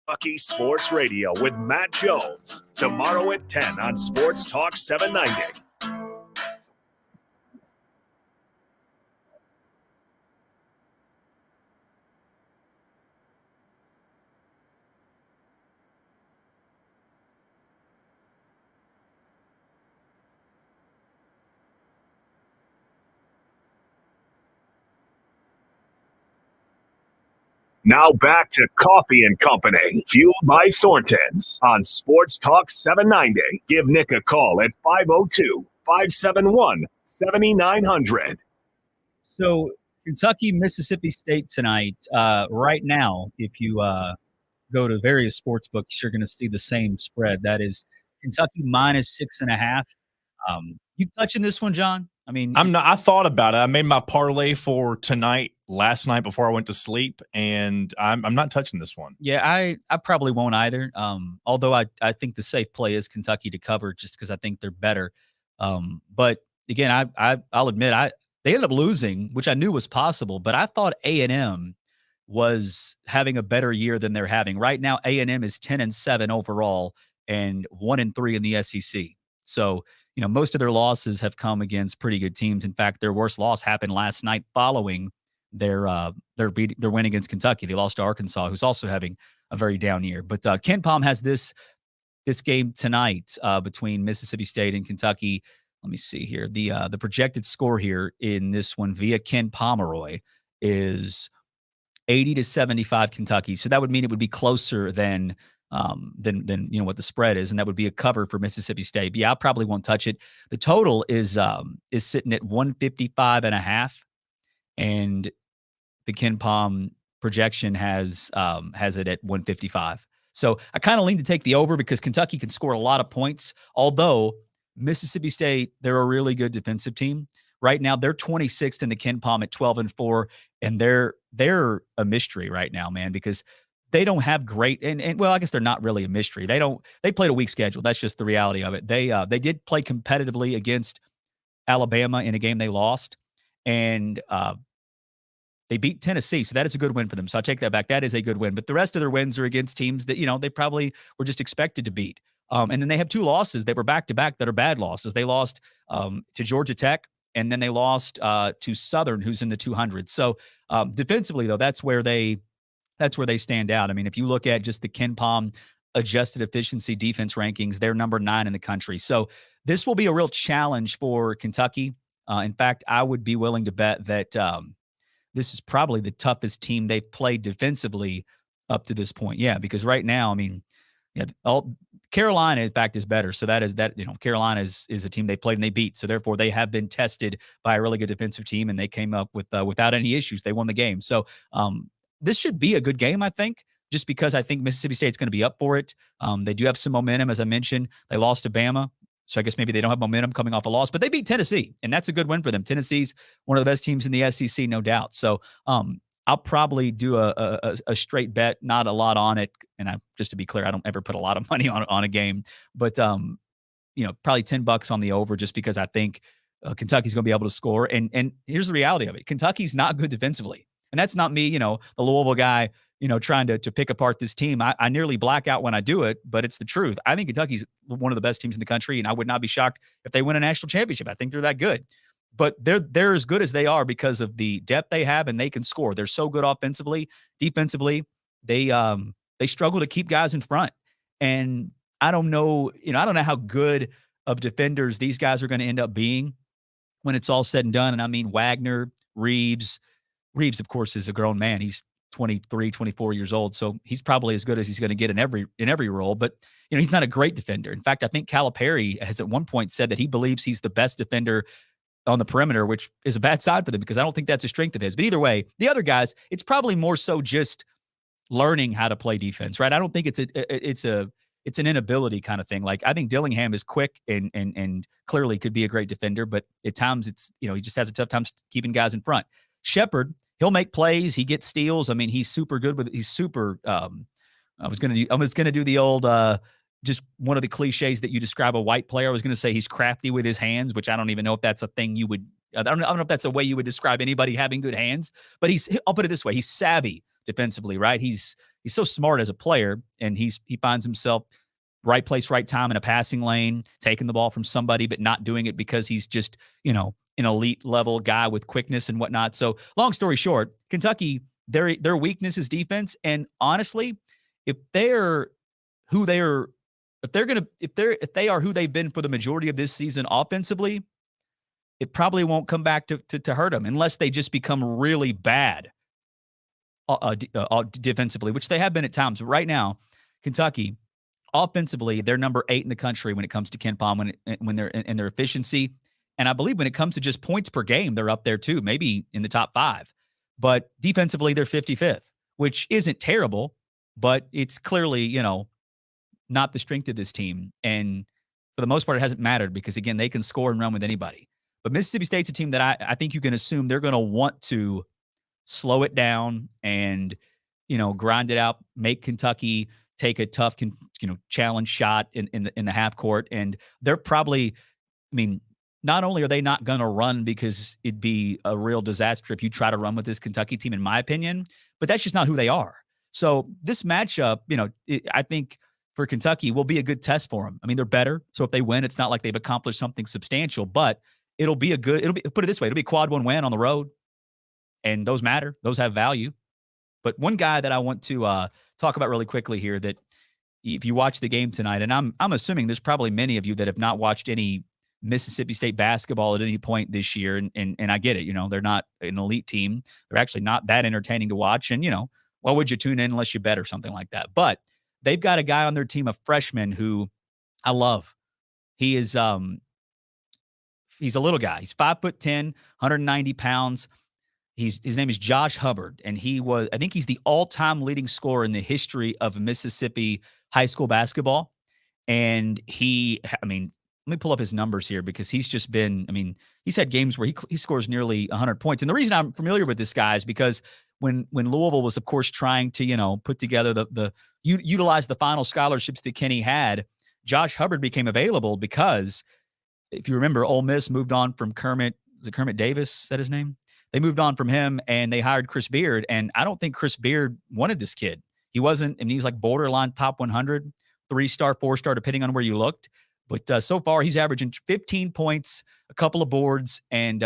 Speaker 1: Kentucky Sports Radio with Matt Jones. Tomorrow at 10 on Sports Talk 790. Now back to Coffee and Company, fueled by Thornton's on Sports Talk 790. Give Nick a call at 502-571-7900.
Speaker 7: So Kentucky, Mississippi State tonight. Right now, if you go to various sports books, you're going to see the same spread. That is Kentucky -6.5. You touching this one, John? I mean,
Speaker 8: I'm not. I thought about it. I made my parlay for tonight last night before I went to sleep, and I'm not touching this one.
Speaker 7: Yeah, I probably won't either. Although I think the safe play is Kentucky to cover, just because I think they're better. But again, I'll admit they ended up losing, which I knew was possible. But I thought A&M was having a better year than they're having right now. A&M is 10-7 overall and 1-3 in the SEC. So, most of their losses have come against pretty good teams. In fact, their worst loss happened last night following their win against Kentucky. They lost to Arkansas, who's also having a very down year. But Ken Pom has this game tonight between Mississippi State and Kentucky. Let me see here. The projected score here in this one via Ken Pomeroy is 80-75 Kentucky. So that would mean it would be closer than what the spread is, and that would be a cover for Mississippi State. But yeah, I probably won't touch it. The total is sitting at 155.5, and the Ken Pom projection has it at 155. So I kind of lean to take the over because Kentucky can score a lot of points. Although Mississippi State, they're a really good defensive team. Right now, they're 26th in the Ken Pom at 12-4, and they're a mystery right now, man, because they don't have great and well, I guess they're not really a mystery. They played a weak schedule. That's just the reality of it. They did play competitively against Alabama in a game they lost, and they beat Tennessee. So that is a good win for them. So I take that back. That is a good win. But the rest of their wins are against teams that, they probably were just expected to beat. And then they have 2 losses that were back-to-back that are bad losses. They lost to Georgia Tech, and then they lost to Southern, who's in the 200s. So defensively, though, that's where they stand out. I mean, if you look at just the Ken Pom adjusted efficiency defense rankings, they're number 9 in the country. So this will be a real challenge for Kentucky. In fact, I would be willing to bet that this is probably the toughest team they've played defensively up to this point. Yeah, because right now, I mean, Carolina, in fact, is better. So Carolina is a team they played and they beat. So therefore, they have been tested by a really good defensive team, and they came up with without any issues. They won the game. So this should be a good game, I think, just because I think Mississippi State's going to be up for it. They do have some momentum, as I mentioned. They lost to Bama, so I guess maybe they don't have momentum coming off a loss, but they beat Tennessee, and that's a good win for them. Tennessee's one of the best teams in the SEC, no doubt. So I'll probably do a straight bet, not a lot on it. And just to be clear, I don't ever put a lot of money on a game, but probably $10 on the over, just because I think Kentucky's going to be able to score. And here's the reality of it: Kentucky's not good defensively. And that's not me, the Louisville guy, trying to pick apart this team. I nearly black out when I do it, but it's the truth. I think Kentucky's one of the best teams in the country, and I would not be shocked if they win a national championship. I think they're that good. But they're as good as they are because of the depth they have, and they can score. They're so good offensively. Defensively, they struggle to keep guys in front. And I don't know, I don't know how good of defenders these guys are going to end up being when it's all said and done. And I mean, Wagner, Reeves, of course, is a grown man. He's 23, 24 years old. So he's probably as good as he's going to get in every role. But, he's not a great defender. In fact, I think Calipari has at one point said that he believes he's the best defender on the perimeter, which is a bad side for them because I don't think that's a strength of his. But either way, the other guys, it's probably more so just learning how to play defense, right? I don't think it's an inability kind of thing. Like, I think Dillingham is quick and clearly could be a great defender, but at times it's, he just has a tough time keeping guys in front. Shepard, he'll make plays. He gets steals. I mean, he's super good he's super, I was going to do the old, just one of the cliches that you describe a white player. I was going to say he's crafty with his hands, which I don't even know if that's a thing you would, I don't know if that's a way you would describe anybody having good hands, but I'll put it this way. He's savvy defensively, right? He's he's so smart as a player, and he finds himself right place, right time in a passing lane, taking the ball from somebody, but not doing it because he's just, an elite level guy with quickness and whatnot. So long story short, Kentucky, their weakness is defense. And honestly, if they are who they are who they've been for the majority of this season offensively, it probably won't come back to hurt them unless they just become really bad defensively, which they have been at times. But right now, Kentucky, offensively, they're number 8 in the country when it comes to KenPom when they're in their efficiency. And I believe when it comes to just points per game, they're up there too, maybe in the top 5. But defensively, they're 55th, which isn't terrible, but it's clearly, not the strength of this team. And for the most part, it hasn't mattered because, again, they can score and run with anybody. But Mississippi State's a team that I think you can assume they're going to want to slow it down and, grind it out, make Kentucky take a tough, challenge shot in the half court. And they're probably, not only are they not going to run because it'd be a real disaster if you try to run with this Kentucky team, in my opinion, but that's just not who they are. So this matchup, I think for Kentucky will be a good test for them. They're better. So if they win, it's not like they've accomplished something substantial, but put it this way, it'll be a quad 1 win on the road. And those matter. Those have value. But one guy that I want to talk about really quickly here, that if you watch the game tonight, and I'm assuming there's probably many of you that have not watched any Mississippi State basketball at any point this year, and I get it. They're not an elite team. They're actually not that entertaining to watch. And, why would you tune in unless you bet or something like that? But they've got a guy on their team, a freshman who I love. He is he's a little guy. He's 5'10", 190 pounds. His name is Josh Hubbard, and I think he's the all-time leading scorer in the history of Mississippi high school basketball. And let me pull up his numbers here because he's just been, he's had games where he scores nearly 100 points. And the reason I'm familiar with this guy is because when Louisville was, of course, trying to, put together utilize the final scholarships that Kenny had, Josh Hubbard became available because if you remember, Ole Miss moved on from Kermit. Was it Kermit Davis? Is that his name? They moved on from him and they hired Chris Beard. And I don't think Chris Beard wanted this kid. He wasn't, he was like borderline top 100, 3-star, 4-star, depending on where you looked. But so far, he's averaging 15 points, a couple of boards, and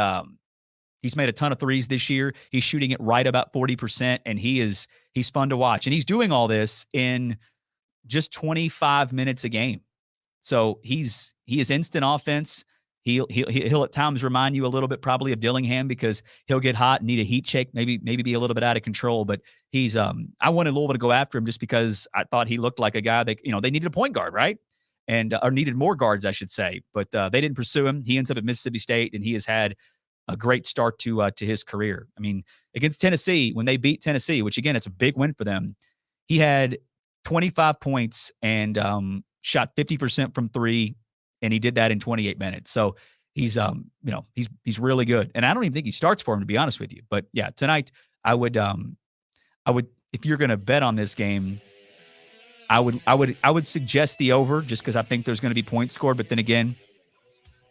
Speaker 7: he's made a ton of threes this year. He's shooting it right about 40%, and he's fun to watch. And he's doing all this in just 25 minutes a game. So he is instant offense. He'll at times remind you a little bit probably of Dillingham because he'll get hot and need a heat check, maybe be a little bit out of control. But he's I wanted Louisville to go after him just because I thought he looked like a guy that, they needed a point guard, right? And or needed more guards, I should say. But they didn't pursue him. He ends up at Mississippi State, and he has had a great start to his career. Against Tennessee, when they beat Tennessee, which again, it's a big win for them, he had 25 points and shot 50% from 3. And he did that in 28 minutes. So he's really good. And I don't even think he starts for him, to be honest with you. But yeah, tonight I would if you're going to bet on this game, I would suggest the over just because I think there's going to be points scored. But then again,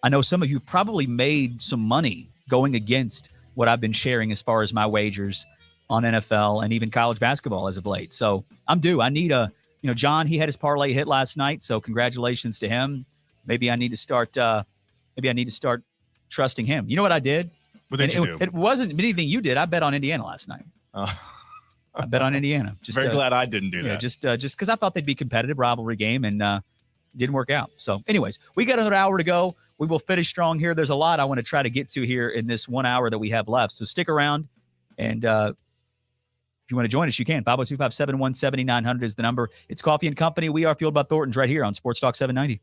Speaker 7: I know some of you probably made some money going against what I've been sharing as far as my wagers on NFL and even college basketball as of late. So I'm due. I need John, he had his parlay hit last night. So congratulations to him. Maybe I need to start. Trusting him. You know what I did?
Speaker 8: What did you do?
Speaker 7: It wasn't anything you did. I bet on Indiana last night. I bet on Indiana. Just
Speaker 8: very glad I didn't do that.
Speaker 7: Just because I thought they'd be competitive, rivalry game, and didn't work out. So, anyways, we got another hour to go. We will finish strong here. There's a lot I want to try to get to here in this 1 hour that we have left. So stick around, and if you want to join us, you can. 502-571-7900 is the number. It's Coffey and Company. We are Fueled by Thornton's right here on Sports Talk 790.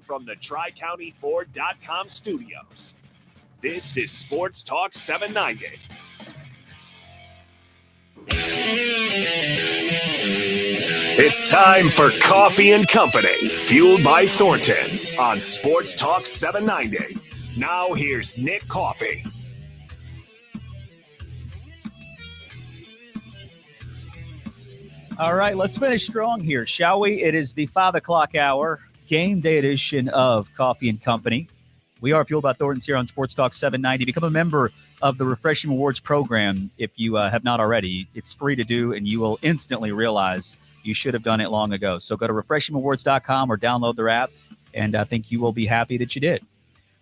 Speaker 1: from the TriCountyFord.com studios. This is Sports Talk 790. It's time for Coffee and Company, fueled by Thornton's on Sports Talk 790. Now here's Nick Coffey.
Speaker 7: All right, let's finish strong here, shall we? It is the 5 o'clock hour, game day edition of Coffee and Company. We are fueled by Thornton's here on Sports Talk 790. Become a member of the Refreshing Rewards program if you have not already. It's free to do, and you will instantly realize you should have done it long ago. So go to refreshingrewards.com or download their app, and I think you will be happy that you did.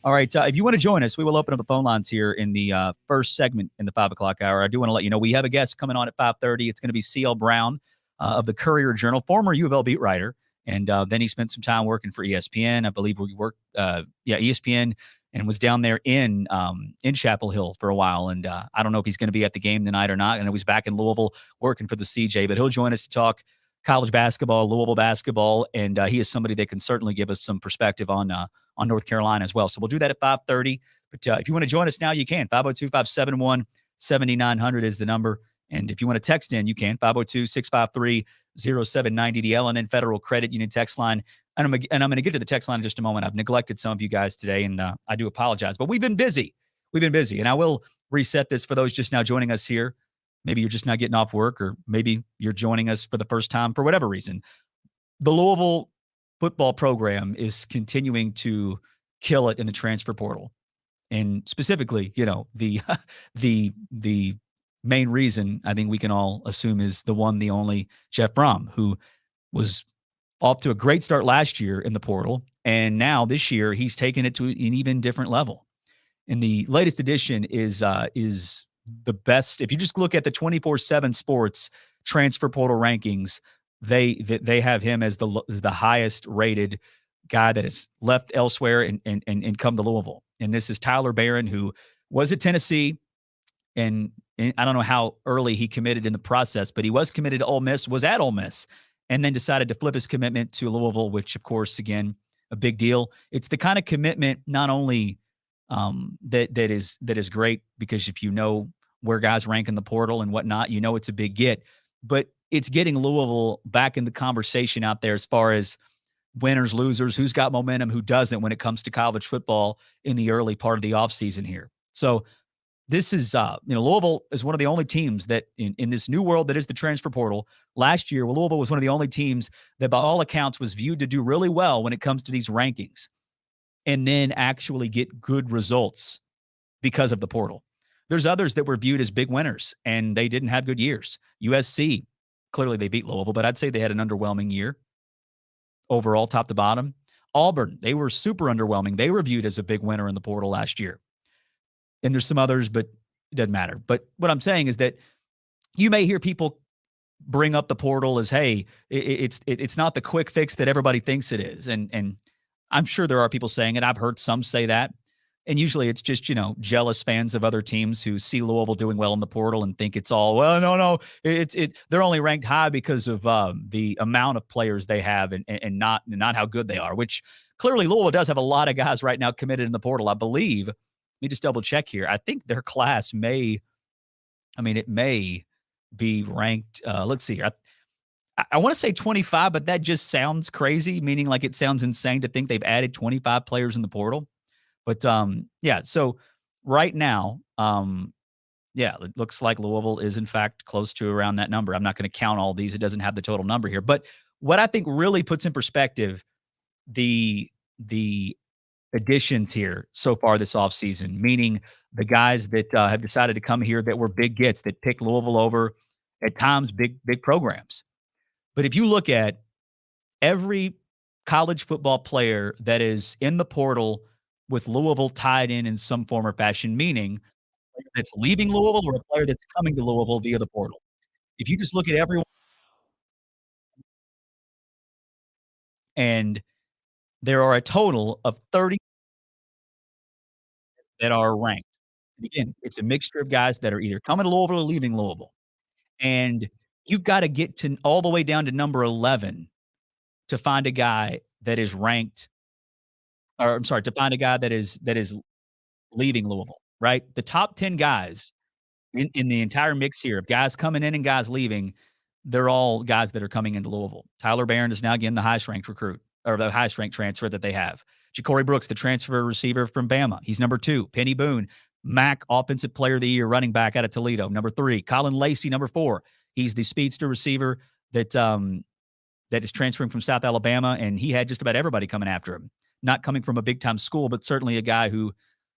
Speaker 7: All right, if you want to join us, we will open up the phone lines here in the first segment in the 5 o'clock hour. I do want to let you know we have a guest coming on at 5:30. It's going to be C.L. Brown of the Courier-Journal, former U of L beat writer. And then he spent some time working for ESPN. I believe we worked, ESPN, and was down there in Chapel Hill for a while. And I don't know if he's going to be at the game tonight or not. And he's back in Louisville working for the CJ. But he'll join us to talk college basketball, Louisville basketball, and he is somebody that can certainly give us some perspective on North Carolina as well. So we'll do that at 5:30. But if you want to join us now, you can. 502-571-7900 is the number. And if you want to text in, you can. 502-653-0790, the L&N Federal Credit Union text line. And I'm going to get to the text line in just a moment. I've neglected some of you guys today, and I do apologize. But we've been busy. And I will reset this for those just now joining us here. Maybe you're just not getting off work, or maybe you're joining us for the first time for whatever reason. The Louisville football program is continuing to kill it in the transfer portal. And specifically, the main reason I think we can all assume is the one, the only Jeff Brom, who was off to a great start last year in the portal. And now this year he's taken it to an even different level. And the latest edition is the best. If you just look at the 24/7 Sports transfer portal rankings, they have him as the highest rated guy that has left elsewhere and come to Louisville. And this is Tyler Barron, who was at Tennessee, and I don't know how early he committed in the process, but he was committed to Ole Miss, was at Ole Miss, and then decided to flip his commitment to Louisville, which, of course, again, a big deal. It's the kind of commitment not only that is great, because if you know where guys rank in the portal and whatnot, it's a big get, but it's getting Louisville back in the conversation out there as far as winners, losers, who's got momentum, who doesn't when it comes to college football in the early part of the offseason here. So this is, Louisville is one of the only teams that in this new world that is the transfer portal. Last year, Louisville was one of the only teams that by all accounts was viewed to do really well when it comes to these rankings and then actually get good results because of the portal. There's others that were viewed as big winners and they didn't have good years. USC, clearly they beat Louisville, but I'd say they had an underwhelming year overall, top to bottom. Auburn, they were super underwhelming. They were viewed as a big winner in the portal last year. And there's some others, but it doesn't matter. But what I'm saying is that you may hear people bring up the portal as, hey, it's not the quick fix that everybody thinks it is. And I'm sure there are people saying it. I've heard some say that. And usually it's just, jealous fans of other teams who see Louisville doing well in the portal and think it's all, well, no, they're only ranked high because of the amount of players they have and not how good they are, which clearly Louisville does have a lot of guys right now committed in the portal. I believe, let me just double check here. I think their class may be ranked. Let's see here. I want to say 25, but that just sounds crazy, meaning like it sounds insane to think they've added 25 players in the portal. But so right now, it looks like Louisville is in fact close to around that number. I'm not going to count all these. It doesn't have the total number here. But what I think really puts in perspective the additions here so far this offseason, meaning the guys that have decided to come here that were big gets, that picked Louisville over at times big programs. But if you look at every college football player that is in the portal with Louisville tied in some form or fashion, meaning a player that's leaving Louisville or a player that's coming to Louisville via the portal. If you just look at everyone, and there are a total of 30 that are ranked. And again, it's a mixture of guys that are either coming to Louisville or leaving Louisville. And you've got to get to all the way down to number 11 to find a guy that is ranked or I'm sorry, to find a guy that is leaving Louisville, right? The top 10 guys in the entire mix here of guys coming in and guys leaving, they're all guys that are coming into Louisville. Tyler Barron is now again the highest ranked recruit or the highest ranked transfer that they have. Ja'Cory Brooks, the transfer receiver from Bama, he's number 2. Penny Boone, MAC Offensive Player of the Year running back out of Toledo, number 3. Colin Lacey, number 4. He's the speedster receiver that is transferring from South Alabama, and he had just about everybody coming after him. Not coming from a big-time school, but certainly a guy who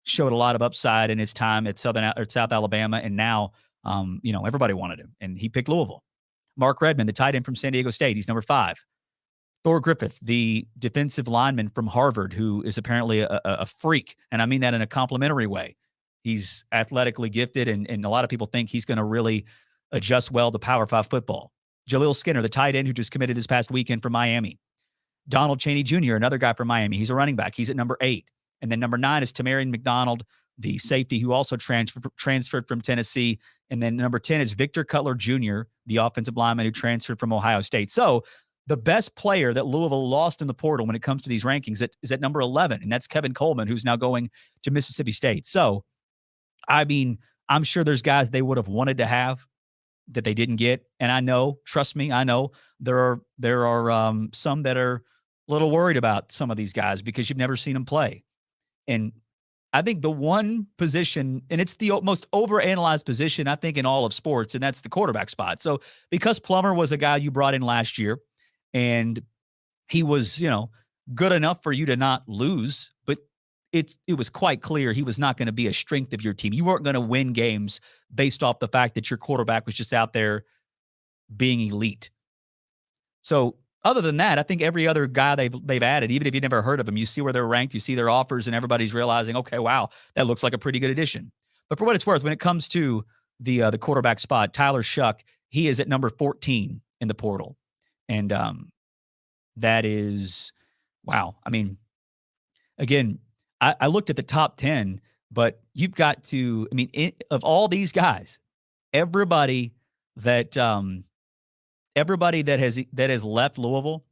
Speaker 7: showed a lot of upside in his time at South Alabama, and now, everybody wanted him, and he picked Louisville. Mark Redmond, the tight end from San Diego State, he's number 5. Thor Griffith, the defensive lineman from Harvard, who is apparently a freak, and I mean that in a complimentary way. He's athletically gifted, and a lot of people think he's going to really adjust well to Power 5 football. Jaleel Skinner, the tight end who just committed this past weekend from Miami. Donald Chaney Jr., another guy from Miami. He's a running back. He's at number 8. And then number 9 is Tamarian McDonald, the safety who also transferred from Tennessee. And then number 10 is Victor Cutler Jr., the offensive lineman who transferred from Ohio State. So the best player that Louisville lost in the portal when it comes to these rankings is at number 11, and that's Kevin Coleman, who's now going to Mississippi State. So, I mean, I'm sure there's guys they would have wanted to have that they didn't get. And I know, trust me, I know there are some that are a little worried about some of these guys because you've never seen them play. And I think the one position, and it's the most overanalyzed position, I think, in all of sports, and that's the quarterback spot. So because Plummer was a guy you brought in last year, and he was, good enough for you to not lose, but it was quite clear he was not going to be a strength of your team. You weren't going to win games based off the fact that your quarterback was just out there being elite. So other than that, I think every other guy they've added, even if you never heard of them, you see where they're ranked, you see their offers, and everybody's realizing, okay, wow, that looks like a pretty good addition. But for what it's worth, when it comes to the quarterback spot, Tyler Shuck, he is at number 14 in the portal. And that is, wow. I mean, again, I looked at the top 10, but you've got to, of all these guys, everybody that has left Louisville,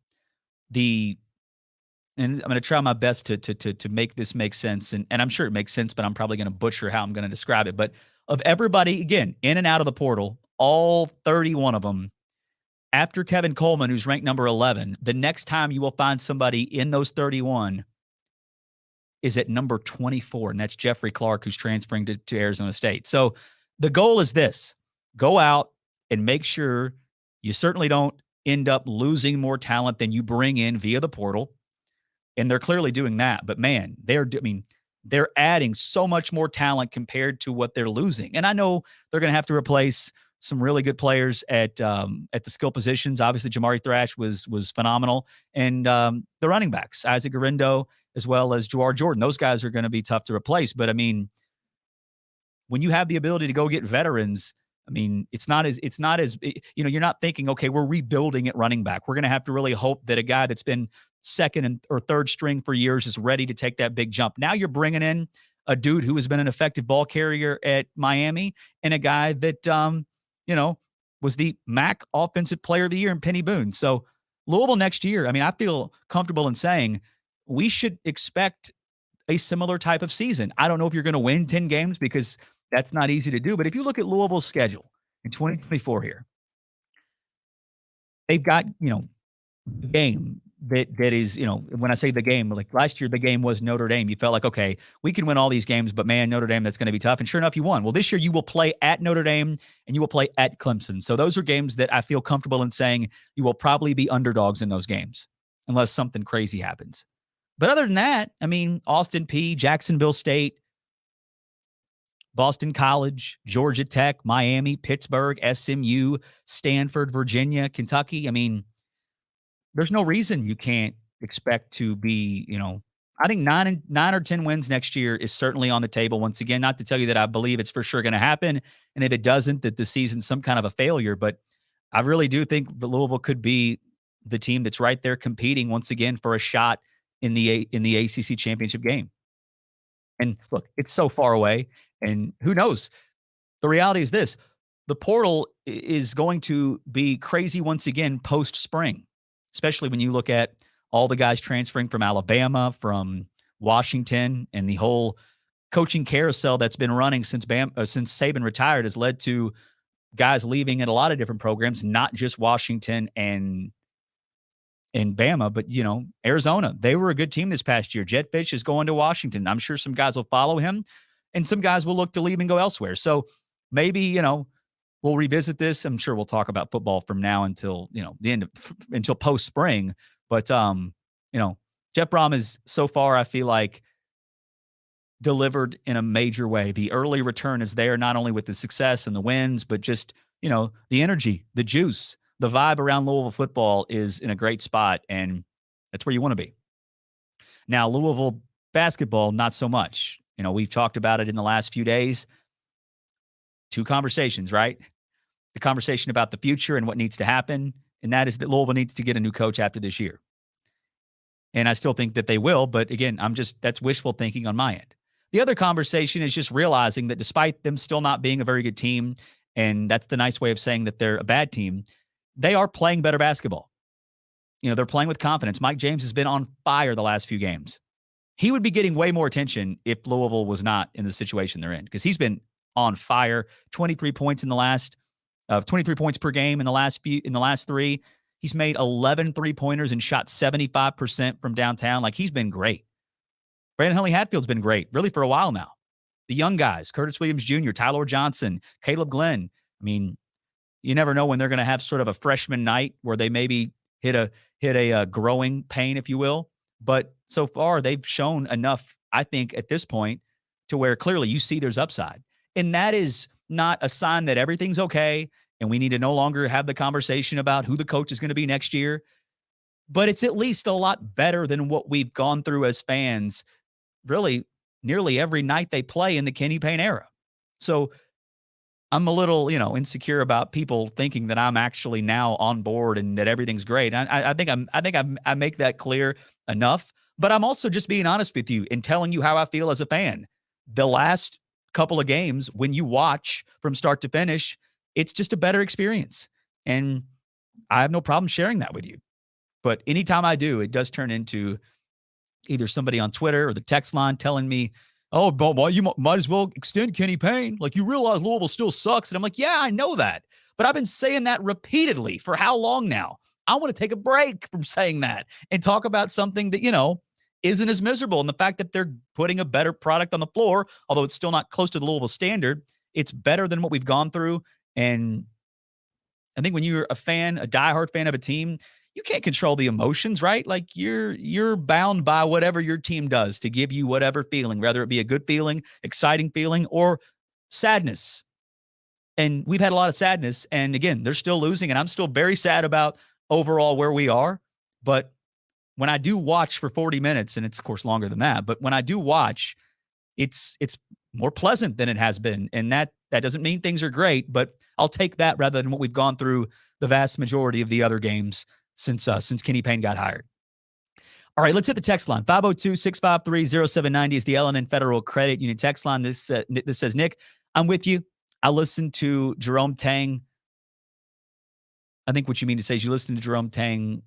Speaker 7: and I'm going to try my best to make this make sense, and I'm sure it makes sense, but I'm probably going to butcher how I'm going to describe it. But of everybody, again, in and out of the portal, all 31 of them, after Kevin Coleman, who's ranked number 11, the next time you will find somebody in those 31 is at number 24, and that's Jeffrey Clark, who's transferring to Arizona State. So the goal is this: go out and make sure you certainly don't end up losing more talent than you bring in via the portal. And they're clearly doing that. But man, they're adding so much more talent compared to what they're losing. And I know they're going to have to replace some really good players at the skill positions. Obviously, Jamari Thrash was phenomenal. And the running backs, Isaac Garindo, as well as Jawar Jordan, those guys are going to be tough to replace. But when you have the ability to go get veterans, it's not as you're not thinking, okay, we're rebuilding at running back. We're going to have to really hope that a guy that's been second or third string for years is ready to take that big jump. Now you're bringing in a dude who has been an effective ball carrier at Miami and a guy that, was the MAC Offensive Player of the Year in Penny Boone. So Louisville next year, I feel comfortable in saying we should expect a similar type of season. I don't know if you're going to win 10 games because that's not easy to do. But if you look at Louisville's schedule in 2024 here, they've got, the game that is, when I say the game, like last year, the game was Notre Dame. You felt like, okay, we can win all these games, but man, Notre Dame, that's going to be tough. And sure enough, you won. Well, this year you will play at Notre Dame and you will play at Clemson. So those are games that I feel comfortable in saying you will probably be underdogs in those games unless something crazy happens. But other than that, Austin Peay, Jacksonville State, Boston College, Georgia Tech, Miami, Pittsburgh, SMU, Stanford, Virginia, Kentucky. There's no reason you can't expect to be, I think 9 or 10 wins next year is certainly on the table. Once again, not to tell you that I believe it's for sure going to happen. And if it doesn't, that the season's some kind of a failure. But I really do think the Louisville could be the team that's right there competing once again for a shot in the ACC championship game. And look, it's so far away. And who knows? The reality is this: the portal is going to be crazy once again post-spring, especially when you look at all the guys transferring from Alabama, from Washington and the whole coaching carousel that's been running since Saban retired has led to guys leaving at a lot of different programs, not just Washington and Bama, but, Arizona. They were a good team this past year. Jett Fish is going to Washington. I'm sure some guys will follow him, and some guys will look to leave and go elsewhere. So maybe, we'll revisit this. I'm sure we'll talk about football from now until, the end of until post spring. But, Jeff Brom is so far, I feel like, delivered in a major way. The early return is there, not only with the success and the wins, but just, the energy, the juice, the vibe around Louisville football is in a great spot, and that's where you want to be. Now, Louisville basketball, not so much. We've talked about it in the last few days. Two conversations, right? The conversation about the future and what needs to happen, and that is that Louisville needs to get a new coach after this year. And I still think that they will, but again, that's wishful thinking on my end. The other conversation is just realizing that despite them still not being a very good team, and that's the nice way of saying that they're a bad team, they are playing better basketball. They're playing with confidence. Mike James has been on fire the last few games. He would be getting way more attention if Louisville was not in the situation they're in, because he's been on fire. 23 points 23 points per game in the last three. He's made 11 3-pointers and shot 75% from downtown. Like, he's been great. Brandon Huntley Hatfield's been great, really, for a while now. The young guys, Curtis Williams Jr., Tyler Johnson, Caleb Glenn. I mean, you never know when they're going to have sort of a freshman night where they maybe hit a growing pain, if you will. But so far, they've shown enough, I think, at this point, to where clearly you see there's upside. And that is not a sign that everything's okay and we need to no longer have the conversation about who the coach is going to be next year. But it's at least a lot better than what we've gone through as fans, really nearly every night they play in the Kenny Payne era. So I'm a little, insecure about people thinking that I'm actually now on board and that everything's great. I think I make that clear enough, but I'm also just being honest with you and telling you how I feel as a fan. The last couple of games, when you watch from start to finish, it's just a better experience. And I have no problem sharing that with you. But anytime I do, it does turn into either somebody on Twitter or the text line telling me, oh, boy, you might as well extend Kenny Payne. Like, you realize Louisville still sucks. And I'm like, yeah, I know that. But I've been saying that repeatedly for how long now? I want to take a break from saying that and talk about something that, isn't as miserable. And the fact that they're putting a better product on the floor, although it's still not close to the Louisville standard, it's better than what we've gone through. And I think when you're a diehard fan of a team, you can't control the emotions, right? Like, you're bound by whatever your team does to give you whatever feeling, whether it be a good feeling, exciting feeling, or sadness. And we've had a lot of sadness. And again, they're still losing, and I'm still very sad about overall where we are. But when I do watch for 40 minutes, and it's of course longer than that, but when I do watch, it's more pleasant than it has been. And that doesn't mean things are great, but I'll take that rather than what we've gone through the vast majority of the other games since Kenny Payne got hired. All right, let's hit the text line. 502-653-0790 is the L&N Federal Credit Union text line. This says, Nick, I'm with you. I listened to Jerome Tang. I think what you mean to say is you listen to Jerome Tang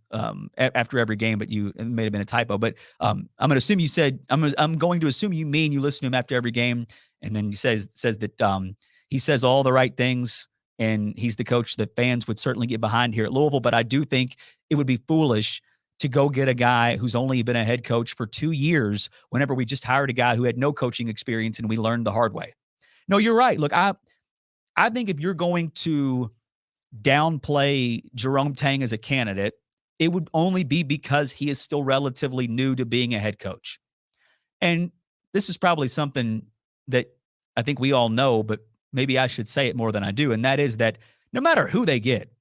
Speaker 7: after every game, but it may have been a typo. But I'm going to assume you said I'm going to assume you mean you listen to him after every game, and then he says that he says all the right things, and he's the coach that fans would certainly get behind here at Louisville. But I do think it would be foolish to go get a guy who's only been a head coach for 2 years whenever we just hired a guy who had no coaching experience and we learned the hard way. No, you're right. Look, I think if you're going to downplay Jerome Tang as a candidate, it would only be because he is still relatively new to being a head coach. And this is probably something that I think we all know, but maybe I should say it more than I do. And that is that no matter who they get,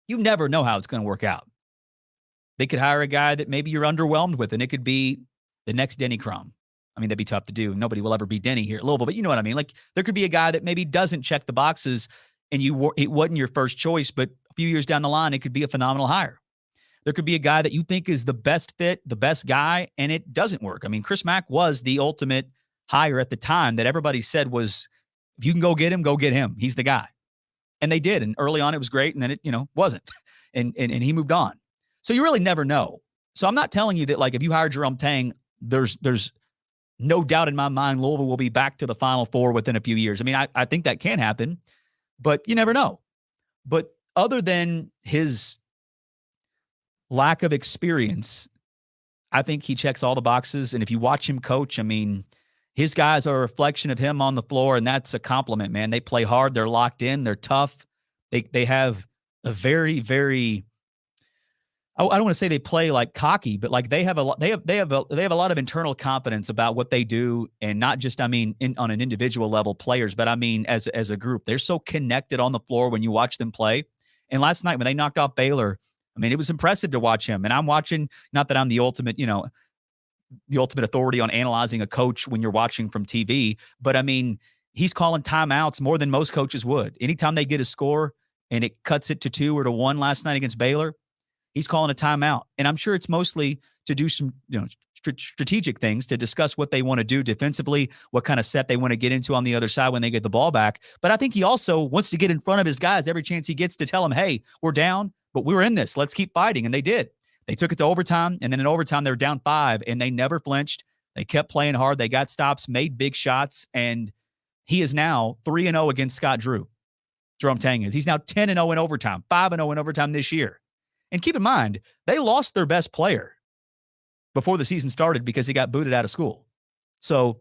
Speaker 7: you never know how it's going to work out. They could hire a guy that maybe you're underwhelmed with, and it could be the next Denny Crum. I mean, that'd be tough to do. Nobody will ever be Denny here at Louisville, but you know what I mean? Like, there could be a guy that maybe doesn't check the boxes and it wasn't your first choice, but a few years down the line, it could be a phenomenal hire. There could be a guy that you think is the best fit, the best guy, and it doesn't work. I mean, Chris Mack was the ultimate hire at the time that everybody said was, if you can go get him, go get him. He's the guy. And they did. And early on, it was great. And then it, wasn't. And he moved on. So you really never know. So I'm not telling you that, like, if you hire Jerome Tang, there's no doubt in my mind Louisville will be back to the Final Four within a few years. I mean, I think that can happen, but you never know. But other than his lack of experience, I think he checks all the boxes. And if you watch him coach, I mean, his guys are a reflection of him on the floor, and that's a compliment, man. They play hard. They're locked in. They're tough. They have a very, very I don't want to say they play like cocky, but like they have a lot of internal confidence about what they do, and not just on an individual level players, but I mean as a group. They're so connected on the floor when you watch them play. And last night when they knocked off Baylor, I mean, it was impressive to watch him. And I'm watching, not that I'm the ultimate authority on analyzing a coach when you're watching from TV, but I mean, he's calling timeouts more than most coaches would. Anytime they get a score and it cuts it to 2 or to 1 last night against Baylor, he's calling a timeout. And I'm sure it's mostly to do some, strategic things, to discuss what they want to do defensively, what kind of set they want to get into on the other side when they get the ball back. But I think he also wants to get in front of his guys every chance he gets to tell them, hey, we're down, but we're in this. Let's keep fighting. And they did. They took it to overtime, and then in overtime, they were down 5, and they never flinched. They kept playing hard. They got stops, made big shots, and he is now 3-0 against Scott Drew. Jerome Tang is. He's now 10-0 in overtime, 5-0 in overtime this year. And keep in mind, they lost their best player before the season started because he got booted out of school. So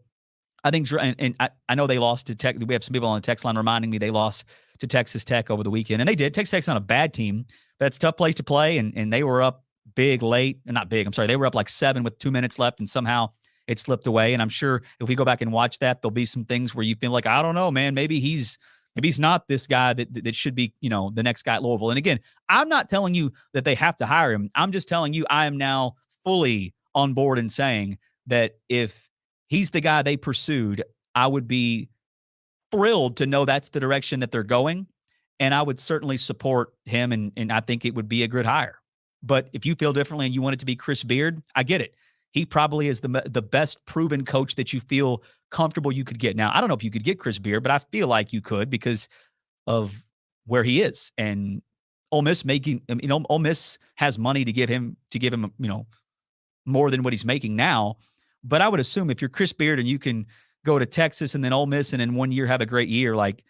Speaker 7: I think, and I know they lost to Tech. We have some people on the text line reminding me they lost to Texas Tech over the weekend, and they did. Texas Tech's not a bad team, but it's a tough place to play, and they were up big late. Not big, I'm sorry. They were up like 7 with 2 minutes left, and somehow it slipped away. And I'm sure if we go back and watch that, there'll be some things where you feel like, I don't know, man, maybe he's not this guy that should be, the next guy at Louisville. And again, I'm not telling you that they have to hire him. I'm just telling you I am now fully on board and saying that if he's the guy they pursued, I would be thrilled to know that's the direction that they're going. And I would certainly support him, and I think it would be a good hire. But if you feel differently and you want it to be Chris Beard, I get it. He probably is the best proven coach that you feel comfortable you could get. Now, I don't know if you could get Chris Beard, but I feel like you could because of where he is. And Ole Miss Ole Miss has money to give him, more than what he's making now. But I would assume if you're Chris Beard and you can go to Texas and then Ole Miss and in 1 year have a great year, like,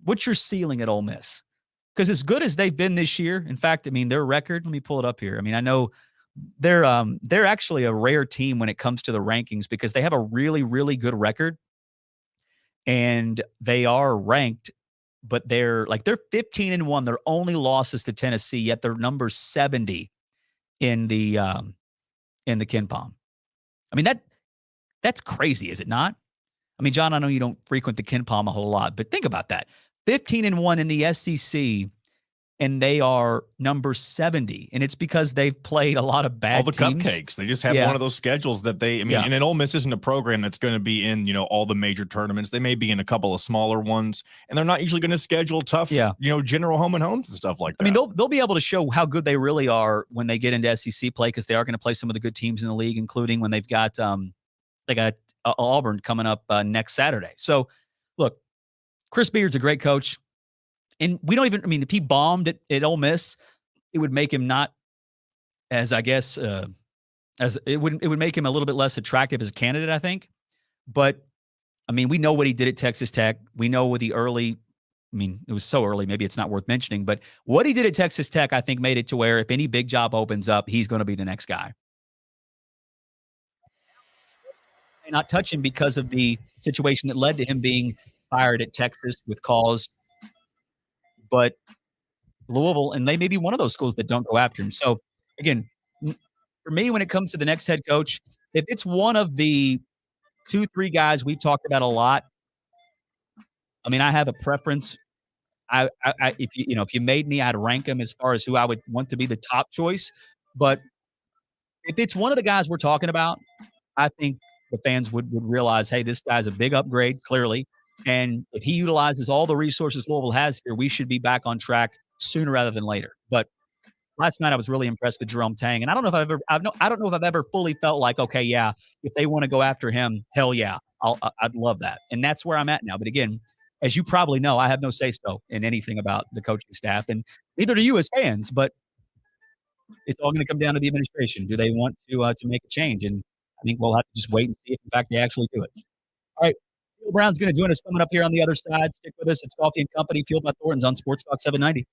Speaker 7: what's your ceiling at Ole Miss? Because as good as they've been this year, in fact, their record, let me pull it up here. I know they're actually a rare team when it comes to the rankings because they have a really, really good record and they are ranked, but they're 15-1. Their only loss is to Tennessee, yet they're number 70 in the KenPom. That's crazy, is it not? John, I know you don't frequent the KenPom a whole lot, but think about that. 15-1 in the SEC, and they are number 70. And it's because they've played a lot of bad teams.
Speaker 8: All the cupcakes. They just have one of those schedules that and then Ole Miss isn't a program that's going to be in, all the major tournaments. They may be in a couple of smaller ones, and they're not usually going to schedule tough, general home and homes and stuff like that.
Speaker 7: They'll be able to show how good they really are when they get into SEC play because they are going to play some of the good teams in the league, including when they've got Auburn coming up next Saturday. So, look, Chris Beard's a great coach. And we don't even, if he bombed at Ole Miss, it would make him not as, I guess, as it would make him a little bit less attractive as a candidate, I think. But, we know what he did at Texas Tech. We know with the early, it was so early, maybe it's not worth mentioning. But what he did at Texas Tech, I think, made it to where if any big job opens up, he's going to be the next guy. Not touch him because of the situation that led to him being fired at Texas with cause. But Louisville, and they may be one of those schools that don't go after him. So, again, for me, when it comes to the next head coach, if it's one of the 2-3 guys we've talked about a lot, I have a preference. If you made me, I'd rank them as far as who I would want to be the top choice. But if it's one of the guys we're talking about, I think the fans would realize, hey, this guy's a big upgrade, clearly. And if he utilizes all the resources Louisville has here, we should be back on track sooner rather than later. But last night I was really impressed with Jerome Tang, and I don't know if I've ever fully felt like, okay, yeah, if they want to go after him, hell yeah, I'd love that. And that's where I'm at now. But again, as you probably know, I have no say so in anything about the coaching staff, and neither do you as fans. But it's all going to come down to the administration. Do they want to make a change? And I think we'll have to just wait and see if, in fact, they actually do it. All right. Steel Brown's going to join us coming up here on the other side. Stick with us. It's Coffee and Company, Fueled by Thornton's on Sports Talk 790.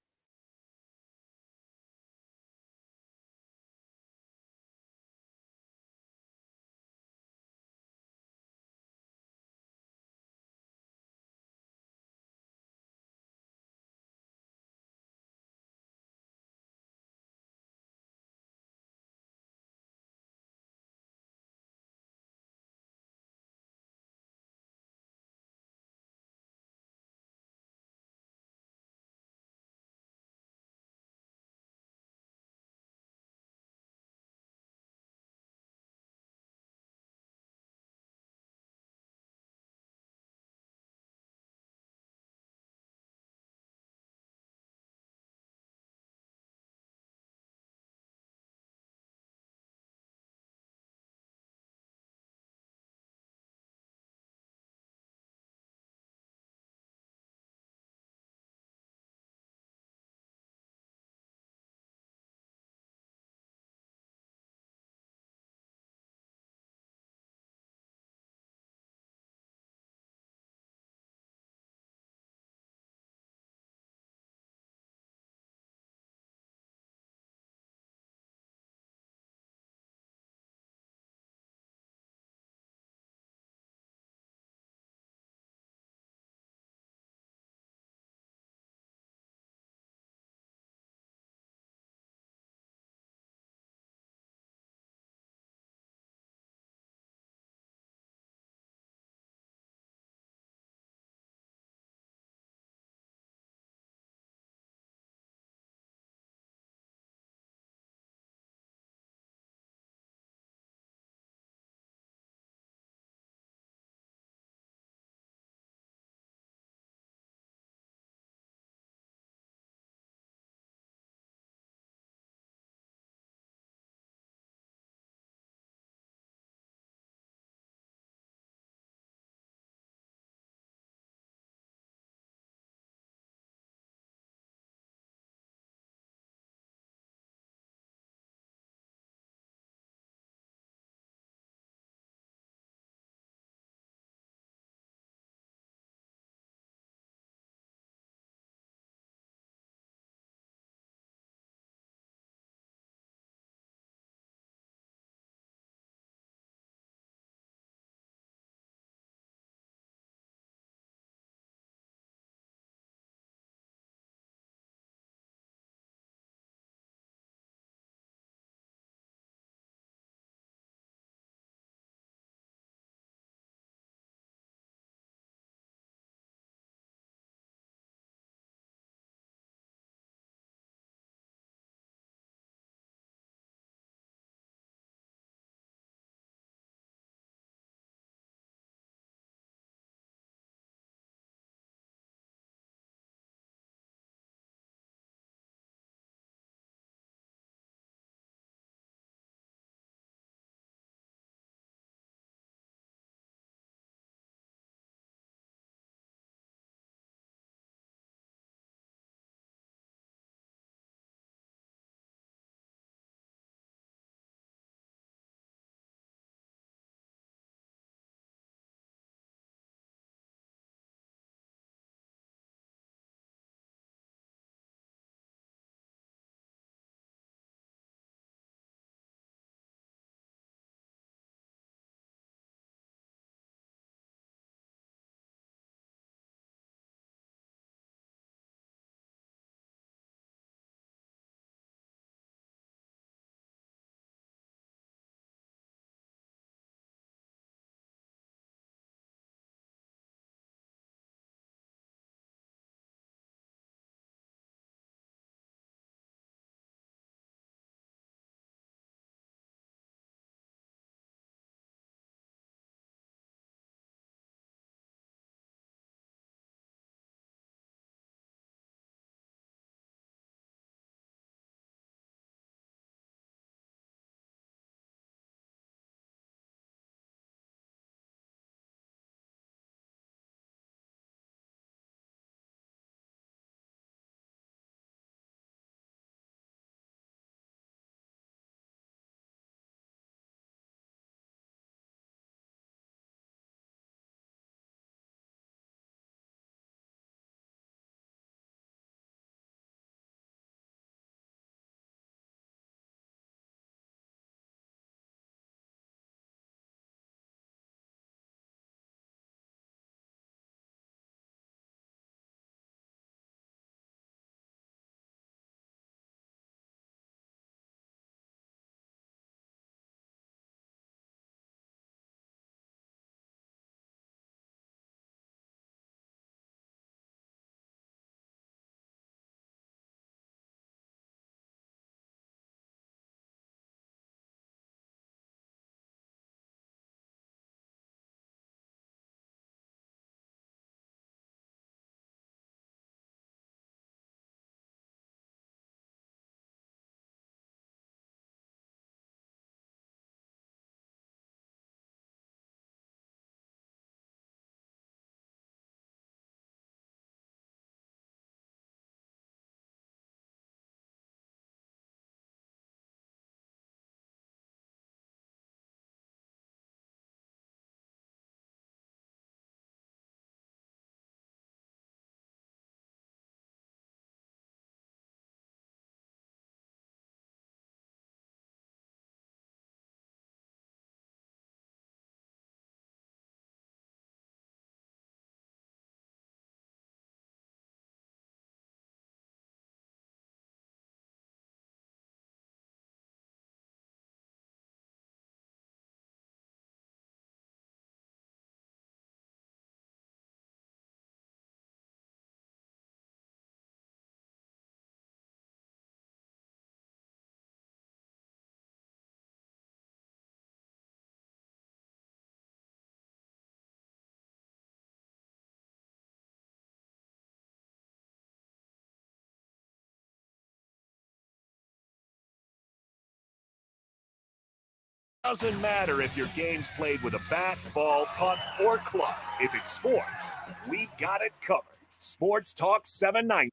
Speaker 1: Doesn't matter if your game's played with a bat, ball, putt, or club. If it's sports, we've got it covered. Sports Talk 790.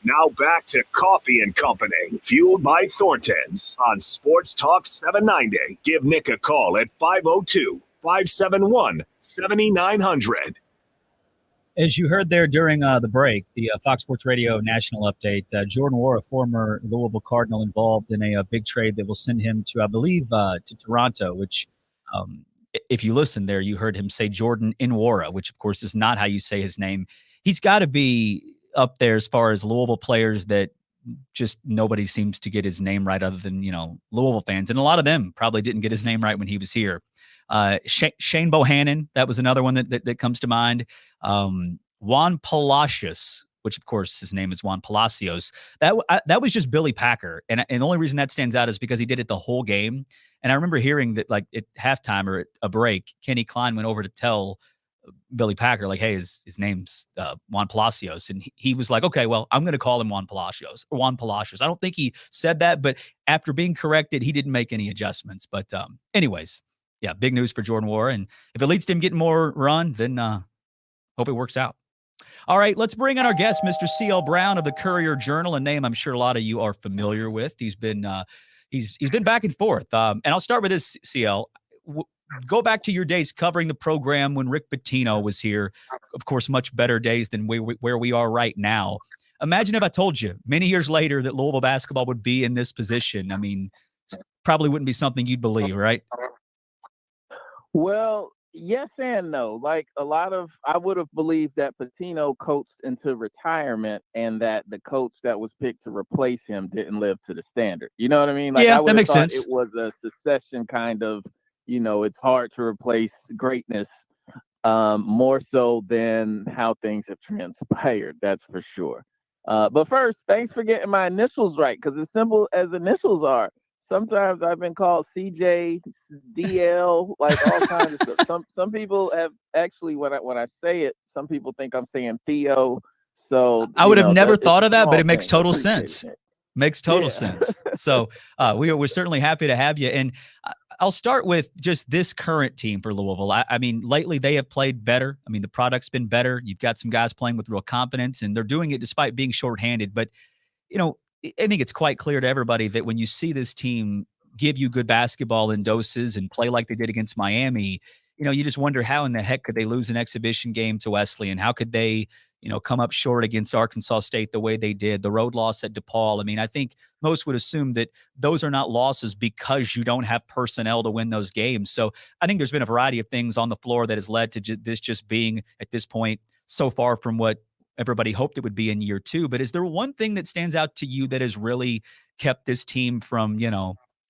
Speaker 1: Now back to Coffee and Company, fueled by Thornton's on Sports Talk 790. Give Nick a call at 502-571-7900.
Speaker 7: As you heard there during the break, the Fox Sports Radio national update, Jordan Wara, former Louisville Cardinal, involved in a big trade that will send him to, I believe, to Toronto, which if you listen there, you heard him say Jordan Nwora, which, of course, is not how you say his name. He's got to be up there as far as Louisville players that just nobody seems to get his name right other than, Louisville fans. And a lot of them probably didn't get his name right when he was here. Shane Bohannon, that was another one that comes to mind. Juan Palacios, which of course his name is Juan Palacios. That was just Billy Packer. And the only reason that stands out is because he did it the whole game. And I remember hearing that, like, at halftime or at a break, Kenny Klein went over to tell Billy Packer, like, hey, his name's Juan Palacios. And he was like, okay, well, I'm going to call him Juan Palacios. I don't think he said that, but after being corrected, he didn't make any adjustments. But anyways, yeah, big news for Jordan Wara. And if it leads to him getting more run, then hope it works out. All right, let's bring in our guest, Mr. C.L. Brown of the Courier-Journal, a name I'm sure a lot of you are familiar with. He's been he's been back and forth. And I'll start with this, C.L. Go back to your days covering the program when Rick Pitino was here. Of course, much better days than where we are right now. Imagine if I told you many years later that Louisville basketball would be in this position. I mean, probably wouldn't be something you'd believe, right?
Speaker 11: Well, yes and no. Like I would have believed that Pitino coached into retirement and that the coach that was picked to replace him didn't live to the standard. You know what I mean? Like,
Speaker 7: yeah,
Speaker 11: I would
Speaker 7: that
Speaker 11: have
Speaker 7: makes
Speaker 11: thought
Speaker 7: sense.
Speaker 11: it was a succession kind of, it's hard to replace greatness, more so than how things have transpired. That's for sure. But first, thanks for getting my initials right, because as simple as initials are, sometimes I've been called CJ, DL, like all kinds of stuff. Some people have actually, when I say it, some people think I'm saying Theo. So
Speaker 7: I would have never thought of that, but it makes
Speaker 11: thing.
Speaker 7: total sense. Makes total sense. So we're certainly happy to have you. And I'll start with just this current team for Louisville. I mean, lately they have played better. I mean, the product's been better. You've got some guys playing with real confidence, and they're doing it despite being shorthanded. But, I think it's quite clear to everybody that when you see this team give you good basketball in doses and play like they did against Miami, you just wonder how in the heck could they lose an exhibition game to Wesley, and how could they, come up short against Arkansas State the way they did, the road loss at DePaul. I mean, I think most would assume that those are not losses because you don't have personnel to win those games. So I think there's been a variety of things on the floor that has led to this just being, at this point, so far from what everybody hoped it would be in year two. But is there one thing that stands out to you that has really kept this team from,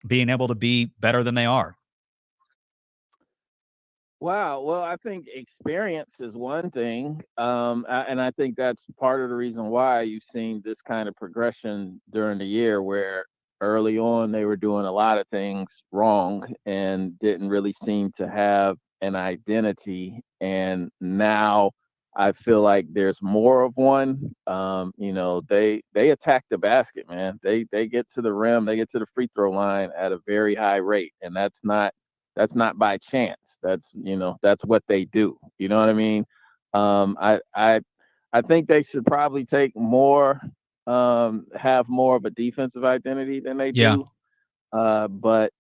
Speaker 7: being able to be better than they are?
Speaker 11: Wow. Well, I think experience is one thing. And I think that's part of the reason why you've seen this kind of progression during the year, where early on they were doing a lot of things wrong and didn't really seem to have an identity. And now I feel like there's more of one. They attack the basket, man. They get to the rim, they get to the free throw line at a very high rate. And that's not by chance. That's what they do. You know what I mean? I think they should probably take more, have more of a defensive identity than they do. But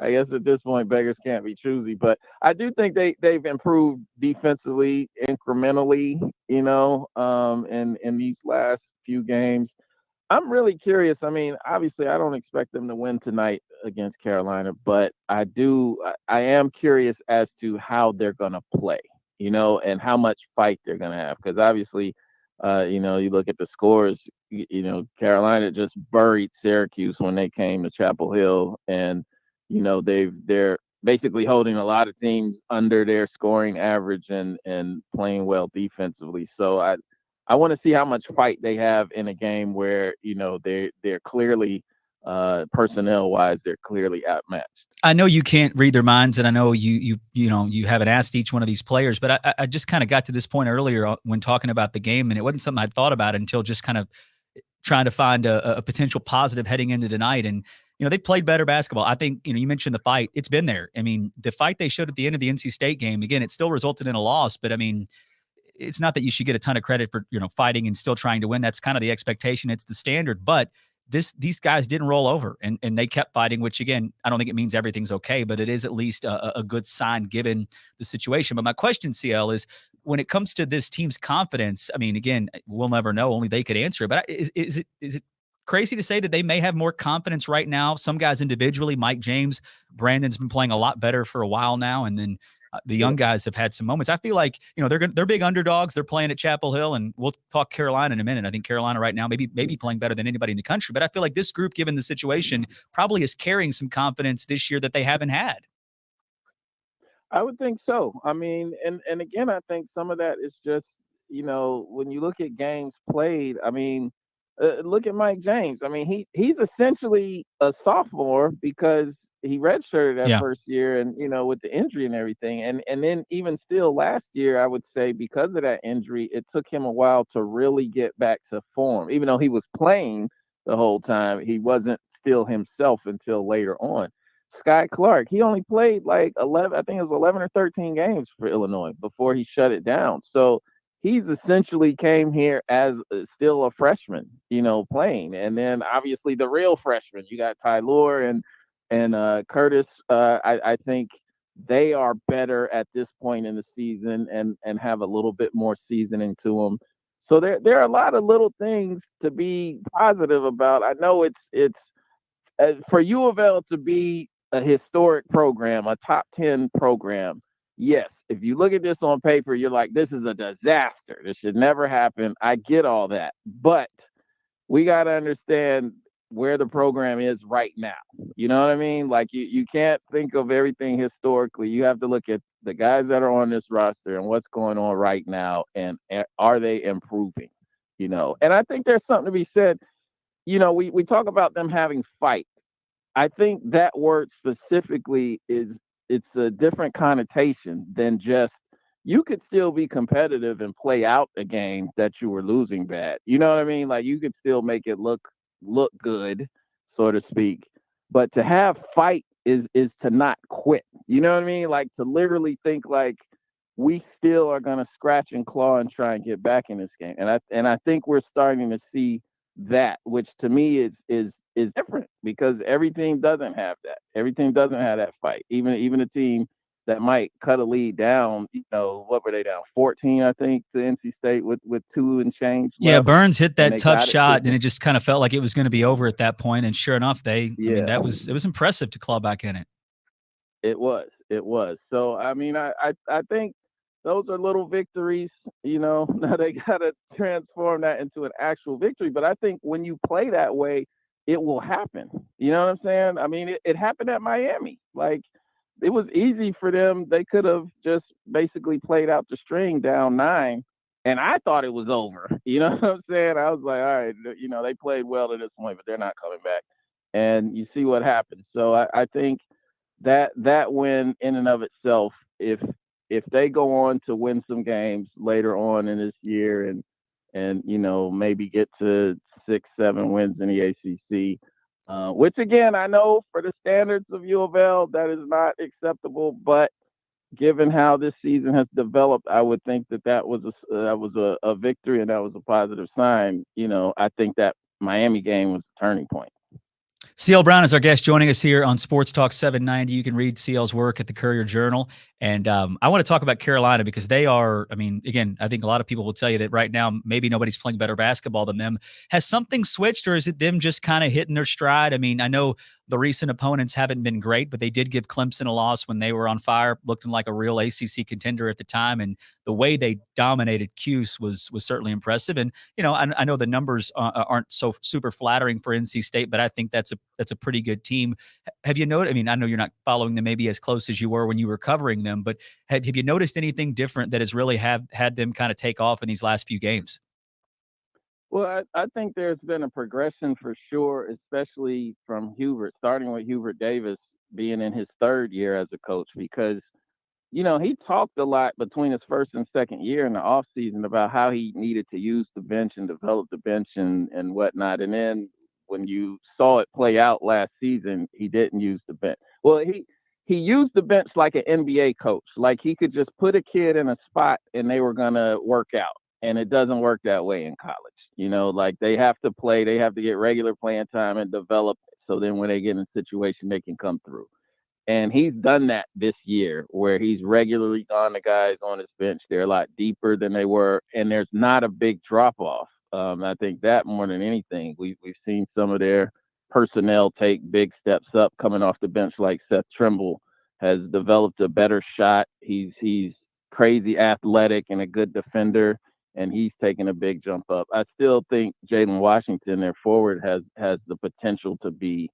Speaker 11: I guess at this point beggars can't be choosy. But I do think they've improved defensively incrementally, in these last few games. I'm really curious. I mean, obviously, I don't expect them to win tonight against Carolina, but I am curious as to how they're going to play, and how much fight they're going to have. Because obviously, you look at the scores, Carolina just buried Syracuse when they came to Chapel Hill, and, they're basically holding a lot of teams under their scoring average and playing well defensively. So I want to see how much fight they have in a game where, they're clearly, personnel wise, they're clearly outmatched.
Speaker 7: I know you can't read their minds, and I know you haven't asked each one of these players, but I just kind of got to this point earlier when talking about the game, and it wasn't something I'd thought about until just kind of trying to find a potential positive heading into tonight. And they played better basketball. I think you mentioned the fight; it's been there. I mean, the fight they showed at the end of the NC State game. Again, it still resulted in a loss, but I mean, it's not that you should get a ton of credit for fighting and still trying to win. That's kind of the expectation. It's the standard, but these guys didn't roll over and they kept fighting, which again, I don't think it means everything's okay, but it is at least a good sign given the situation. But my question, CL, is when it comes to this team's confidence, I mean, again, we'll never know, only they could answer it, but is it crazy to say that they may have more confidence right now? Some guys individually, Mike James, Brandon's been playing a lot better for a while now. And then the young guys have had some moments. I feel like they're big underdogs. They're playing at Chapel Hill, and we'll talk Carolina in a minute. I think Carolina right now maybe playing better than anybody in the country. But I feel like this group, given the situation, probably is carrying some confidence this year that they haven't had.
Speaker 11: I would think so. I mean, and again, I think some of that is just when you look at games played. I mean, look at Mike James. I mean, he's essentially a sophomore because he redshirted that first year, and with the injury and everything, and then even still last year, I would say because of that injury, it took him a while to really get back to form. Even though he was playing the whole time, he wasn't still himself until later on. Sky Clark, he only played like 11, I think it was 11 or 13 games for Illinois before he shut it down. So he's essentially came here as still a freshman, playing. And then obviously the real freshmen, you got Tylor and Curtis. I think they are better at this point in the season and have a little bit more seasoning to them. So there are a lot of little things to be positive about. I know it's for U of L to be a historic program, a top 10 program. Yes, if you look at this on paper, you're like, this is a disaster. This should never happen. I get all that. But we got to understand where the program is right now. You know what I mean? Like you can't think of everything historically. You have to look at the guys that are on this roster and what's going on right now, and are they improving? And I think there's something to be said. We talk about them having fight. I think that word specifically it's a different connotation than just you could still be competitive and play out a game that you were losing bad. You know what I mean? Like you could still make it look good, so to speak. But to have fight is to not quit. You know what I mean? Like to literally think like we still are gonna scratch and claw and try and get back in this game. And I think we're starting to see that, which to me is different because everything doesn't have that. Everything doesn't have that fight. Even a team that might cut a lead down, what were they down? 14, I think, to NC State with 2 and change.
Speaker 7: Yeah, Burns hit that tough shot, and it just kind of felt like it was going to be over at that point. And sure enough, it was impressive to claw back in it.
Speaker 11: It was. So I mean, I think those are little victories, Now they gotta transform that into an actual victory. But I think when you play that way, it will happen. You know what I'm saying? I mean, it happened at Miami. Like it was easy for them. They could have just basically played out the string down 9, and I thought it was over. You know what I'm saying? I was like, all right, they played well to this point, but they're not coming back. And you see what happened. So I think that win in and of itself, if they go on to win some games later on in this year and maybe get to 6-7 wins in the ACC, which again I know for the standards of U of L that is not acceptable, but given how this season has developed, I would think that was a victory and that was a positive sign. I think that Miami game was a turning point.
Speaker 7: CL Brown is our guest, joining us here on Sports Talk 790. You can read CL's work at the Courier-Journal. And I want to talk about Carolina because they are, I mean, again, I think a lot of people will tell you that right now, maybe nobody's playing better basketball than them. Has something switched, or is it them just kind of hitting their stride? I mean, I know the recent opponents haven't been great, but they did give Clemson a loss when they were on fire, looking like a real ACC contender at the time. And the way they dominated Cuse was certainly impressive. And, I know the numbers aren't so super flattering for NC State, but I think that's a pretty good team. Have you noticed? I mean, I know you're not following them maybe as close as you were when you were covering them, but have you noticed anything different that has really had them kind of take off in these last few games?
Speaker 11: Well, I think there's been a progression for sure, especially from Hubert, starting with Hubert Davis. being in his third year as a coach, because he talked a lot between his first and second year in the offseason about how he needed to use the bench and develop the bench and whatnot. And then when you saw it play out last season, he didn't use the bench. Well, he used the bench like an NBA coach. Like he could just put a kid in a spot and they were going to work out. And it doesn't work that way in college. Like they have to play, they have to get regular playing time and develop. So then when they get in a situation, they can come through. And he's done that this year where he's regularly gone to guys on his bench. They're a lot deeper than they were, and there's not a big drop off. I think that more than anything, we've seen some of their personnel take big steps up coming off the bench, like Seth Trimble has developed a better shot. He's crazy athletic and a good defender, and he's taken a big jump up. I still think Jalen Washington, their forward, has the potential to be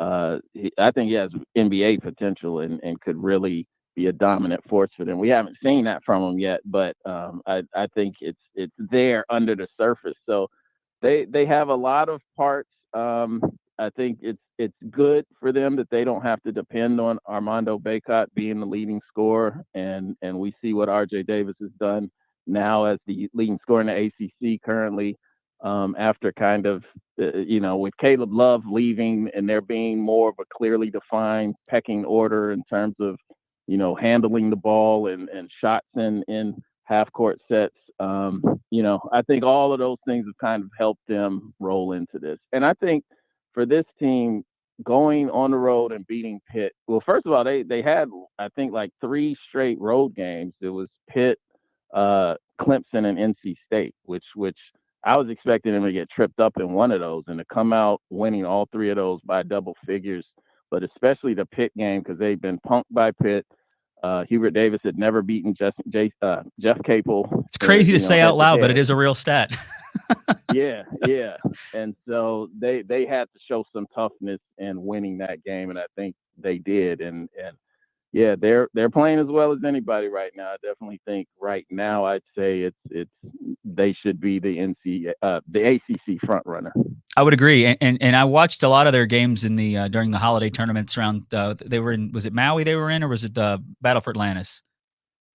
Speaker 11: I think he has NBA potential and could really be a dominant force for them. We haven't seen that from him yet, but I think it's there under the surface. So they have a lot of parts. I think it's good for them that they don't have to depend on Armando Bacot being the leading scorer, and we see what RJ Davis has done now as the leading scorer in the ACC currently. After kind of, with Caleb Love leaving and there being more of a clearly defined pecking order in terms of, handling the ball and shots in half court sets. I think all of those things have kind of helped them roll into this. And I think for this team going on the road and beating Pitt, well, first of all, they had, I think, like 3 straight road games. It was Pitt, Clemson, and NC State, which I was expecting them to get tripped up in one of those and to come out winning all 3 of those by double figures, but especially the Pitt game because they've been punked by Pitt. Hubert Davis had never beaten Jeff Capel.
Speaker 7: It's crazy to say out loud, but it is a real stat.
Speaker 11: Yeah. And so they had to show some toughness in winning that game, and I think they did. And yeah, they're playing as well as anybody right now. I definitely think right now I'd say they should be the ACC front runner.
Speaker 7: I would agree, and I watched a lot of their games in the during the holiday tournaments around. They were in, was it Maui they were in, or was it the Battle for Atlantis?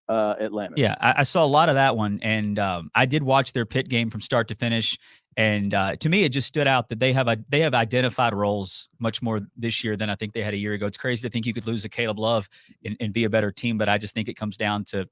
Speaker 11: Atlanta.
Speaker 7: Yeah, I saw a lot of that one, and I did watch their Pitt game from start to finish. And to me, it just stood out that they have identified roles much more this year than I think they had a year ago. It's crazy to think you could lose a Caleb Love and be a better team, but I just think it comes down to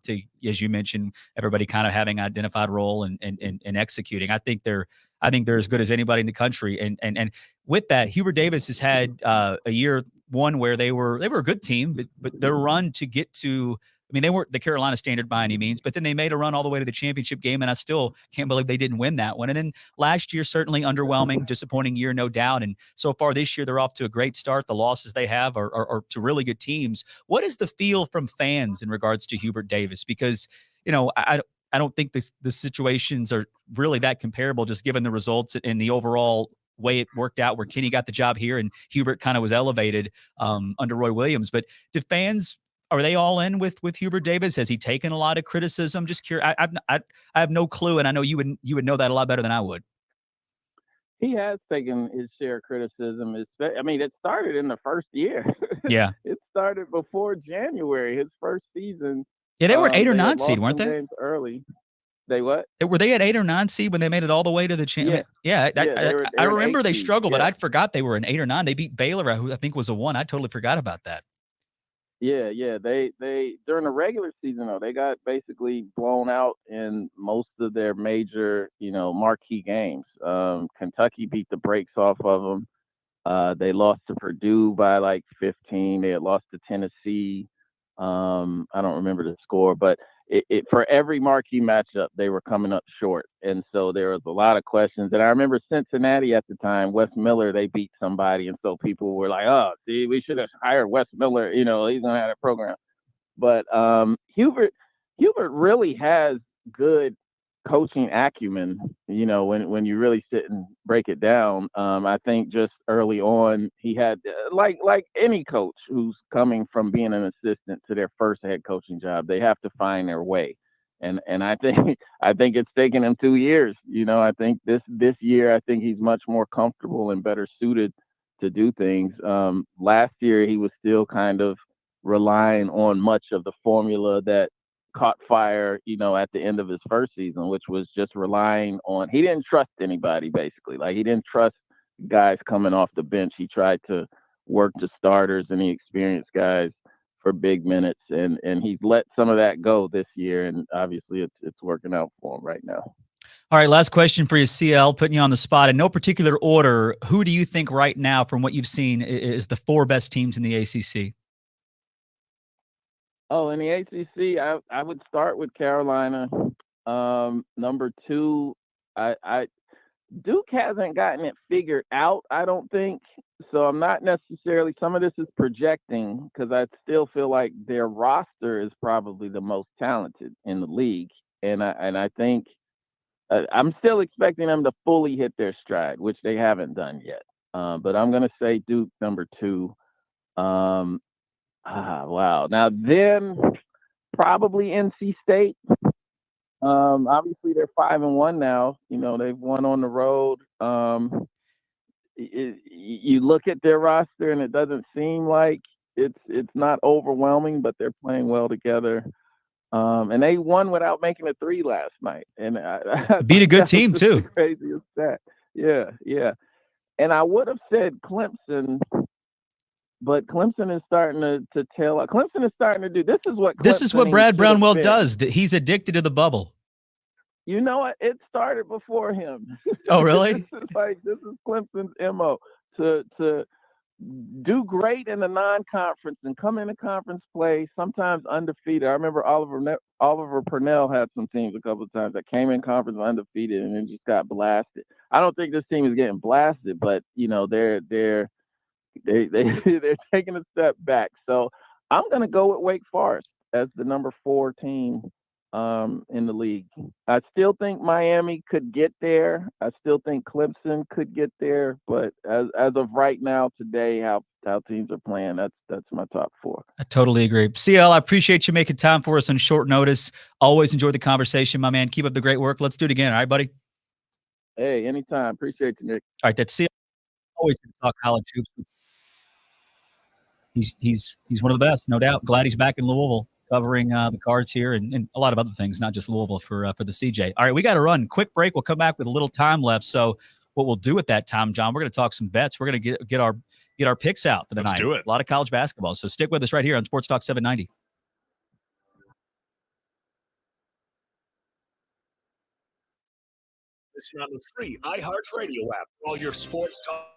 Speaker 7: as you mentioned, everybody kind of having identified role and executing. I think they're as good as anybody in the country. And with that, Hubert Davis has had a year one where they were a good team, but their run to get to, I mean, they weren't the Carolina standard by any means, but then they made a run all the way to the championship game, and I still can't believe they didn't win that one. And then last year, certainly underwhelming, disappointing year, no doubt. And so far this year, they're off to a great start. The losses they have are to really good teams. What is the feel from fans in regards to Hubert Davis? Because, I don't think the situations are really that comparable, just given the results and the overall way it worked out where Kenny got the job here and Hubert kind of was elevated under Roy Williams. But do fans, are they all in with Hubert Davis? Has he taken a lot of criticism? Just curious. I have no clue, and I know you would know that a lot better than I would.
Speaker 11: He has taken his share of criticism. I mean, it started in the first year.
Speaker 7: Yeah,
Speaker 11: it started before January, his first season.
Speaker 7: Yeah, they were an 8 or 9 seed, weren't they?
Speaker 11: Games early. They what?
Speaker 7: Were they at 8 or 9 seed when they made it all the way to the championship? Yeah, I remember they struggled, but I forgot they were an 8 or 9. They beat Baylor, who I think was a 1. I totally forgot about that.
Speaker 11: Yeah. They during the regular season though, they got basically blown out in most of their major, marquee games. Kentucky beat the brakes off of them. They lost to Purdue by like 15. They had lost to Tennessee. I don't remember the score, but it for every marquee matchup, they were coming up short. And so there was a lot of questions. And I remember Cincinnati at the time, Wes Miller, they beat somebody. And so people were like, oh, see, we should have hired Wes Miller. He's going to have a program. But Hubert really has good coaching acumen, when you really sit and break it down. I think just early on he had like any coach who's coming from being an assistant to their first head coaching job, they have to find their way. And I think it's taken him 2 years. I think this year I think he's much more comfortable and better suited to do things. Last year, he was still kind of relying on much of the formula that caught fire, at the end of his first season, which was just relying on, he didn't trust anybody basically. Like he didn't trust guys coming off the bench. He tried to work the starters and the experienced guys for big minutes, and he's let some of that go this year, and obviously it's working out for him right now.
Speaker 7: All right, last question for you, CL, putting you on the spot. In no particular order, who do you think right now, from what you've seen, is the 4 best teams in the ACC?
Speaker 11: Oh, in the ACC, I would start with Carolina. Number 2, I Duke hasn't gotten it figured out, I don't think. So I'm not necessarily, some of this is projecting because I still feel like their roster is probably the most talented in the league. And I think I'm still expecting them to fully hit their stride, which they haven't done yet. But I'm going to say Duke number 2. Wow. Now then probably NC State. Obviously they're 5-1 now. They've won on the road. You look at their roster and it doesn't seem like it's not overwhelming, but they're playing well together. And they won without making a 3 last night, and I
Speaker 7: beat a good team too.
Speaker 11: Craziest stat. Yeah. And I would have said Clemson, but Clemson is starting to tail out. Clemson is starting to do. This is what
Speaker 7: Brad Brownwell does. That he's addicted to the bubble.
Speaker 11: You know what? It started before him.
Speaker 7: Oh, really?
Speaker 11: This is Clemson's MO to do great in the non-conference and come into conference play, sometimes undefeated. I remember Oliver Purnell had some teams a couple of times that came in conference undefeated and then just got blasted. I don't think this team is getting blasted, but they're taking a step back. So I'm going to go with Wake Forest as the number 4 team in the league. I still think Miami could get there. I still think Clemson could get there. But as of right now, today, how teams are playing, that's my top 4.
Speaker 7: I totally agree. CL, I appreciate you making time for us on short notice. Always enjoy the conversation, my man. Keep up the great work. Let's do it again. All right, buddy?
Speaker 11: Hey, anytime. Appreciate you, Nick.
Speaker 7: All right, that's CL. Always going to talk college hoops. He's one of the best, no doubt. Glad he's back in Louisville, covering the Cards here and a lot of other things, not just Louisville for the CJ. All right, we got to run. Quick break. We'll come back with a little time left. So what we'll do at that time, John, we're going to talk some bets. We're going to get our picks out for the night.
Speaker 8: Let's do it.
Speaker 7: A lot of college basketball. So stick with us right here on Sports Talk 790.
Speaker 1: Listen on the free iHeartRadio app. All your sports talk.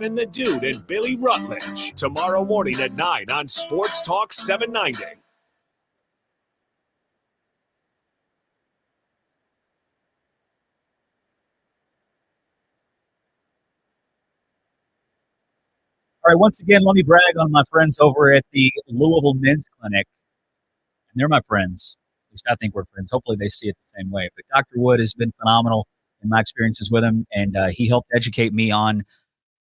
Speaker 1: Shannon the Dude and Billy Rutledge. Tomorrow morning at 9 on Sports Talk 790.
Speaker 7: All right, once again, let me brag on my friends over at the Louisville Men's Clinic. And they're my friends. At least I think we're friends. Hopefully they see it the same way. But Dr. Wood has been phenomenal in my experiences with him, and he helped educate me on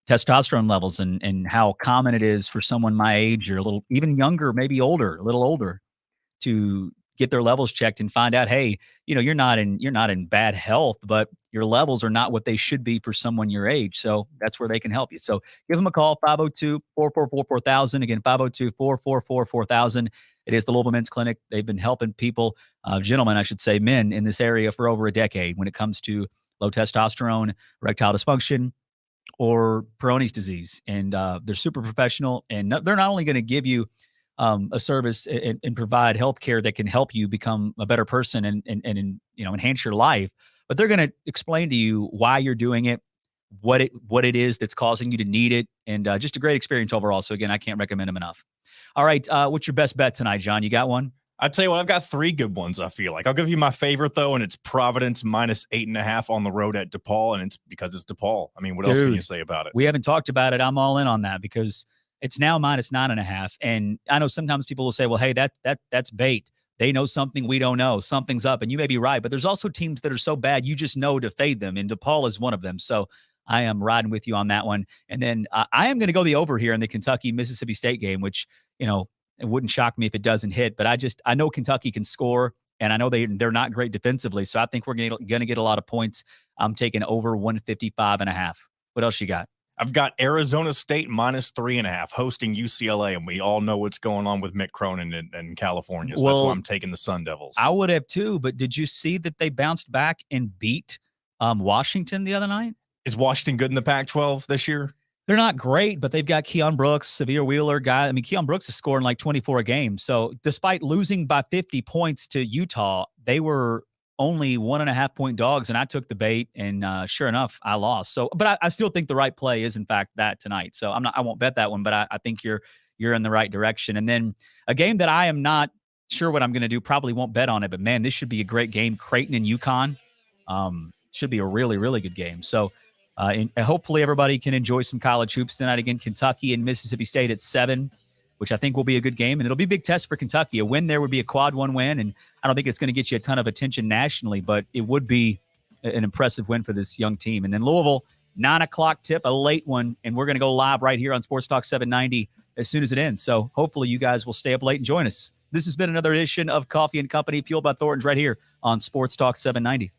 Speaker 7: testosterone levels and how common it is for someone my age or a little even younger, maybe older, a little older, to get their levels checked and find out, hey, you're not in bad health, but your levels are not what they should be for someone your age. So that's where they can help you. So give them a call, 502-444-4000. Again, 502-444-4000. It is the Louisville Men's Clinic. They've been helping people, gentlemen, I should say, men in this area for over a decade when it comes to low testosterone, erectile dysfunction, or Peyronie's disease. And they're super professional, and they're not only going to give you a service and provide health care that can help you become a better person and enhance your life, but they're going to explain to you why you're doing it, what it is that's causing you to need it, and just a great experience overall. So again, I can't recommend them enough. All right, what's your best bet tonight, John? You got one?
Speaker 8: I tell you what, I've got 3 good ones. I feel like I'll give you my favorite though, and it's Providence -8.5 on the road at DePaul, and it's because it's DePaul. I mean, what else can you say about it?
Speaker 7: We haven't talked about it. I'm all in on that because it's now -9.5, and I know sometimes people will say, "Well, hey, that's bait. They know something we don't know. Something's up," and you may be right. But there's also teams that are so bad you just know to fade them, and DePaul is one of them. So I am riding with you on that one. And then I am going to go the over here in the Kentucky-Mississippi State game, which it wouldn't shock me if it doesn't hit. But I know Kentucky can score, and I know they're not great defensively. So I think we're going to get a lot of points. I'm taking over 155.5. What else you got?
Speaker 8: I've got Arizona State -3.5 hosting UCLA, and we all know what's going on with Mick Cronin in California. So that's why I'm taking the Sun Devils.
Speaker 7: I would have too, but did you see that they bounced back and beat Washington the other night?
Speaker 8: Is Washington good in the Pac-12 this year?
Speaker 7: They're not great, but they've got Keon Brooks, Severe Wheeler guy. I mean, Keon Brooks is scoring like 24 a game. So despite losing by 50 points to Utah, they were only 1.5-point dogs, and I took the bait, and sure enough, I lost. So, but I still think the right play is in fact that tonight. So I won't bet that one, but I think you're in the right direction. And then a game that I am not sure what I'm going to do, probably won't bet on it, but man, this should be a great game. Creighton and UConn should be a really, really good game. So and hopefully everybody can enjoy some college hoops tonight. Again, Kentucky and Mississippi State at 7, which I think will be a good game. And it'll be a big test for Kentucky. A win there would be a quad 1 win. And I don't think it's going to get you a ton of attention nationally, but it would be an impressive win for this young team. And then Louisville, 9 o'clock tip, a late one. And we're going to go live right here on Sports Talk 790 as soon as it ends. So hopefully you guys will stay up late and join us. This has been another edition of Coffee and Company, fueled by Thornton's, right here on Sports Talk 790.